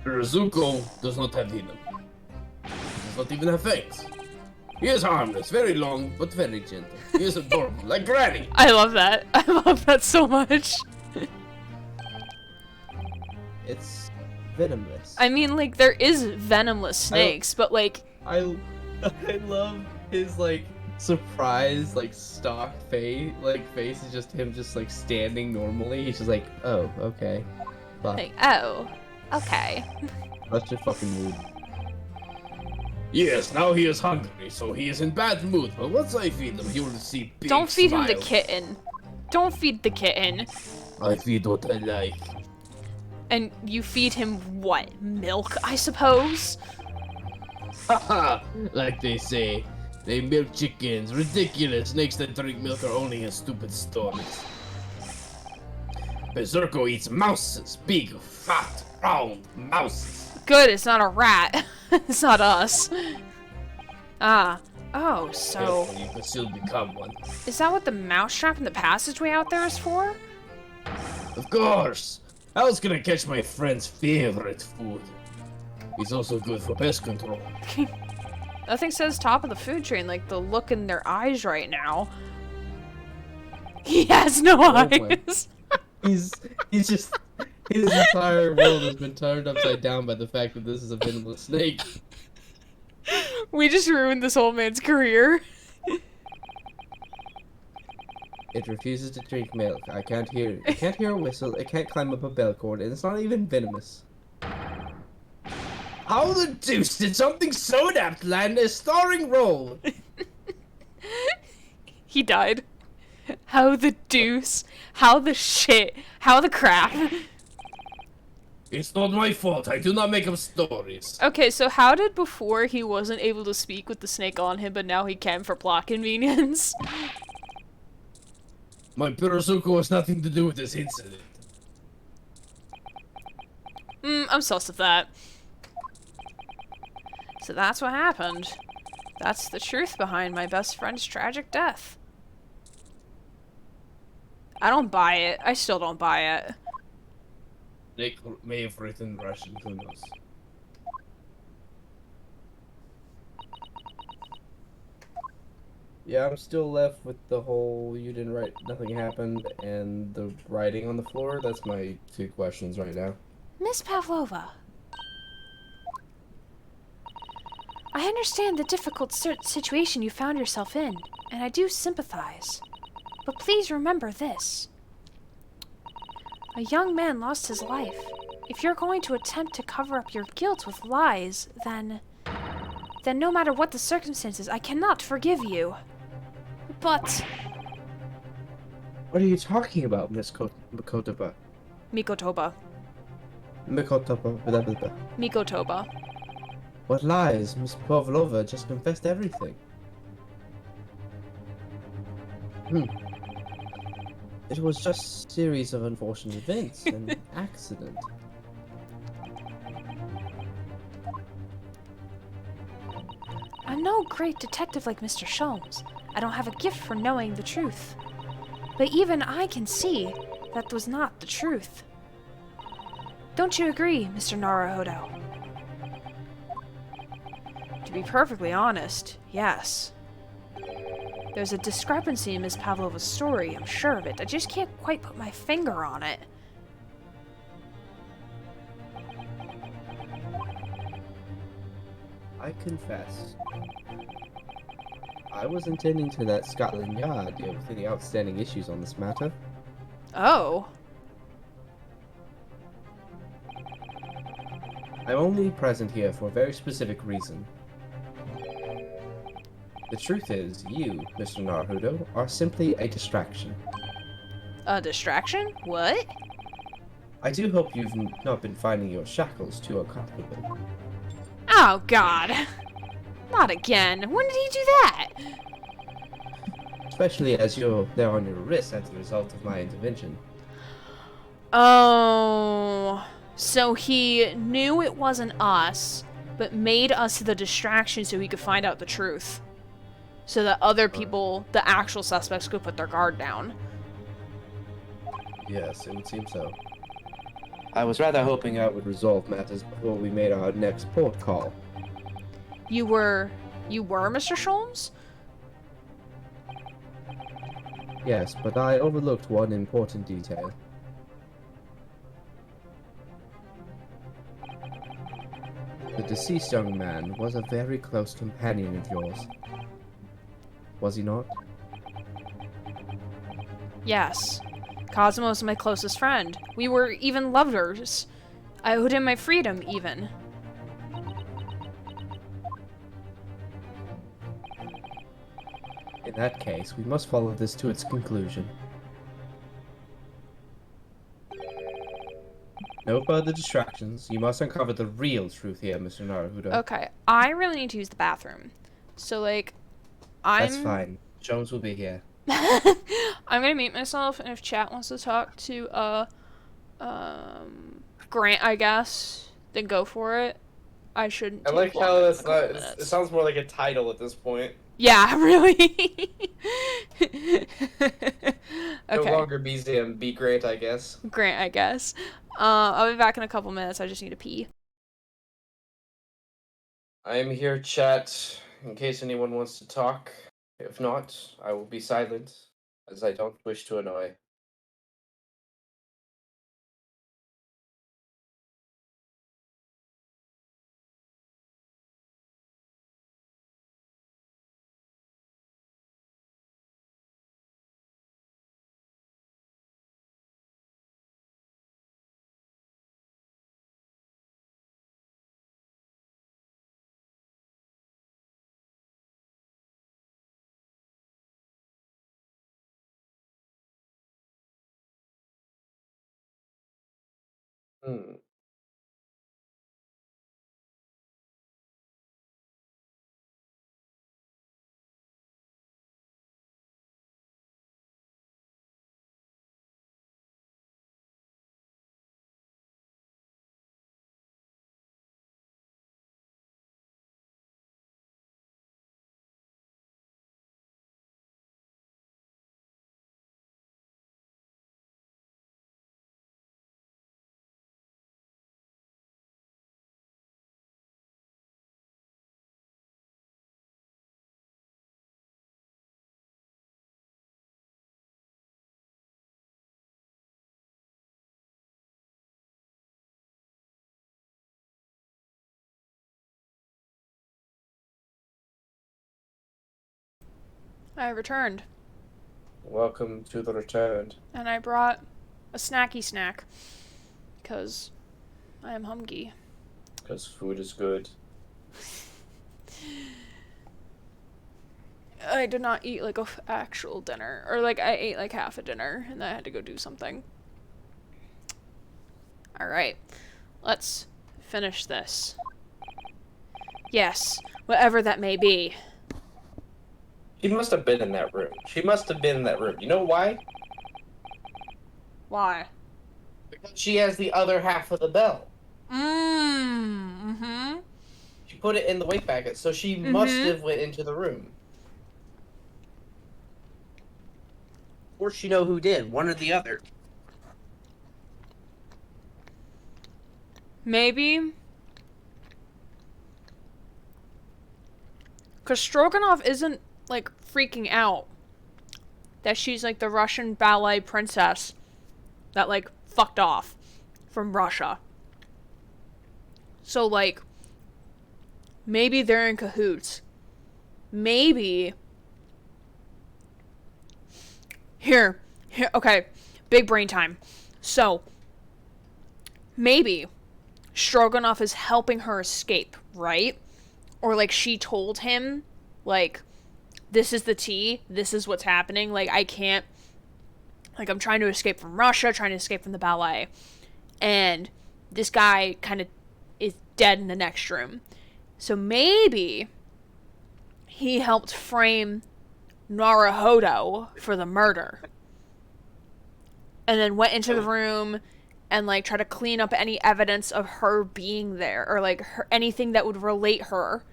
Rizuko does not have venom. He does not even have fangs. He is harmless, very long, but very gentle. He is adorable, like Granny. I love that. I love that so much. It's venomless. I mean, like, there is venomless snakes, but, like, I love his like surprised like stock face. Face is just him just like standing normally. He's just like, oh, okay. Fuck. oh, okay. That's just fucking rude. Yes, now he is hungry, so he is in bad mood. But once I feed him, he will see big Don't feed him the smiles. kitten. Don't feed the kitten. I feed what I like. And you feed him what? Milk, I suppose? Haha, like they say. They milk chickens. Ridiculous. Snakes that drink milk are only in stupid stories. Berserko eats mouses. Big, fat, round mouses. Good, it's not a rat. It's not us. Ah, Oh, so Careful, you could still become one. is that what the mousetrap in the passageway out there is for? Of course! I was gonna catch my friend's favorite food. It's also good for pest control. Nothing says top of the food chain like the look in their eyes right now. He has no my. eyes. He's just his entire world has been turned upside down by the fact that this is a venomous snake. We just ruined this old man's career. It refuses to drink milk. I can't hear a whistle. It can't climb up a bell cord, and it's not even venomous. How the deuce did something so inept land a starring role? He died. How the deuce? How the shit? How the crap? It's not my fault. I do not make up stories. Okay, so how did before he wasn't able to speak with the snake on him, but now he can for plot convenience? My Pirazuko has nothing to do with this incident. I'm sus of that. So that's what happened. That's the truth behind my best friend's tragic death. I don't buy it. I still don't buy it. Nick may have written Russian, who knows? Yeah, I'm still left with the whole you didn't write, nothing happened, and the writing on the floor. That's my 2 questions right now. Miss Pavlova, I understand the difficult situation you found yourself in, and I do sympathize. But please remember this. A young man lost his life. If you're going to attempt to cover up your guilt with lies, then no matter what the circumstances, I cannot forgive you. But What are you talking about, Miss Mikotoba? Mikotoba. Mikotoba, blah, blah, blah. Mikotoba. What lies? Miss Pavlova just confessed everything. It was just a series of unfortunate events, an accident. I'm no great detective like Mr. Sholmes. I don't have a gift for knowing the truth. But even I can see that was not the truth. Don't you agree, Mr. Naruhodo? To be perfectly honest, yes. There's a discrepancy in Miss Pavlova's story, I'm sure of it. I just can't quite put my finger on it. I confess. I was intending to let Scotland Yard deal with any outstanding issues on this matter. Oh. I'm only present here for a very specific reason. The truth is, you, Mr. Naruhodo, are simply a distraction. A distraction? What? I do hope you've not been finding your shackles too uncomfortable. Oh, God. Not again. When did he do that? Especially as they're on your wrist as a result of my intervention. Oh. So he knew it wasn't us, but made us the distraction so he could find out the truth. So that other people, the actual suspects, could put their guard down. Yes, it would seem so. I was rather hoping I would resolve matters before we made our next port call. You were Mr. Sholmes? Yes, but I overlooked one important detail. The deceased young man was a very close companion of yours. Was he not? Yes. Cosmo is my closest friend. We were even lovers. I owed him my freedom, even. In that case, we must follow this to its conclusion. No further distractions. You must uncover the real truth here, Mr. Naruhodo. Okay, I really need to use the bathroom. So, like, That's fine. Jones will be here. I'm gonna mute myself, and if chat wants to talk to, Grant, I guess, then go for it. I shouldn't I take like longer how than it's a couple not. It minutes. sounds more like a title at this point. Yeah, really. No Okay. longer BZM, be great, I guess. Grant, I guess. I'll be back in a couple minutes. I just need to pee. I am here, chat, in case anyone wants to talk. If not, I will be silent, as I don't wish to annoy. Hmm. I returned, Welcome to the return. and I brought a snacky snack, because I am hungry. Because food is good. I did not eat like a actual dinner, or like I ate like half a dinner, and then I had to go do something. Alright, let's finish this. Yes, whatever that may be. She must have been in that room. She must have been in that room. You know why? Why? Because she has the other half of the bell. Mm-hmm. She put it in the weight packet, so she must have went into the room. Or she know who did, one or the other. Maybe. Because Stroganoff isn't, like, freaking out that she's, like, the Russian ballet princess that, like, fucked off from Russia. So, like, maybe they're in cahoots. Maybe. Here, okay, big brain time. So, maybe Stroganoff is helping her escape, right? Or, like, she told him, like, this is the tea, this is what's happening, like, I can't, like, I'm trying to escape from Russia, trying to escape from the ballet, and this guy kind of is dead in the next room. So maybe he helped frame Naruhodo for the murder, and then went into the room and, like, try to clean up any evidence of her being there, or, like, anything that would relate her.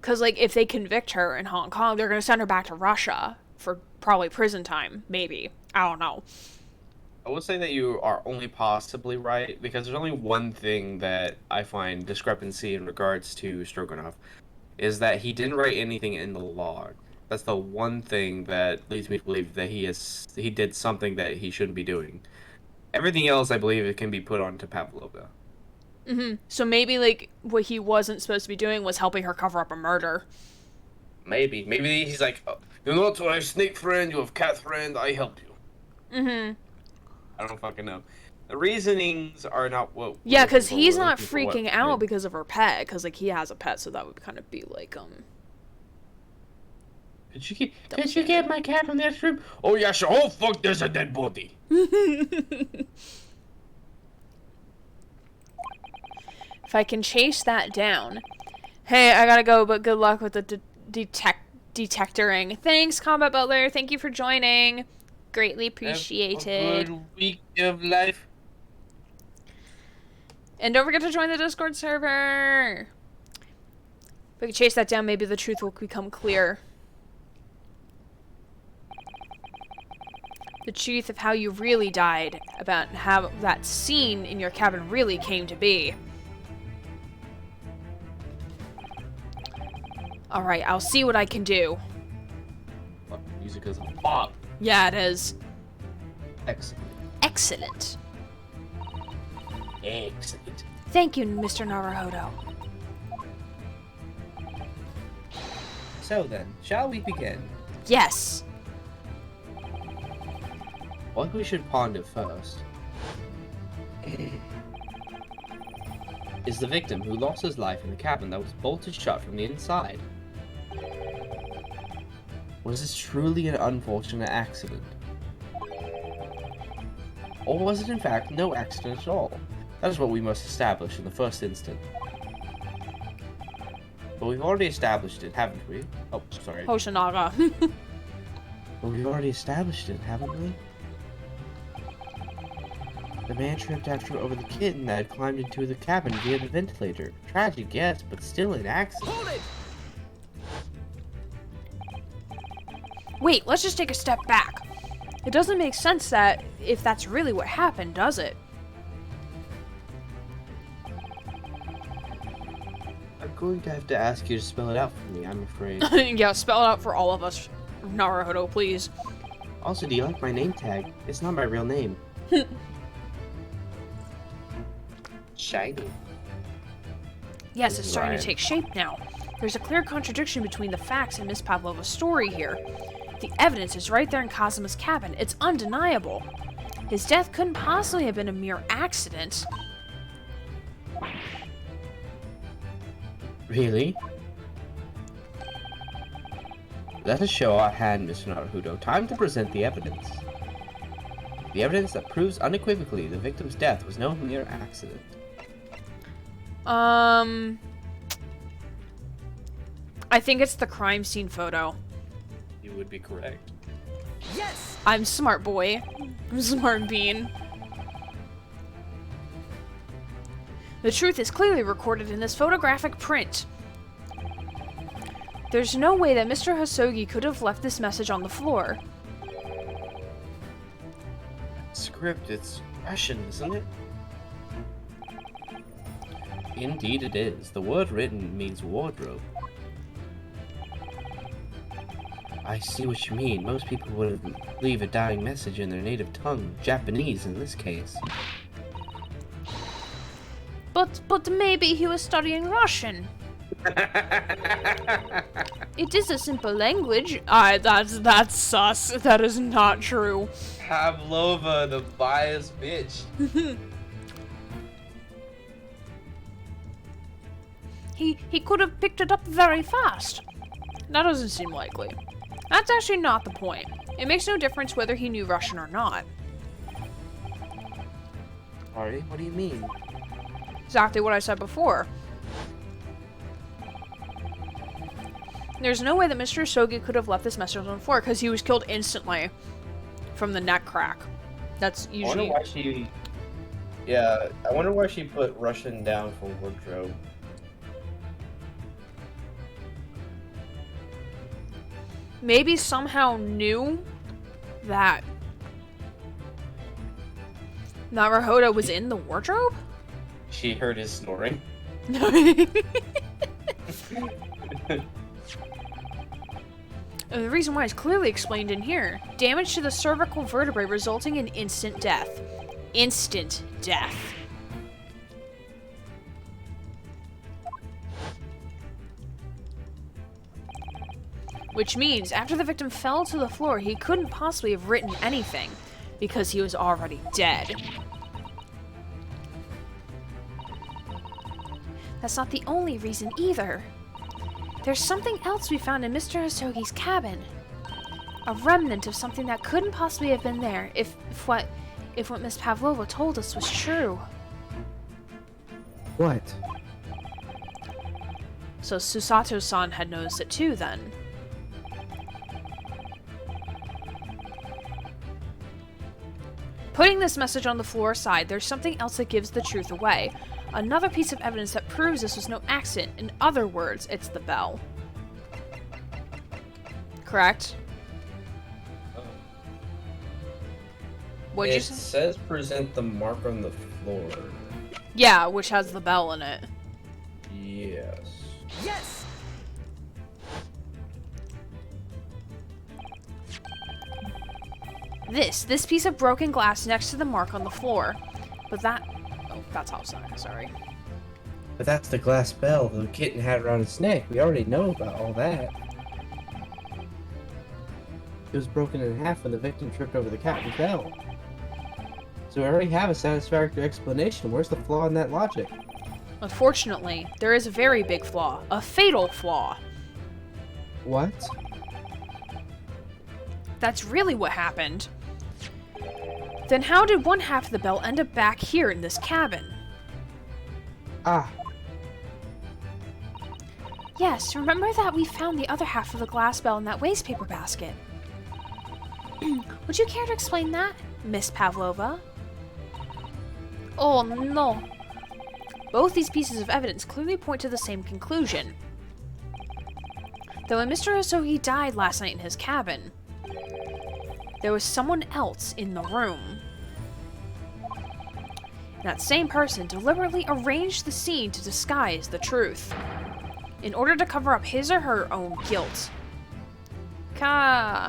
Because, like, if they convict her in Hong Kong, they're going to send her back to Russia for probably prison time. Maybe. I don't know. I would say that you are only possibly right, because there's only one thing that I find discrepancy in regards to Stroganoff, is that he didn't write anything in the log. That's the one thing that leads me to believe that he did something that he shouldn't be doing. Everything else, I believe, it can be put on to Pavlova. So maybe, like, what he wasn't supposed to be doing was helping her cover up a murder. Maybe he's like, oh, you know, I have snake friend, you have cat friend, I help you. I don't fucking know. The reasonings are not what. Yeah, because he's not freaking out because of her pet, because, like, he has a pet, so that would kind of be like, Did you get my cat from that room? Oh yeah, sure. Oh fuck, there's a dead body. If I can chase that down. Hey, I gotta go, but good luck with the detectoring. Thanks, Combat Butler. Thank you for joining. Greatly appreciated. Have a good week of life. And don't forget to join the Discord server. we can chase that down, maybe the truth will become clear. The truth of how you really died, about how that scene in your cabin really came to be. Alright, I'll see what I can do. Fuck, music is a bop. Yeah, it is. Excellent. Excellent. Excellent. Thank you, Mr. Naruhodo. So then, shall we begin? Yes. What we should ponder first is the victim who lost his life in the cabin that was bolted shut from the inside. Was this truly an unfortunate accident? Or was it in fact no accident at all? That is what we must establish in the first instant. But we've already established it, haven't we? Oh, sorry. Hoshinaga. But we've already established it, haven't we? The man tripped over the kitten that had climbed into the cabin via the ventilator. Tragic, yes, but still an accident. Hold it! Wait, let's just take a step back. It doesn't make sense that if that's really what happened, does it? I'm going to have to ask you to spell it out for me, I'm afraid. Yeah, spell it out for all of us. Naruhodo, please. Also, do you like my name tag? It's not my real name. Shiny. Yes, it's starting to Right. take shape now. There's a clear contradiction between the facts and Miss Pavlova's story here. The evidence is right there in Kazuma's cabin. It's undeniable. His death couldn't possibly have been a mere accident. Really? Let us show our hand, Mr. Naruhodo. Time to present the evidence. The evidence that proves unequivocally the victim's death was no mere accident. I think it's the crime scene photo. You would be correct. Yes! I'm smart boy. I'm smart bean. The truth is clearly recorded in this photographic print. There's no way that Mr. Hosogi could have left this message on the floor. Script, it's Russian, isn't it? Indeed it is. The word written means wardrobe. I see what you mean. Most people would leave a dying message in their native tongue, Japanese in this case. But maybe he was studying Russian. It is a simple language. That's sus. That is not true. Pavlova, the biased bitch. He could have picked it up very fast. That doesn't seem likely. That's actually not the point. It makes no difference whether he knew Russian or not. Sorry, what do you mean? Exactly what I said before. There's no way that Mr. Sogi could have left this message on the floor because he was killed instantly from the neck crack. That's I wonder usually... why she... Yeah, I wonder why she put Russian down for wardrobe. Maybe somehow knew that Naruhodo was in the wardrobe? She heard his snoring. And the reason why is clearly explained in here. Damage to the cervical vertebrae resulting in instant death. Instant death. Which means, after the victim fell to the floor, he couldn't possibly have written anything, because he was already dead. That's not the only reason either. There's something else we found in Mr. Hosogi's cabin. A remnant of something that couldn't possibly have been there if what Miss Pavlova told us was true. What? So Susato-san had noticed it too, then. Putting this message on the floor aside, there's something else that gives the truth away. Another piece of evidence that proves this was no accident. In other words, it's the bell. Correct? What'd you It say? says present the mark on the floor. Yeah, which has the bell in it. Yes. Yes! This piece of broken glass next to the mark on the floor. But that... Oh, that's outside, sorry. But that's the glass bell the kitten had around its neck. We already know about all that. It was broken in half when the victim tripped over the cat and fell. So we already have a satisfactory explanation. Where's the flaw in that logic? Unfortunately, there is a very big flaw. A fatal flaw. What? That's really what happened. Then how did one half of the bell end up back here in this cabin? Ah, Yes, remember that we found the other half of the glass bell in that waste paper basket? Would you care to explain that, Miss Pavlova? Oh no. Both these pieces of evidence clearly point to the same conclusion. That when Mr. Hosogi died last night in his cabin, there was someone else in the room. That same person deliberately arranged the scene to disguise the truth, in order to cover up his or her own guilt. Yeah.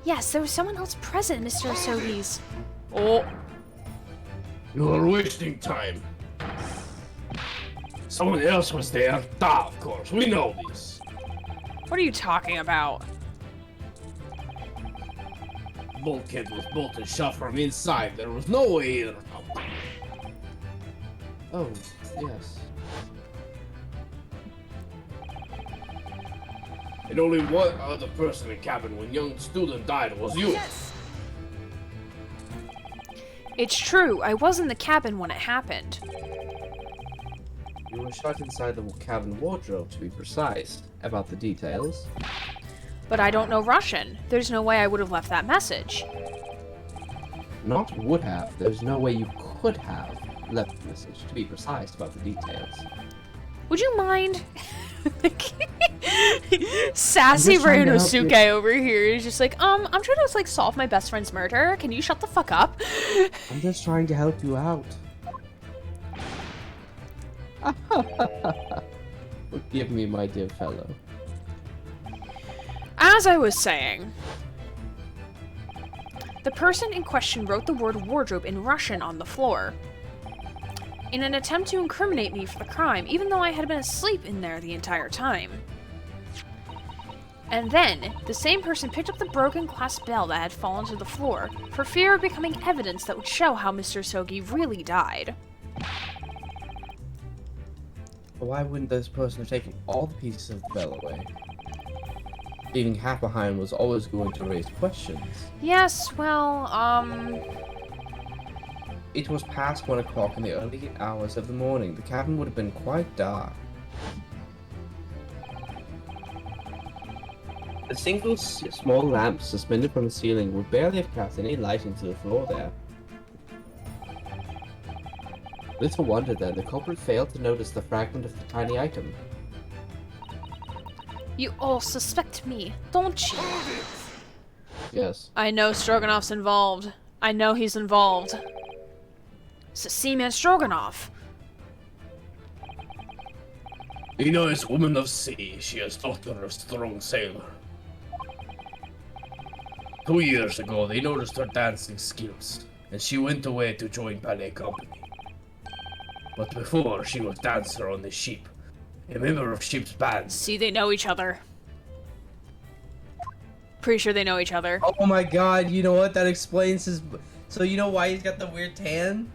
Yes, there was someone else present in Mr. Hosogi's. Oh, You are wasting time. Someone else was there. Da, of course. We know this. what are you talking about? Bulkhead was bolted shut from inside. There was no way in or out. oh, yes. And only one other person in cabin when young student died was you. Yes! It's true, I was in the cabin when it happened. You were shut inside the cabin wardrobe, to be precise. About the details. But I don't know Russian. There's no way I would have left that message. Not would have. There's no way you could have left the message, to be precise about the details. Would you mind? Sassy I'm just trying to help you. Ryunosuke over here is just like, I'm trying to like solve my best friend's murder. Can you shut the fuck up? I'm just trying to help you out. Forgive me, my dear fellow. As I was saying, the person in question wrote the word wardrobe in Russian on the floor, in an attempt to incriminate me for the crime, even though I had been asleep in there the entire time. And then, the same person picked up the broken glass bell that had fallen to the floor, for fear of becoming evidence that would show how Mr. Sogi really died. But why wouldn't this person have taken all the pieces of the bell away? Leaving half behind was always going to raise questions. Yes, well, It was past 1 o'clock in the early hours of the morning. The cabin would have been quite dark. A single small lamp suspended from the ceiling would barely have cast any light into the floor there. Little wonder then the culprit failed to notice the fragment of the tiny item. You all suspect me, don't you? Yes. I know Stroganoff's involved. I know he's involved. It's a Seaman Stroganoff. Ina is woman of sea. She is daughter of strong sailor. 2 years ago, they noticed her dancing skills, and she went away to join ballet company. But before, she was dancer on the ship, a member of ship's band. See, they know each other. Pretty sure they know each other. Oh my god, you know what? That explains his... So you know why he's got the weird tan?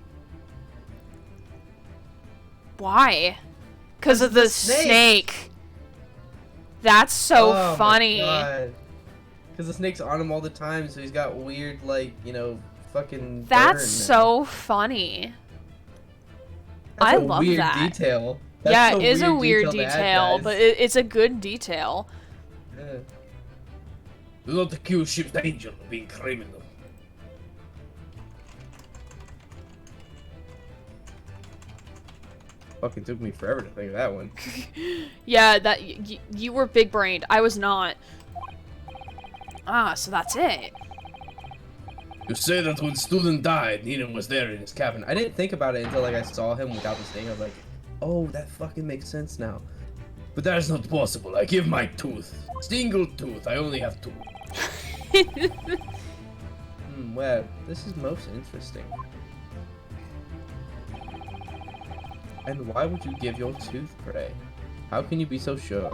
Why? Because of the snake. That's so funny. Because the snake's on him all the time, so he's got weird, like, you know, fucking... That's burn. so funny. That's I a love weird that. detail. Yeah, That's it is a weird to add, detail, guys. but it's a good detail. Yeah. Do not accuse ship's angel of being criminal. Fucking took me forever to think of that one. Yeah, that you were big-brained. I was not. Ah, so that's it. You say that when student died, Nina was there in his cabin. I didn't think about it until like I saw him without the thing. I was like, oh, that fucking makes sense now. But that is not possible. I give my tooth. Single tooth. I only have two. Well, this is most interesting. And why would you give your tooth, pray? How can you be so sure?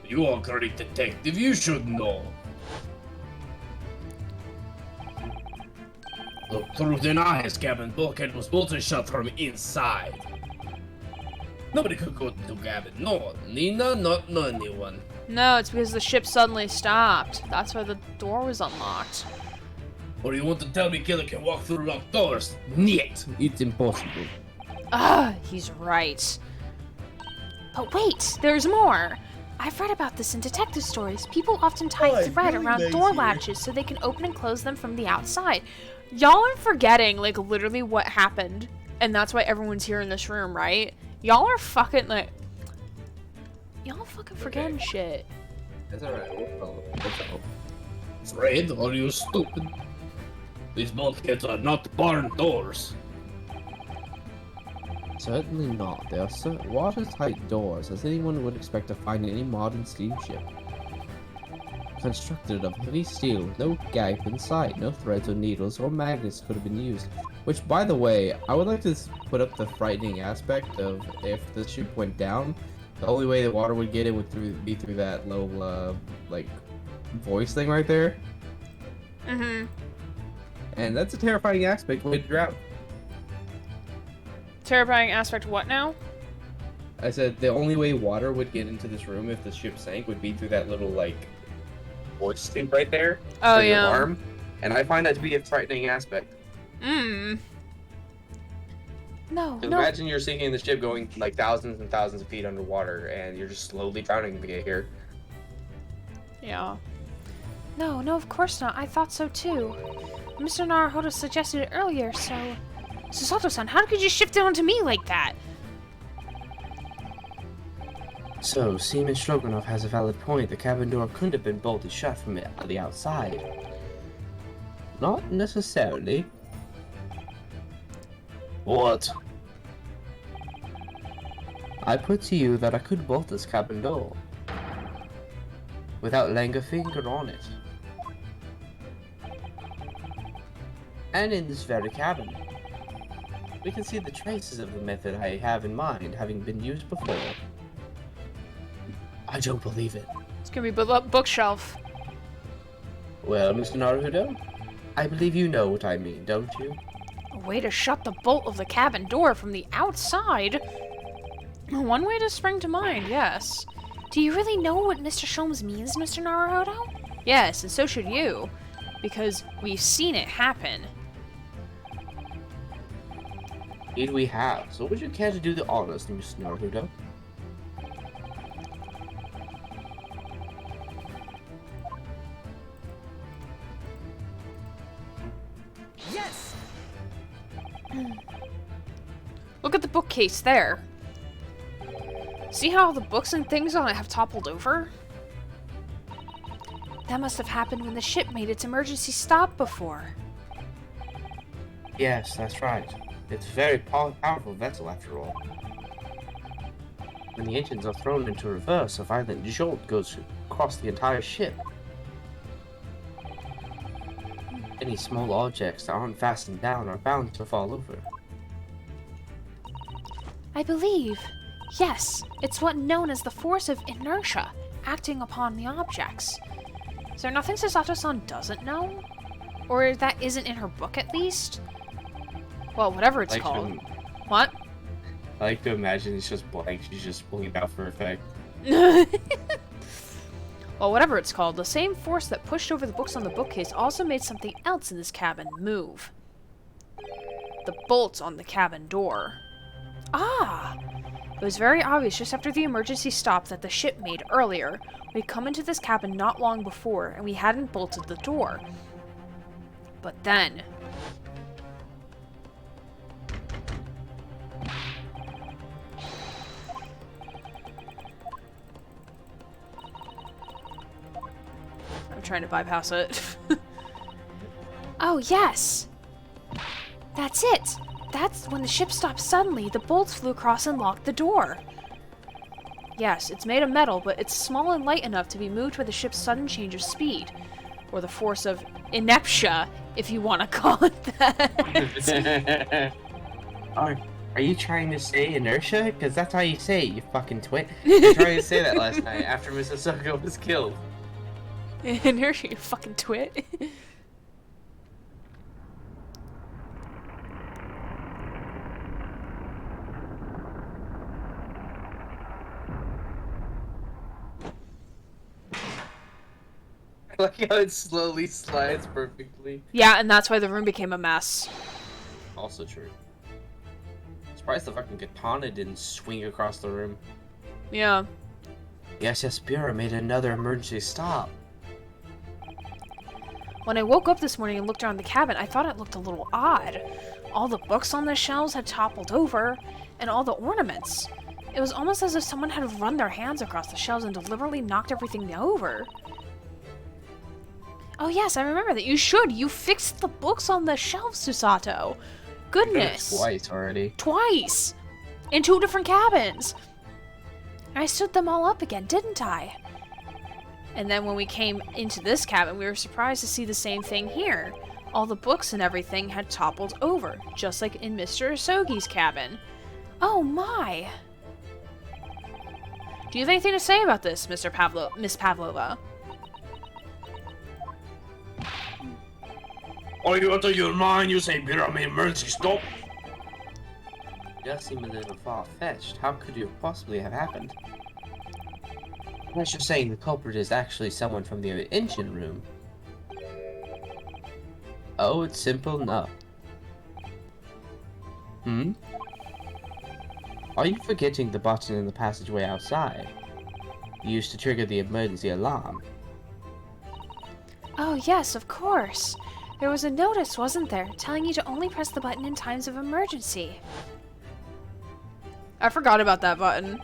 You are a great detective. You should know. Look through Denaya's cabin. Bulkhead was bolted shut from inside. Nobody could go to the cabin. No, Nina, not no anyone. No, it's because the ship suddenly stopped. That's why the door was unlocked. Or you want to tell me Killer can walk through locked doors? Niet. It's impossible. Ah, he's right. But wait, there's more. I've read about this in detective stories. People often tie thread around door latches so they can open and close them from the outside. Y'all are forgetting, like, literally what happened. And that's why everyone's here in this room, right? Y'all are fucking, like... Y'all fucking forgetting shit. That's alright. Fred, are you stupid? These bulkheads are not barn doors. Certainly not. They are watertight doors, as anyone would expect to find in any modern steamship. Constructed of heavy steel with no gap inside, no threads or needles or magnets could have been used. Which, by the way, I would like to put up the frightening aspect of if the ship went down, the only way the water would get in would be through that low, like, voice thing right there. Mm-hmm. And that's a terrifying aspect when you drown. Terrifying aspect what now? I said the only way water would get into this room if the ship sank would be through that little, like, voice thing right there. Oh, for your yeah. arm. And I find that to be a frightening aspect. Mm. No, 'Cause no. imagine you're sinking the ship going like thousands and thousands of feet underwater and you're just slowly drowning to get here. Yeah. No, of course not. I thought so too. Mr. Naruhodo suggested it earlier, so... Susato-san, how could you shift it onto me like that? So, Seaman Stroganoff has a valid point. The cabin door couldn't have been bolted shut from the outside. Not necessarily. What? I put to you that I could bolt this cabin door without laying a finger on it. And in this very cabin, we can see the traces of the method I have in mind having been used before. I don't believe it. It's gonna be bookshelf. Well, Mr. Naruhodo, I believe you know what I mean, don't you? A way to shut the bolt of the cabin door from the outside? One way to spring to mind, yes. Do you really know what Mr. Sholmes means, Mr. Naruhodo? Yes, and so should you. Because we've seen it happen. Indeed we have. So would you care to do the honors, Mr. Naruhodo? Yes! Look at the bookcase there. See how all the books and things on it have toppled over? That must have happened when the ship made its emergency stop before. Yes, that's right. It's a very powerful vessel after all. When the engines are thrown into reverse, a violent jolt goes across the entire ship. Any small objects that aren't fastened down are bound to fall over. I believe. Yes, it's what known as the force of inertia, acting upon the objects. Is there nothing Susato-san doesn't know? Or that isn't in her book, at least? Well, whatever it's called. What? I like to imagine it's just blank. She's just pulling it out for effect. Well, whatever it's called, the same force that pushed over the books on the bookcase also made something else in this cabin move. The bolts on the cabin door. Ah! It was very obvious just after the emergency stop that the ship made earlier. We'd come into this cabin not long before, and we hadn't bolted the door. But then... I'm trying to bypass it. Oh, yes. That's it. That's when the ship stopped suddenly. The bolts flew across and locked the door. Yes, it's made of metal, but it's small and light enough to be moved by the ship's sudden change of speed. Or the force of ineptia, if you want to call it that. Are you trying to say inertia? Because that's how you say it, you fucking twit. You Trying to say that last night after Mrs. Soko was killed. Inertia, you fucking twit. Like how it slowly slides perfectly. Yeah, and that's why the room became a mess. Also true. Surprised the fucking katana didn't swing across the room. Yeah. The SS Bureau made another emergency stop. When I woke up this morning and looked around the cabin, I thought it looked a little odd. All the books on the shelves had toppled over, and all the ornaments. It was almost as if someone had run their hands across the shelves and deliberately knocked everything over. Oh yes, I remember that. You fixed the books on the shelves, Susato. Goodness. Twice already. Twice! In 2 different cabins! I stood them all up again, didn't I? And then when we came into this cabin, we were surprised to see the same thing here. All the books and everything had toppled over, just like in Mr. Asogi's cabin. Oh my! Do you have anything to say about this, Miss Pavlova? Are you out of your mind? You say Bureau made emergency stop? It does seem a little far-fetched. How could it possibly have happened? Unless you're saying the culprit is actually someone from the engine room. Oh, it's simple enough. Are you forgetting the button in the passageway outside? Used to trigger the emergency alarm. Oh, yes, of course. There was a notice, wasn't there, telling you to only press the button in times of emergency. I forgot about that button.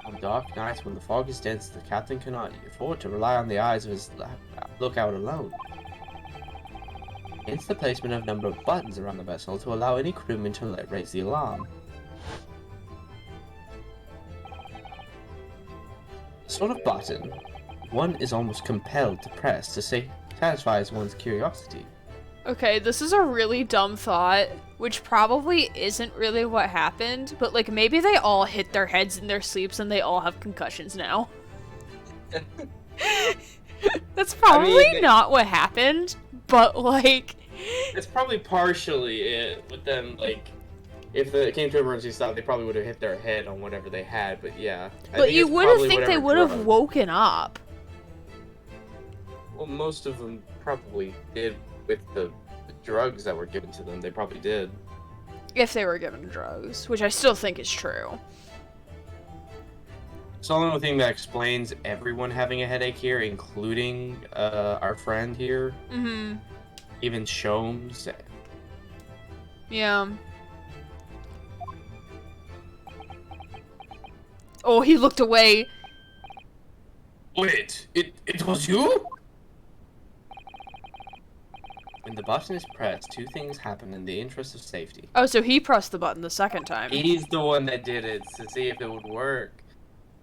On dark nights when the fog is dense, the captain cannot afford to rely on the eyes of his lookout alone. Hence the placement of a number of buttons around the vessel to allow any crewman to raise the alarm. The sort of button one is almost compelled to press to satisfies one's curiosity. Okay, this is a really dumb thought, which probably isn't really what happened, but like maybe they all hit their heads in their sleeps and they all have concussions now. That's probably not what happened, but like... It's probably partially it, with them, like, if it came to emergency stop, they probably would have hit their head on whatever they had, but yeah. But you would have think they would have woken up. Well, most of them probably did with the drugs that were given to them. They probably did. If they were given drugs, which I still think is true. It's the only thing that explains everyone having a headache here, including our friend here. Mm-hmm. Even Shomes. Yeah. Oh, he looked away. Wait, it was you? When the button is pressed, two things happen in the interest of safety. Oh, so he pressed the button the second time. He's the one that did it to see if it would work.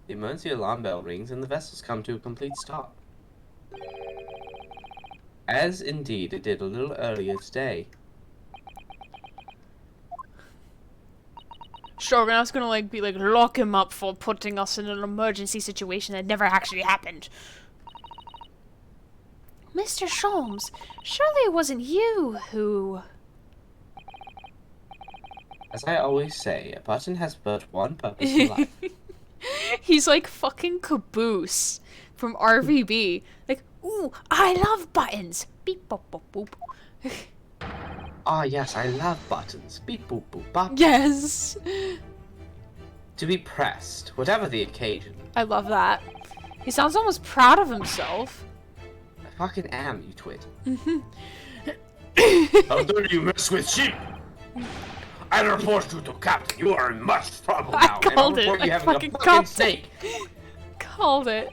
The emergency alarm bell rings and the vessels come to a complete stop. As indeed it did a little earlier today. Stroganoff's gonna like be like, lock him up for putting us in an emergency situation that never actually happened. Mr. Sholmes, surely it wasn't you who... As I always say, a button has but one purpose in life. He's like fucking Caboose from RVB. Like, ooh, I love buttons. Beep boop boop boop. Ah yes, I love buttons. Beep boop boop bop. Yes. To be pressed, whatever the occasion. I love that. He sounds almost proud of himself. I fucking am, you twit. How dare you mess with sheep? I report you to Captain. You are in much trouble I now. called it. report you I having a fucking fucking called snake. it. Called it.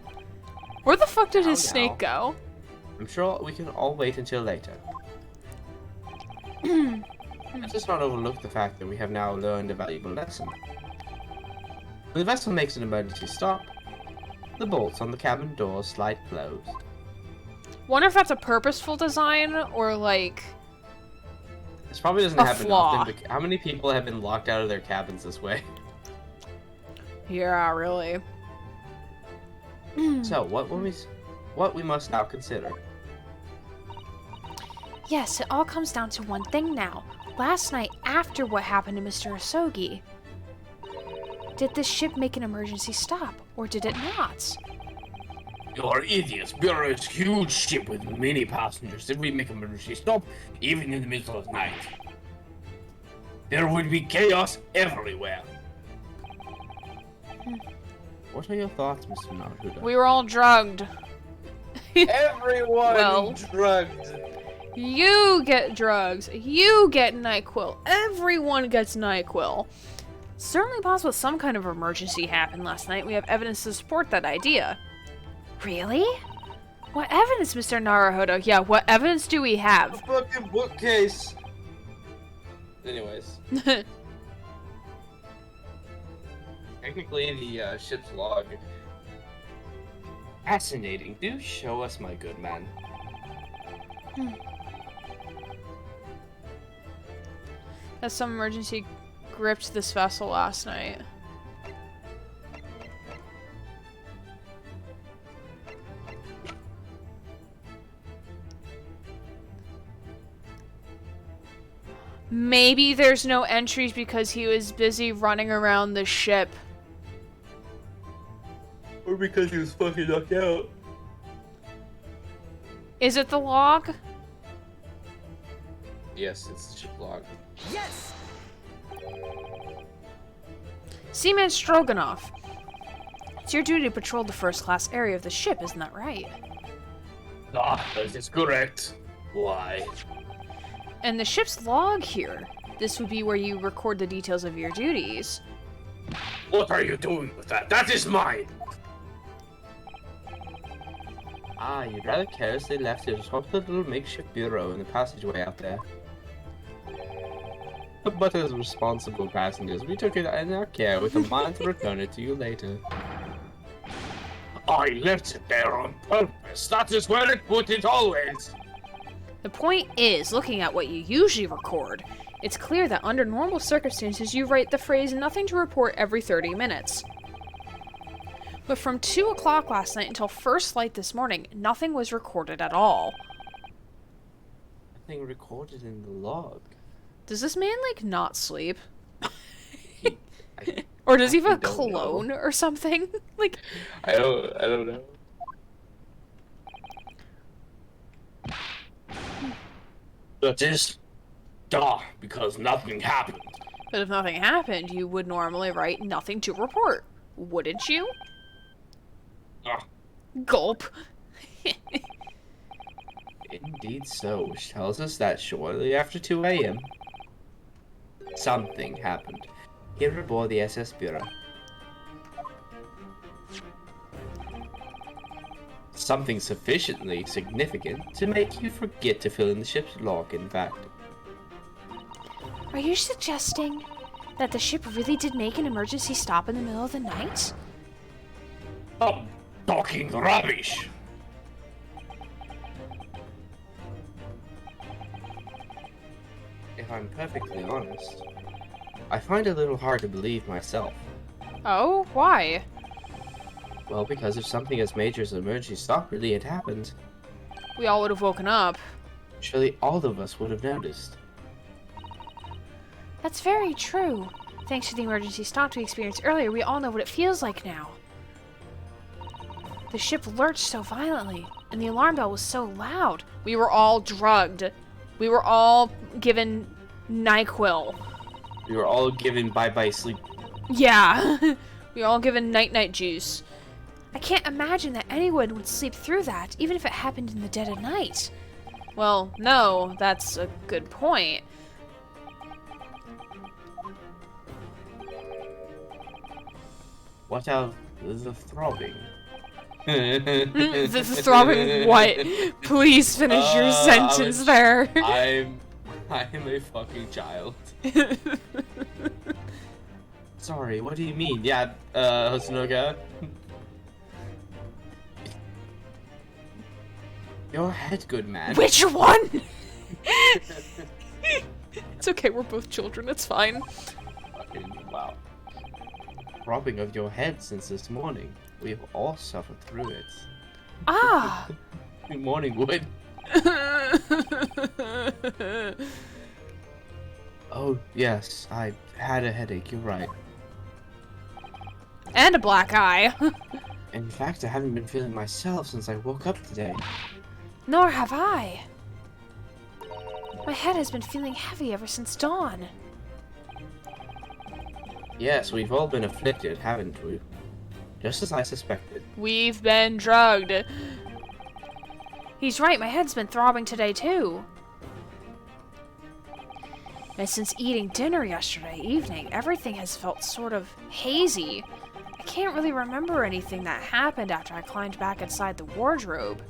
Where the fuck did Now, his snake go? I'm sure we can all wait until later. Let us not overlook the fact that we have now learned a valuable lesson. When the vessel makes an emergency stop, the bolts on the cabin doors slide closed. Wonder if that's a purposeful design or like This probably doesn't A happen flaw. often, but how many people have been locked out of their cabins this way? yeah, really. So, what we must now consider. Yes, it all comes down to one thing now. Last night, after what happened to Mr. Asogi, did this ship make an emergency stop, or did it not? You're idiots. We are a huge ship with many passengers. If we make an emergency stop, even in the middle of the night, there would be chaos everywhere. What are your thoughts, Mr. Naruto? We were all drugged. Everyone Well. drugged. You get drugs. You get NyQuil. Everyone gets NyQuil. Certainly possible some kind of emergency happened last night. We have evidence to support that idea. Really? What evidence, Mr. Naruhodo? Yeah, what evidence do we have? Fucking bookcase. Anyways, technically the ship's log. Fascinating. Do show us, my good man. That some emergency gripped this vessel last night. Maybe there's no entries because he was busy running around the ship. Or because he was fucking knocked out. Is it the log? Yes, it's the ship log. Yes! Seaman Stroganoff. It's your duty to patrol the first-class area of the ship, isn't that right? Ah, that is correct. Why? And the ship's log here. This would be where you record the details of your duties. What are you doing with that? That is mine! Ah, you'd rather carelessly left it atop the little makeshift bureau in the passageway out there. But as responsible passengers, we took it in our care with a mind to return it to you later. I left it there on purpose. That is where I put it always. The point is, looking at what you usually record, it's clear that under normal circumstances you write the phrase nothing to report every 30 minutes. But from 2 o'clock last night until first light this morning, nothing was recorded at all. Nothing recorded in the log. Does this man, like, not sleep? I Or does he have a actually don't know. cologne or something? Like, I don't know. That is... because nothing happened. but if nothing happened, you would normally write nothing to report, wouldn't you? Ah. Gulp. Indeed so, which tells us that shortly after 2 a.m., something happened here aboard the SS Bureau. Something sufficiently significant to make you forget to fill in the ship's log, in fact. Are you suggesting that the ship really did make an emergency stop in the middle of the night? Stop talking rubbish! If I'm perfectly honest, I find it a little hard to believe myself. Oh, why? Well, because if something as major as an emergency stop really had happened, We all would have woken up. surely all of us would have noticed. That's very true. Thanks to the emergency stop we experienced earlier, we all know what it feels like now. The ship lurched so violently, and the alarm bell was so loud. We were all drugged. We were all given NyQuil. We were all given bye-bye sleep. Yeah. we were all given night-night juice. I can't imagine that anyone would sleep through that, even if it happened in the dead of night. Well, no, that's a good point. What of the throbbing? The throbbing what? Please finish your sentence there. I'm a fucking child. Sorry, what do you mean? Yeah, Hosonoga. Your head, good man. Which one? It's okay, we're both children, it's fine. Fucking wow. Robbing of your head since this morning. We've all suffered through it. Ah! Good morning, Wood. Oh, yes, I had a headache, you're right. And a black eye. In fact, I haven't been feeling myself since I woke up today. Nor have I. My head has been feeling heavy ever since dawn. Yes, we've all been afflicted, haven't we? Just as I suspected. We've been drugged. He's right, my head's been throbbing today too. And since eating dinner yesterday evening, everything has felt sort of hazy. I can't really remember anything that happened after I climbed back inside the wardrobe.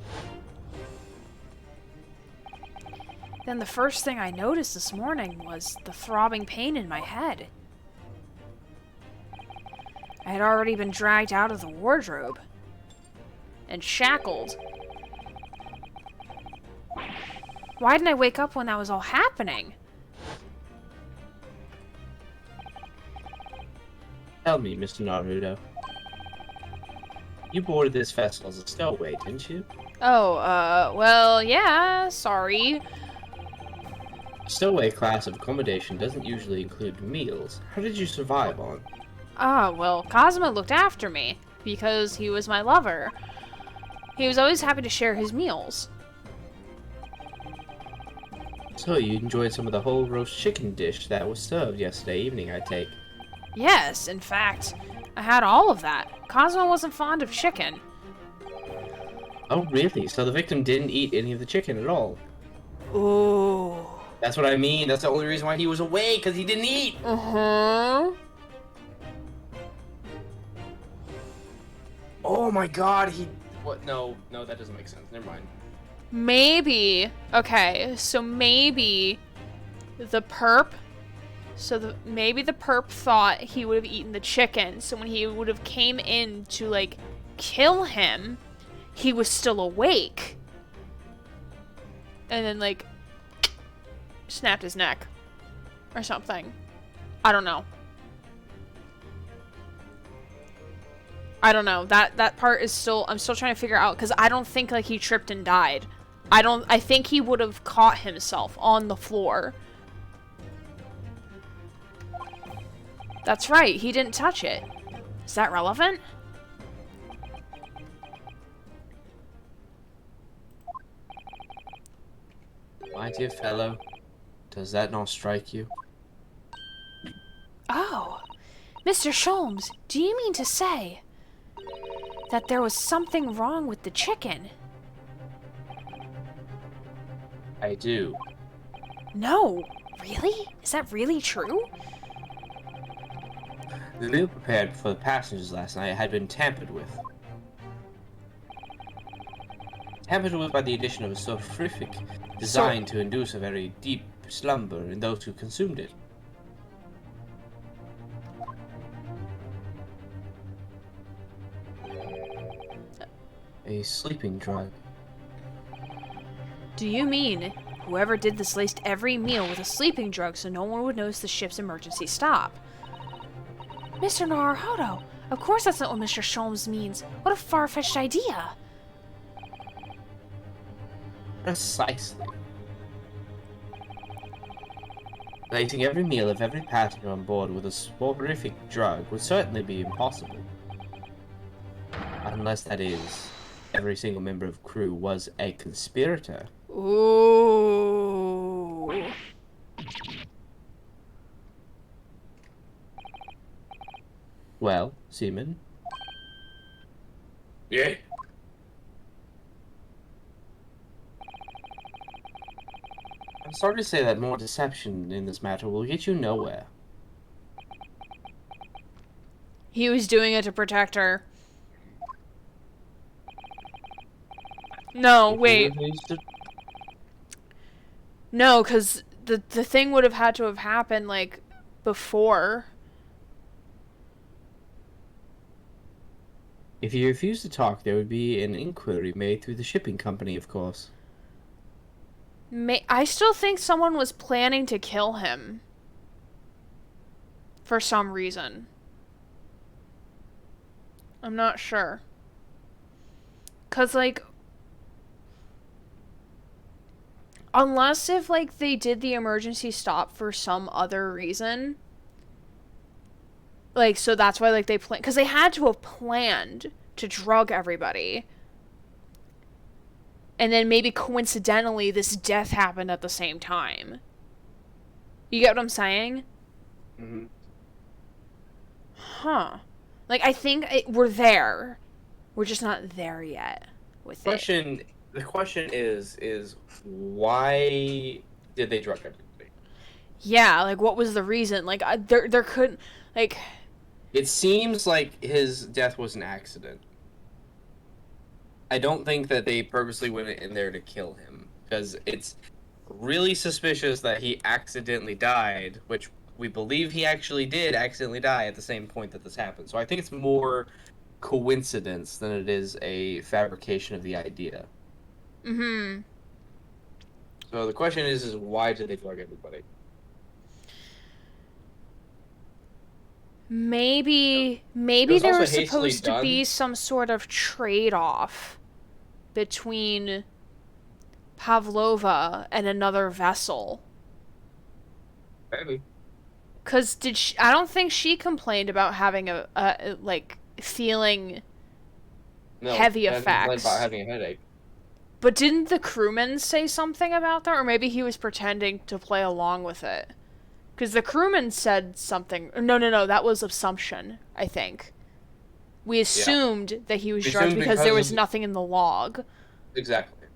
Then the first thing I noticed this morning was the throbbing pain in my head. I had already been dragged out of the wardrobe And shackled. Why didn't I wake up when that was all happening? Tell me, Mr. Naruto. You boarded this vessel as a stowaway, didn't you? Oh, well, yeah, sorry. A stowaway class of accommodation doesn't usually include meals. How did you survive on? Ah, well, Kazuma looked after me, because he was my lover. He was always happy to share his meals. So you enjoyed some of the whole roast chicken dish that was served yesterday evening, I take. Yes, in fact, I had all of that. Kazuma wasn't fond of chicken. Oh, really? So the victim didn't eat any of the chicken at all? Ooh. That's what I mean. That's the only reason why he was away, because he didn't eat. Uh-huh. Oh my god, he... What? No, that doesn't make sense. Never mind. Maybe. Okay, so maybe the perp... maybe the perp thought he would have eaten the chicken, so when he would have came in to, like, kill him, he was still awake. And then, like, snapped his neck. Or something. I don't know. That part is still... I'm still trying to figure out, because I don't think, like, he tripped and died. I think he would have caught himself on the floor. That's right, he didn't touch it. Is that relevant? My dear fellow, does that not strike you? Oh, Mr. Sholmes, do you mean to say that there was something wrong with the chicken? I do. No, really? Is that really true? The meal prepared for the passengers last night had been tampered with. Tampered with by the addition of a soporific designed to induce a very deep slumber in those who consumed it. A sleeping drug. Do you mean whoever did this laced every meal with a sleeping drug so no one would notice the ship's emergency stop? Mr. Naruhodo, of course that's not what Mr. Sholmes means. What a far-fetched idea. Precisely. Lacing every meal of every passenger on board with a soporific drug would certainly be impossible. Unless, that is, every single member of crew was a conspirator. Ooh. Well, Seaman? Yeah? I'm sorry to say that more deception in this matter will get you nowhere. He was doing it to protect her. No, If you wait. refuse to- No, because the thing would have had to have happened, like, before. If you refuse to talk, there would be an inquiry made through the shipping company, of course. I still think someone was planning to kill him. For some reason. I'm not sure. Because, like... Unless if, like, they did the emergency stop for some other reason. Like, so that's why, like, they planned... Because they had to have planned to drug everybody. And then maybe coincidentally, this death happened at the same time. You get what I'm saying? Mhm. Huh. Like, I think we're there. We're just not there yet with it. The question is why did they drug everybody? Yeah, like, what was the reason? Like, there could... Like... It seems like his death was an accident. I don't think that they purposely went in there to kill him, because it's really suspicious that he accidentally died, which we believe he actually did accidentally die at the same point that this happened. So I think it's more coincidence than it is a fabrication of the idea. Mm-hmm. So the question is why did they drug everybody? Maybe was there also was hastily supposed to be done. some sort of trade-off between Pavlova and another vessel. Maybe. Cause I don't think she complained about having a like feeling No, heavy Jen complained effects. about having a headache. But didn't the crewman say something about that, or maybe he was pretending to play along with it? Because the crewman said something. No, that was assumption. I think we assumed that he was We drugged assumed because there because was of- nothing in the log. Exactly.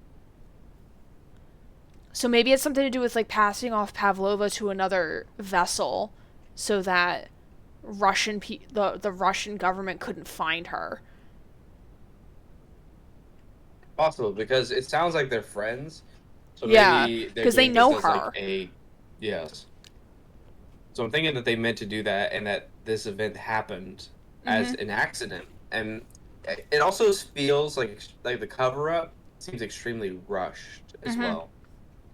So maybe it's something to do with like passing off Pavlova to another vessel, so that the Russian government couldn't find her. Possible, because it sounds like they're friends. So Yeah, maybe they're 'cause they doing know this as, like, her. yes. So I'm thinking that they meant to do that, and that this event happened as an accident, and it also feels like the cover up seems extremely rushed as well.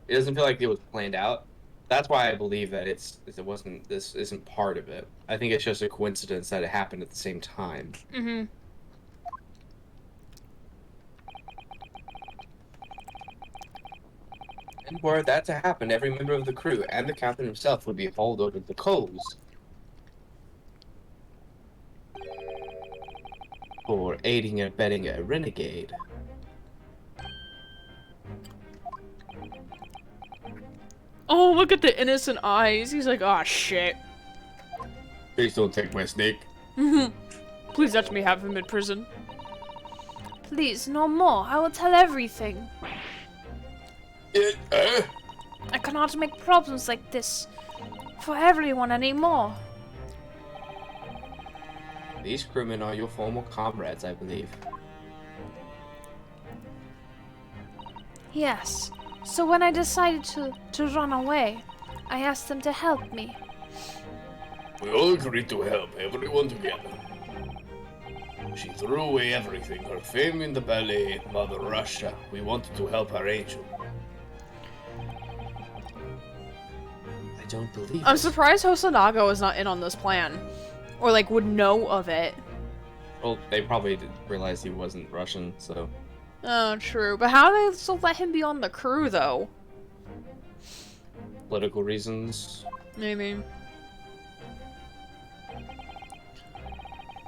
It doesn't feel like it was planned out. That's why I believe that this isn't part of it. I think it's just a coincidence that it happened at the same time. Mm-hmm. And were that to happen, every member of the crew and the captain himself would be hauled over the coals for aiding and abetting a renegade. Oh, look at the innocent eyes. He's like, oh shit. Please don't take my snake. Please let me have him in prison. Please, no more. I will tell everything. I cannot make problems like this for everyone anymore. These crewmen are your former comrades, I believe. Yes. So when I decided to run away, I asked them to help me. We all agreed to help everyone together. She threw away everything, her fame in the ballet, Mother Russia. We wanted to help our angel. I don't believe I'm it. surprised Hosonaga was not in on this plan. Or, like, would know of it. Well, they probably didn't realize he wasn't Russian, so... Oh, true. But how do they still let him be on the crew, though? Political reasons. Maybe.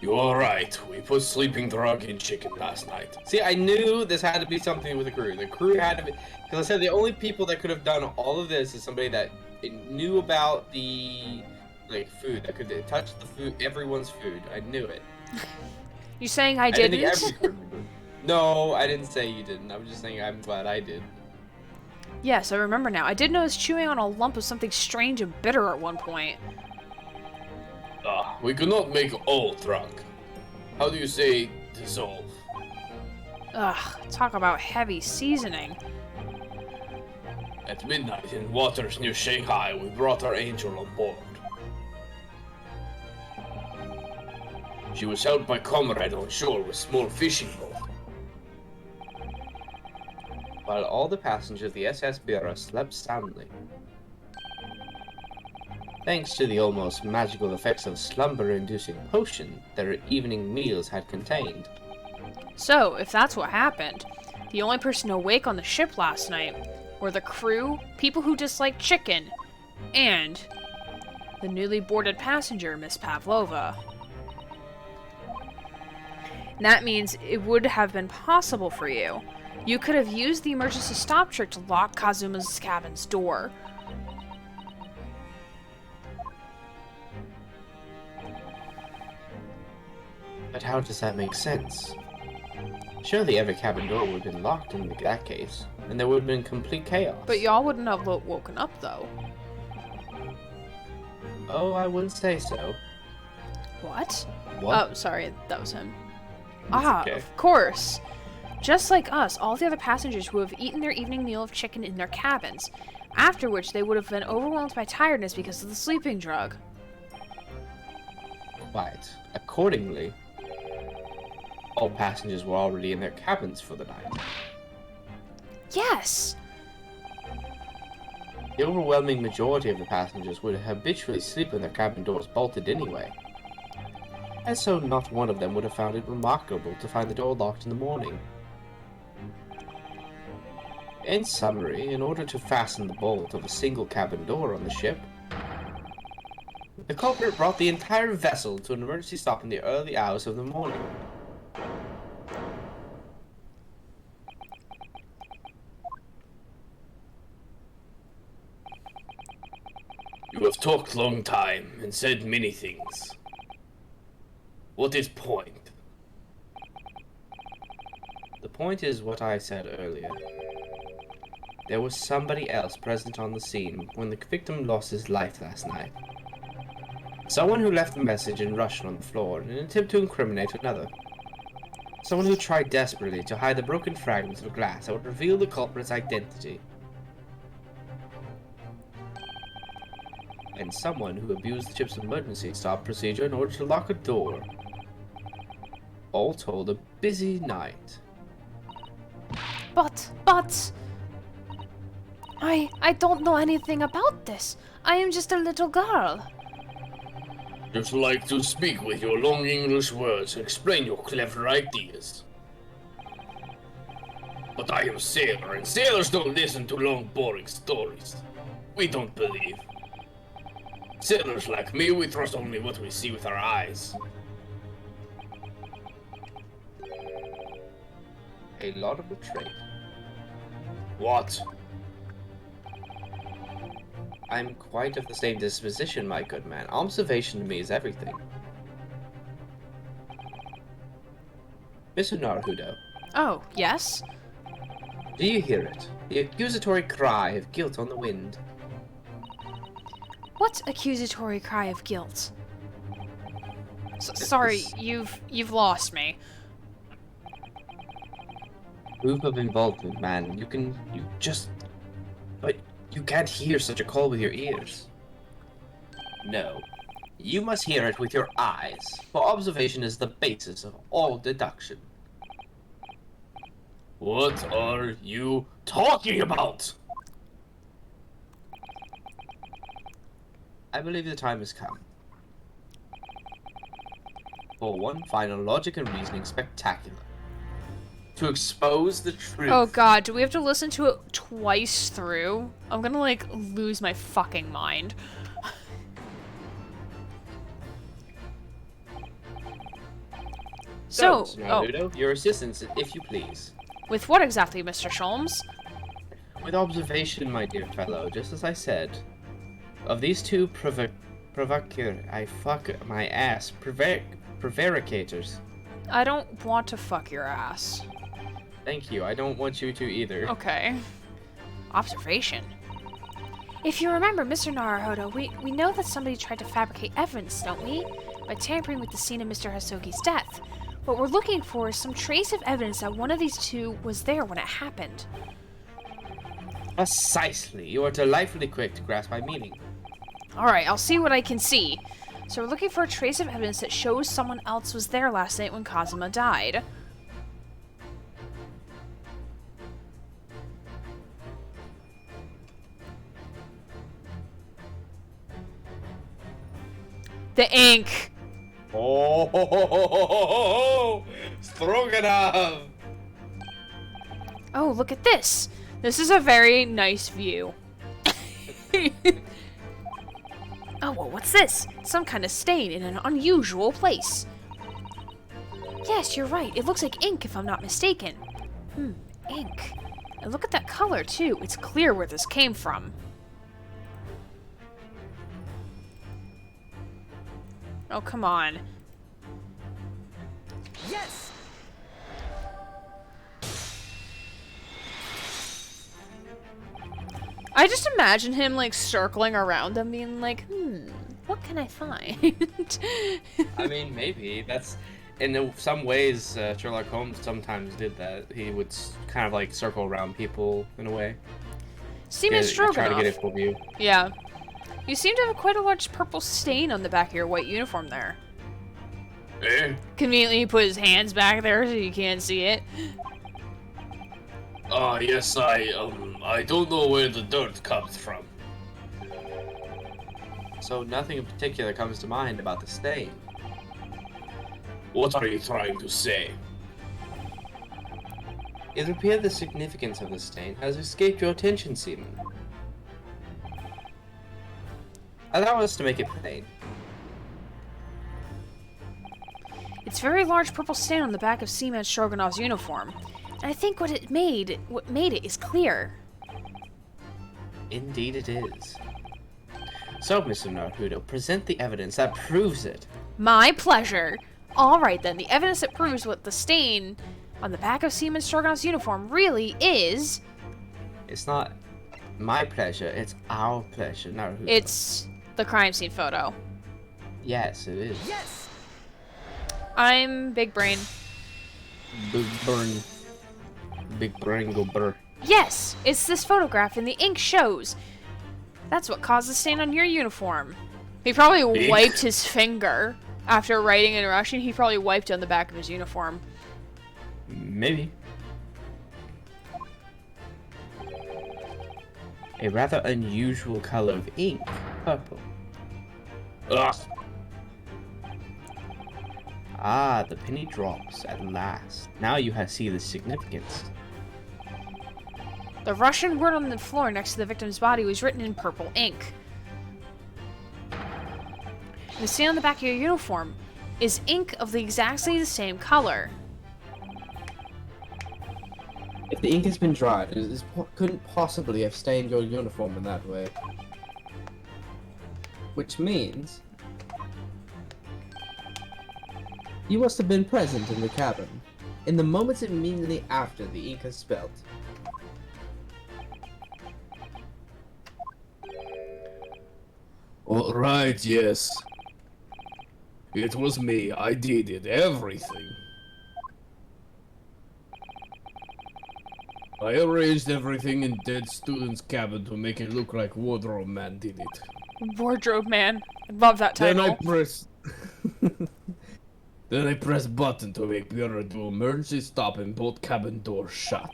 You are right. We put sleeping drug in chicken last night. See, I knew this had to be something with the crew. The crew had to be... Because I said the only people that could have done all of this is somebody that knew about the... like, food. That could touch the food, everyone's food. I knew it. You saying I I didn't didn't? think every crew member... No, I didn't say you didn't. I was just saying I'm glad I did. Yes, I remember now. I did notice chewing on a lump of something strange and bitter at one point. We cannot make all drug. How do you say dissolve? Ugh, talk about heavy seasoning. At midnight in waters near Shanghai, we brought our angel on board. She was held by comrade on shore with small fishing boat. While all the passengers of the SS Bira slept soundly. Thanks to the almost magical effects of slumber-inducing potion their evening meals had contained. So, if that's what happened, the only person awake on the ship last night were the crew, people who disliked chicken, and the newly boarded passenger, Miss Pavlova. And that means it would have been possible for you. You could have used the emergency stop trick to lock Kazuma's cabin's door. But how does that make sense? Surely every cabin door would have been locked in that case, and there would have been complete chaos. But y'all wouldn't have woken up, though. Oh, I wouldn't say so. What? What? Oh, sorry, that was him. okay. Of course. Just like us, all the other passengers who have eaten their evening meal of chicken in their cabins, after which they would have been overwhelmed by tiredness because of the sleeping drug. Quite. Accordingly, all passengers were already in their cabins for the night. Yes! The overwhelming majority of the passengers would habitually sleep with their cabin doors bolted anyway. And so not one of them would have found it remarkable to find the door locked in the morning. In summary, in order to fasten the bolt of a single cabin door on the ship, the culprit brought the entire vessel to an emergency stop in the early hours of the morning. You have talked long time and said many things. What is point? The point is what I said earlier. There was somebody else present on the scene when the victim lost his life last night. Someone who left a message in Russian on the floor in an attempt to incriminate another. Someone who tried desperately to hide the broken fragments of glass that would reveal the culprit's identity. And someone who abused the ship's emergency stop procedure in order to lock a door. All told, a busy night. But... I don't know anything about this. I am just a little girl. Just like to speak with your long English words and explain your clever ideas. But I am a sailor, and sailors don't listen to long, boring stories. We don't believe. Sailors like me, we trust only what we see with our eyes. A laudable trait. What? I'm quite of the same disposition, my good man. Observation to me is everything. Mr. Naruto, Oh, yes? do you hear it? The accusatory cry of guilt on the wind. What accusatory cry of guilt? Sorry, you've lost me. Proof of involvement, man. But you can't hear such a call with your ears. No. You must hear it with your eyes, for observation is the basis of all deduction. What are you talking about? I believe the time has come. For one final logic and reasoning spectacular. To expose the truth. Oh god, do we have to listen to it twice through? I'm gonna, like, lose my fucking mind. So, Mr. Naruto, your assistance, if you please. with what exactly, Mr. Sholmes? With observation, my dear fellow, just as I said. Of these two prevaricators. I don't want to fuck your ass. Thank you, I don't want you to either. Okay. Observation. If you remember, Mr. Naruhodo, we know that somebody tried to fabricate evidence, don't we? By tampering with the scene of Mr. Hasogi's death. What we're looking for is some trace of evidence that one of these two was there when it happened. Precisely. You are delightfully quick to grasp my meaning. Alright, I'll see what I can see. So we're looking for a trace of evidence that shows someone else was there last night when Kazuma died. The ink. Oh, Stroganoff! Oh, look at this. This is a very nice view. Oh, well, what's this? Some kind of stain in an unusual place. Yes, you're right. It looks like ink, if I'm not mistaken. Ink. And look at that color, too. It's clear where this came from. Oh, come on. Yes! I just imagine him, like, circling around them, being like, what can I find? I mean, maybe. That's... In some ways, Sherlock Holmes sometimes did that. He would kind of, like, circle around people, in a way. Seaman Stroganoff. Try to get a full view. Yeah. You seem to have quite a large purple stain on the back of your white uniform there. Eh? Conveniently, he put his hands back there so you can't see it. Ah, yes, I don't know where the dirt comes from. So nothing in particular comes to mind about the stain. What are you trying to say? It would appear the significance of the stain has escaped your attention, Seaman. Allow us to make it plain. It's a very large purple stain on the back of Seaman Stroganoff's uniform. And I think what made it is clear. Indeed it is. So, Mr. Naruto, present the evidence that proves it. My pleasure. Alright then, the evidence that proves what the stain on the back of Seaman Stroganoff's uniform really is... It's not my pleasure, it's our pleasure, Naruto. It's the crime scene photo. Yes, it is. Yes! I'm Big Brain. Big burn. Big brain go burr. Yes, it's this photograph and the ink shows. That's what caused the stain on your uniform. He probably wiped his finger after writing in Russian. He probably wiped on the back of his uniform. Maybe. A rather unusual color of ink. Purple. Ugh. Ah, the penny drops at last. Now you see the significance. The Russian word on the floor next to the victim's body was written in purple ink. The stain on the back of your uniform is ink of exactly the same color. If the ink has been dried, it couldn't possibly have stained your uniform in that way. Which means... you must have been present in the cabin, in the moments immediately after the ink is spilled. Alright, yes. It was me. I did it. Everything. I arranged everything in dead student's cabin to make it look like Wardrobe Man did it. Wardrobe Man. I love that title. Then I press... Then I press button to make Bureau do emergency stop and both cabin doors shut.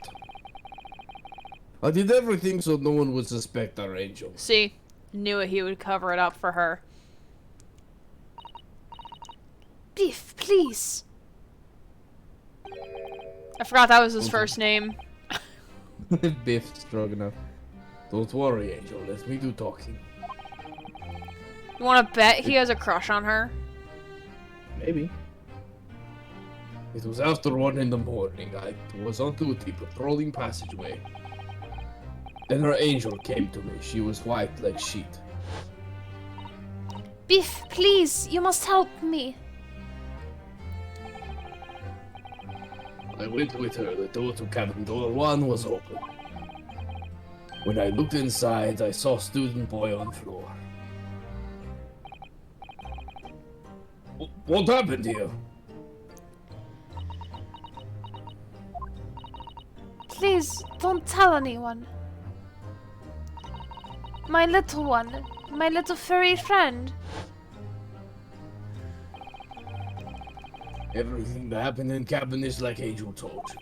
I did everything so no one would suspect our angel. See, knew it, he would cover it up for her. Biff, please. I forgot that was his first name. Biff Stroganoff. Don't worry, Angel. Let me do talking. You want to bet he has a crush on her? Maybe. It was after 1 in the morning. I was on duty patrolling passageway. Then her angel came to me. She was white like sheet. Biff, please, you must help me. I went with her. The door to cabin door 1 was open. When I looked inside, I saw student boy on floor. What happened here? Please, don't tell anyone. My little one. My little furry friend. Everything that happened in cabin is like Angel told you.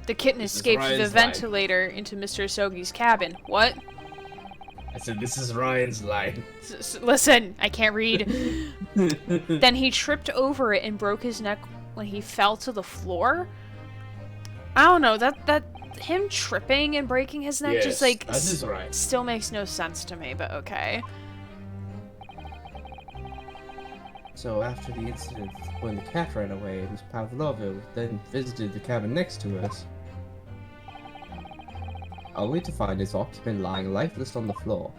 The kitten This is escaped through the Ryan's line. ventilator into Mr. Sogi's cabin. What? I said, this is Ryan's line. Listen, I can't read. Then he tripped over it and broke his neck when he fell to the floor? I don't know, that him tripping and breaking his neck just like that is right. still makes no sense to me, but okay. So after the incident when the cat ran away, Miss Pavlova then visited the cabin next to us, only to find its occupant lying lifeless on the floor.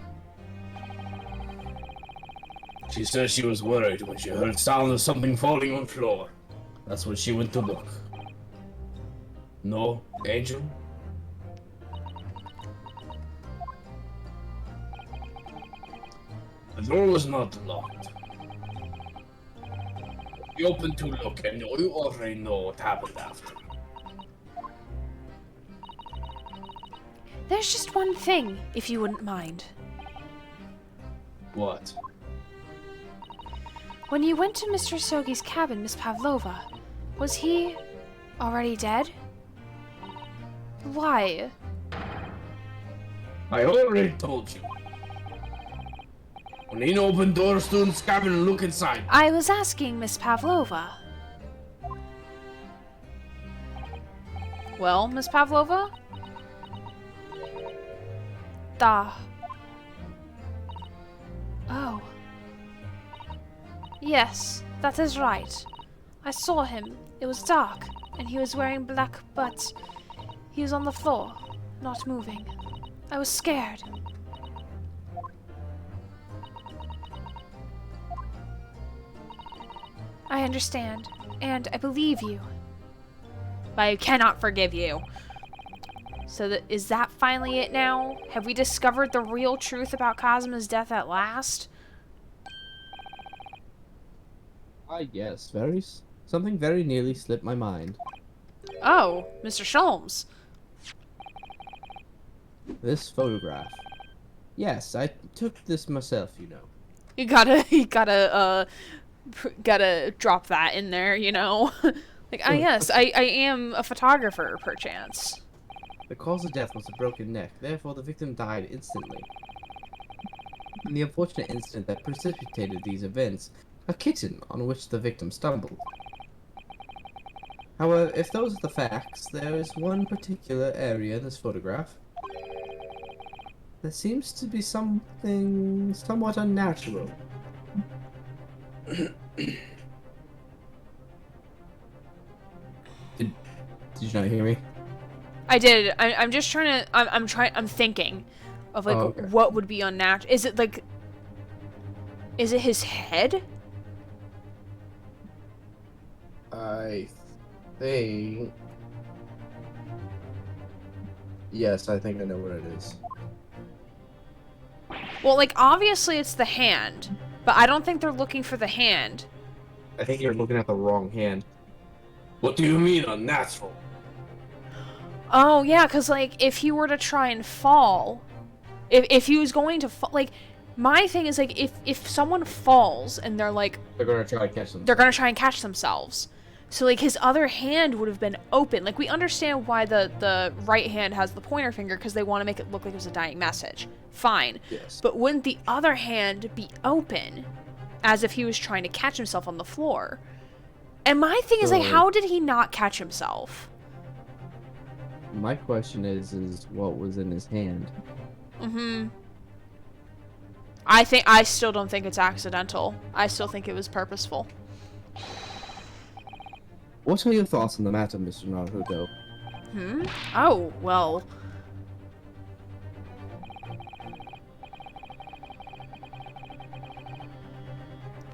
She said she was worried when she heard sound of something falling on the floor. That's when she went to look. No, Angel? The door was not locked. We opened to look, and you already know what happened after. There's just one thing, if you wouldn't mind. What? When you went to Mr. Sogi's cabin, Miss Pavlova, was he already dead? Why? I already told you. We need to open doors to the cabin and look inside. I was asking Miss Pavlova. Well, Miss Pavlova? Da. Oh. Yes, that is right. I saw him. It was dark, and he was wearing black, but he was on the floor, not moving. I was scared. I understand, and I believe you. But I cannot forgive you. So is that finally it now? Have we discovered the real truth about Kazuma's death at last? Yes, something very nearly slipped my mind. Oh, Mr. Sholmes. This photograph. Yes, I took this myself, you know. You gotta drop that in there, you know? Like, yes, I am a photographer, perchance. The cause of death was a broken neck, therefore the victim died instantly. In the unfortunate incident that precipitated these events, a kitten on which the victim stumbled. However, if those are the facts, there is one particular area in this photograph that seems to be something somewhat unnatural. Did you not hear me? I did. I'm just trying to. I'm thinking of like Oh, okay. what would be unnatural. Is it like? Is it his head? I think... Yes, I think I know what it is. Well, like obviously it's the hand, but I don't think they're looking for the hand. I think you're looking at the wrong hand. What do you mean unnatural? Oh yeah, cause like if he were to try and fall, if he was going to fall, like my thing is like if someone falls and they're like They're gonna try to catch them. they're gonna try and catch themselves. So like his other hand would have been open. Like we understand why the right hand has the pointer finger because they want to make it look like it was a dying message. Fine. Yes. But wouldn't the other hand be open as if he was trying to catch himself on the floor? And my thing is like So- how did he not catch himself? My question is what was in his hand? Mm-hmm. I still don't think it's accidental. I still think it was purposeful. What are your thoughts on the matter, Mr. Naruto? Oh, well.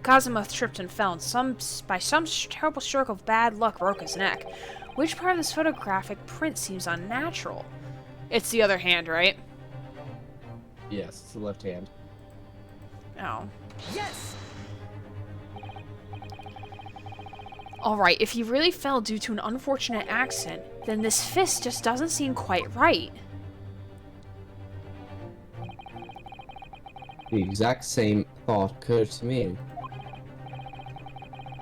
Kazuma tripped and fell, and by some terrible stroke of bad luck broke his neck. Which part of this photographic print seems unnatural? It's the other hand, right? Yes, it's the left hand. Oh. Yes! Alright, if he really fell due to an unfortunate accident, then this fist just doesn't seem quite right. The exact same thought occurred to me.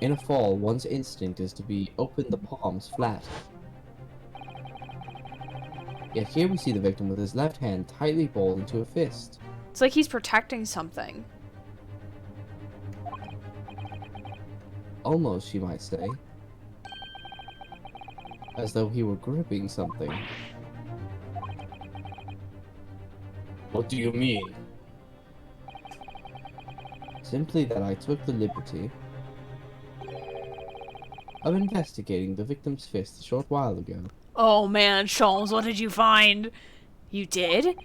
In a fall, one's instinct is to be open the palms flat. Yet here we see the victim with his left hand tightly balled into a fist. It's like he's protecting something. Almost, you might say. As though he were gripping something. What do you mean? Simply that I took the liberty of investigating the victim's fist a short while ago. Oh man, Sholmes, what did you find? You did?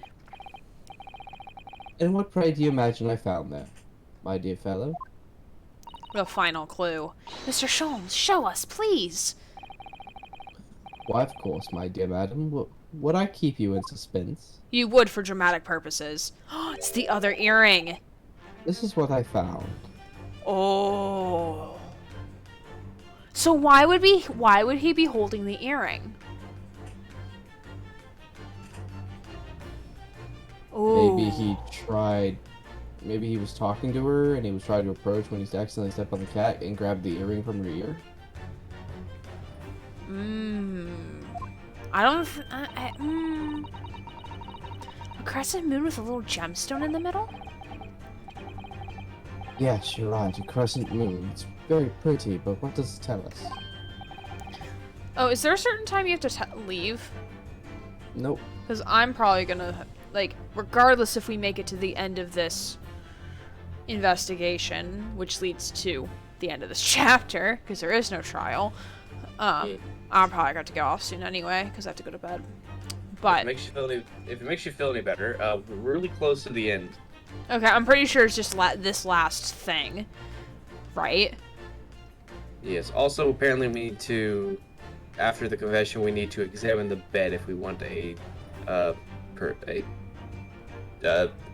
And what pray do you imagine I found there, my dear fellow? The final clue. Mr. Sholmes, show us, please! Why, of course, my dear madam. Would I keep you in suspense? You would for dramatic purposes. It's the other earring. This is what I found. Oh. So why would he be holding the earring? Oh. Maybe he was talking to her and he was trying to approach when he accidentally stepped on the cat and grabbed the earring from her ear. I don't. A crescent moon with a little gemstone in the middle? Yes, you're right, a crescent moon. It's very pretty, but what does it tell us? Oh, is there a certain time you have to leave? Nope. Because I'm probably gonna, like, regardless if we make it to the end of this investigation, which leads to the end of this chapter, because there is no trial, I'm probably got to go off soon anyway, because I have to go to bed. But If it makes you feel any better, we're really close to the end. okay, I'm pretty sure it's just this last thing, right? Yes. Also, apparently, we need to, after the confession, we need to examine the bed if we want a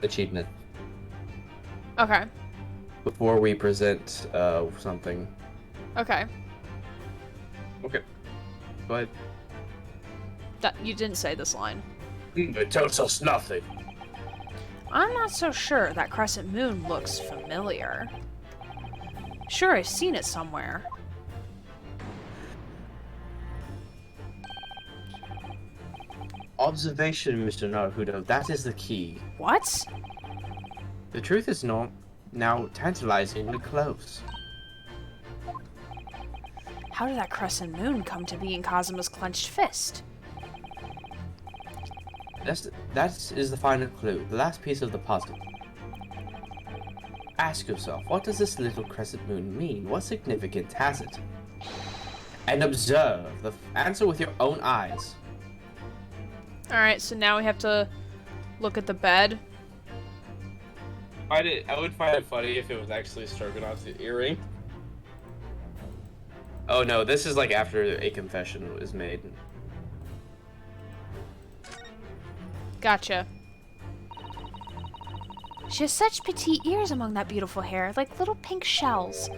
achievement Okay. before we present something. Okay. Okay. But You didn't say this line. It tells us nothing. I'm not so sure. That crescent moon looks familiar. Sure, I've seen it somewhere. observation, Mr. Naruto, that is the key. What? The truth is not now tantalizingly close. How did that crescent moon come to be in Kazuma's clenched fist? That is the final clue, the last piece of the puzzle. Ask yourself, what does this little crescent moon mean? What significance has it? And observe the answer with your own eyes. Alright, so now we have to look at the bed. I would find it funny if it was actually Stroganov's earring. Oh no, this is like after a confession was made. Gotcha. She has such petite ears among that beautiful hair, like little pink shells.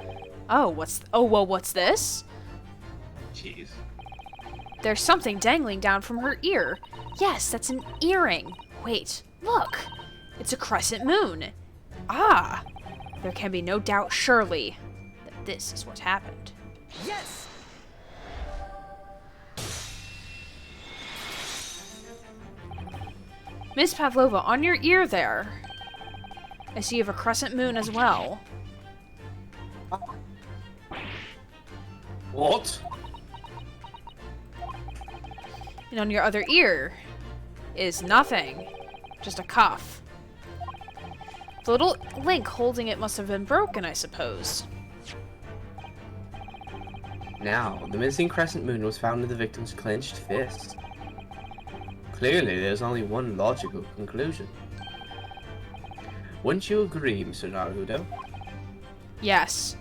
Oh, what's this? Jeez. There's something dangling down from her ear. Yes, that's an earring. Wait, look. It's a crescent moon. Ah! There can be no doubt, surely, that this is what happened. Yes! Miss Pavlova, on your ear there. I see you have a crescent moon as well. What? And on your other ear is nothing. Just a cuff. The little link holding it must have been broken, I suppose. Now, the missing crescent moon was found in the victim's clenched fist. Clearly, there's only one logical conclusion. Wouldn't you agree, Mr. Naruto? Yes.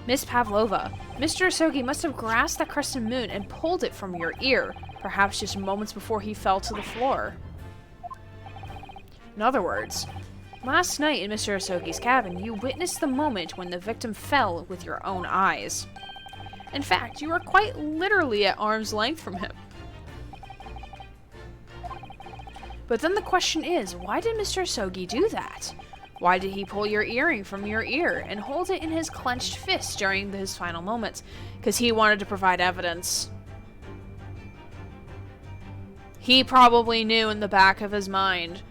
Miss Pavlova, Mr. Asogi must have grasped that crescent moon and pulled it from your ear, perhaps just moments before he fell to the floor. In other words, Last night in Mr. Asogi's cabin, you witnessed the moment when the victim fell with your own eyes. In fact, you were quite literally at arm's length from him. But then the question is, why did Mr. Asogi do that? Why did he pull your earring from your ear and hold it in his clenched fist during his final moments? Because he wanted to provide evidence. He probably knew in the back of his mind,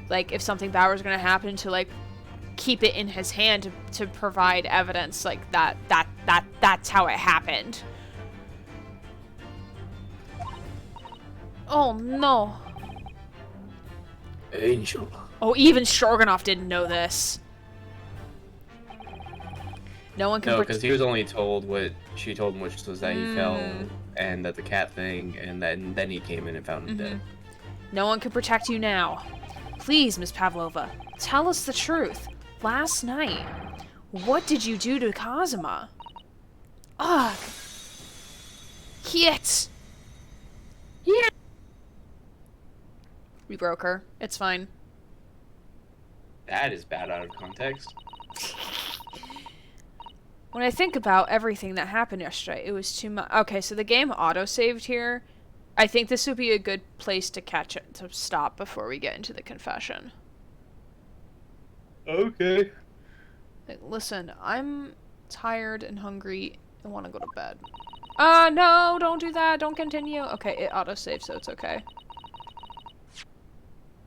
like, if something bad was going to happen, to, like, keep it in his hand to provide evidence, like, that's how it happened. Oh, no. Angel. Oh, even Stroganoff didn't know this. No one can... No, because he was only told what she told him, which was that he fell and that the cat thing, and then he came in and found him dead. No one can protect you now. Please, Miss Pavlova, tell us the truth. Last night, what did you do to Kazuma? Ugh. Yet. Yeah. We broke her. It's fine. That is bad out of context. When I think about everything that happened yesterday, it was too much. Okay, so the game auto-saved here. I think this would be a good place to catch it, to stop before we get into the confession. Okay. Like, listen, I'm tired and hungry and want to go to bed. No, don't do that. Don't continue. Okay, it auto-saved, so it's okay.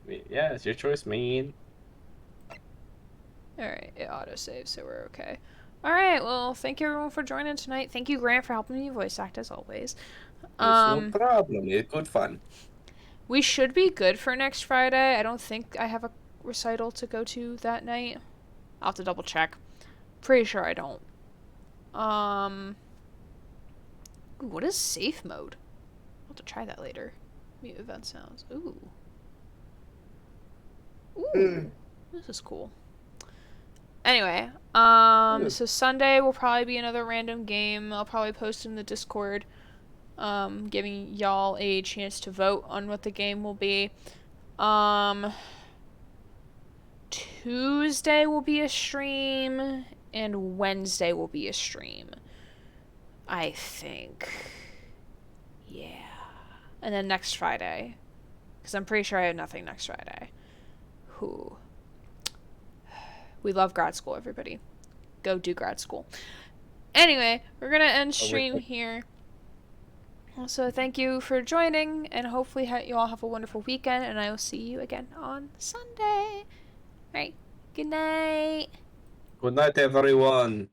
Yeah, it's your choice, man. Alright, it auto-saves, so we're okay. Alright, well, thank you everyone for joining tonight. Thank you, Grant, for helping me voice act, as always. No problem. It's good fun. We should be good for next Friday. I don't think I have a recital to go to that night. I'll have to double check. Pretty sure I don't. Ooh, what is safe mode? I'll have to try that later. Mute event sounds. Ooh. Ooh. This is cool. Anyway, so Sunday will probably be another random game. I'll probably post in the Discord, giving y'all a chance to vote on what the game will be. Tuesday will be a stream, and Wednesday will be a stream. I think. Yeah. And then next Friday. Because I'm pretty sure I have nothing next Friday. Whew. We love grad school, everybody. Go do grad school. Anyway, we're going to end stream here. So thank you for joining, and hopefully you all have a wonderful weekend, and I will see you again on Sunday. Alright, good night. Good night, everyone.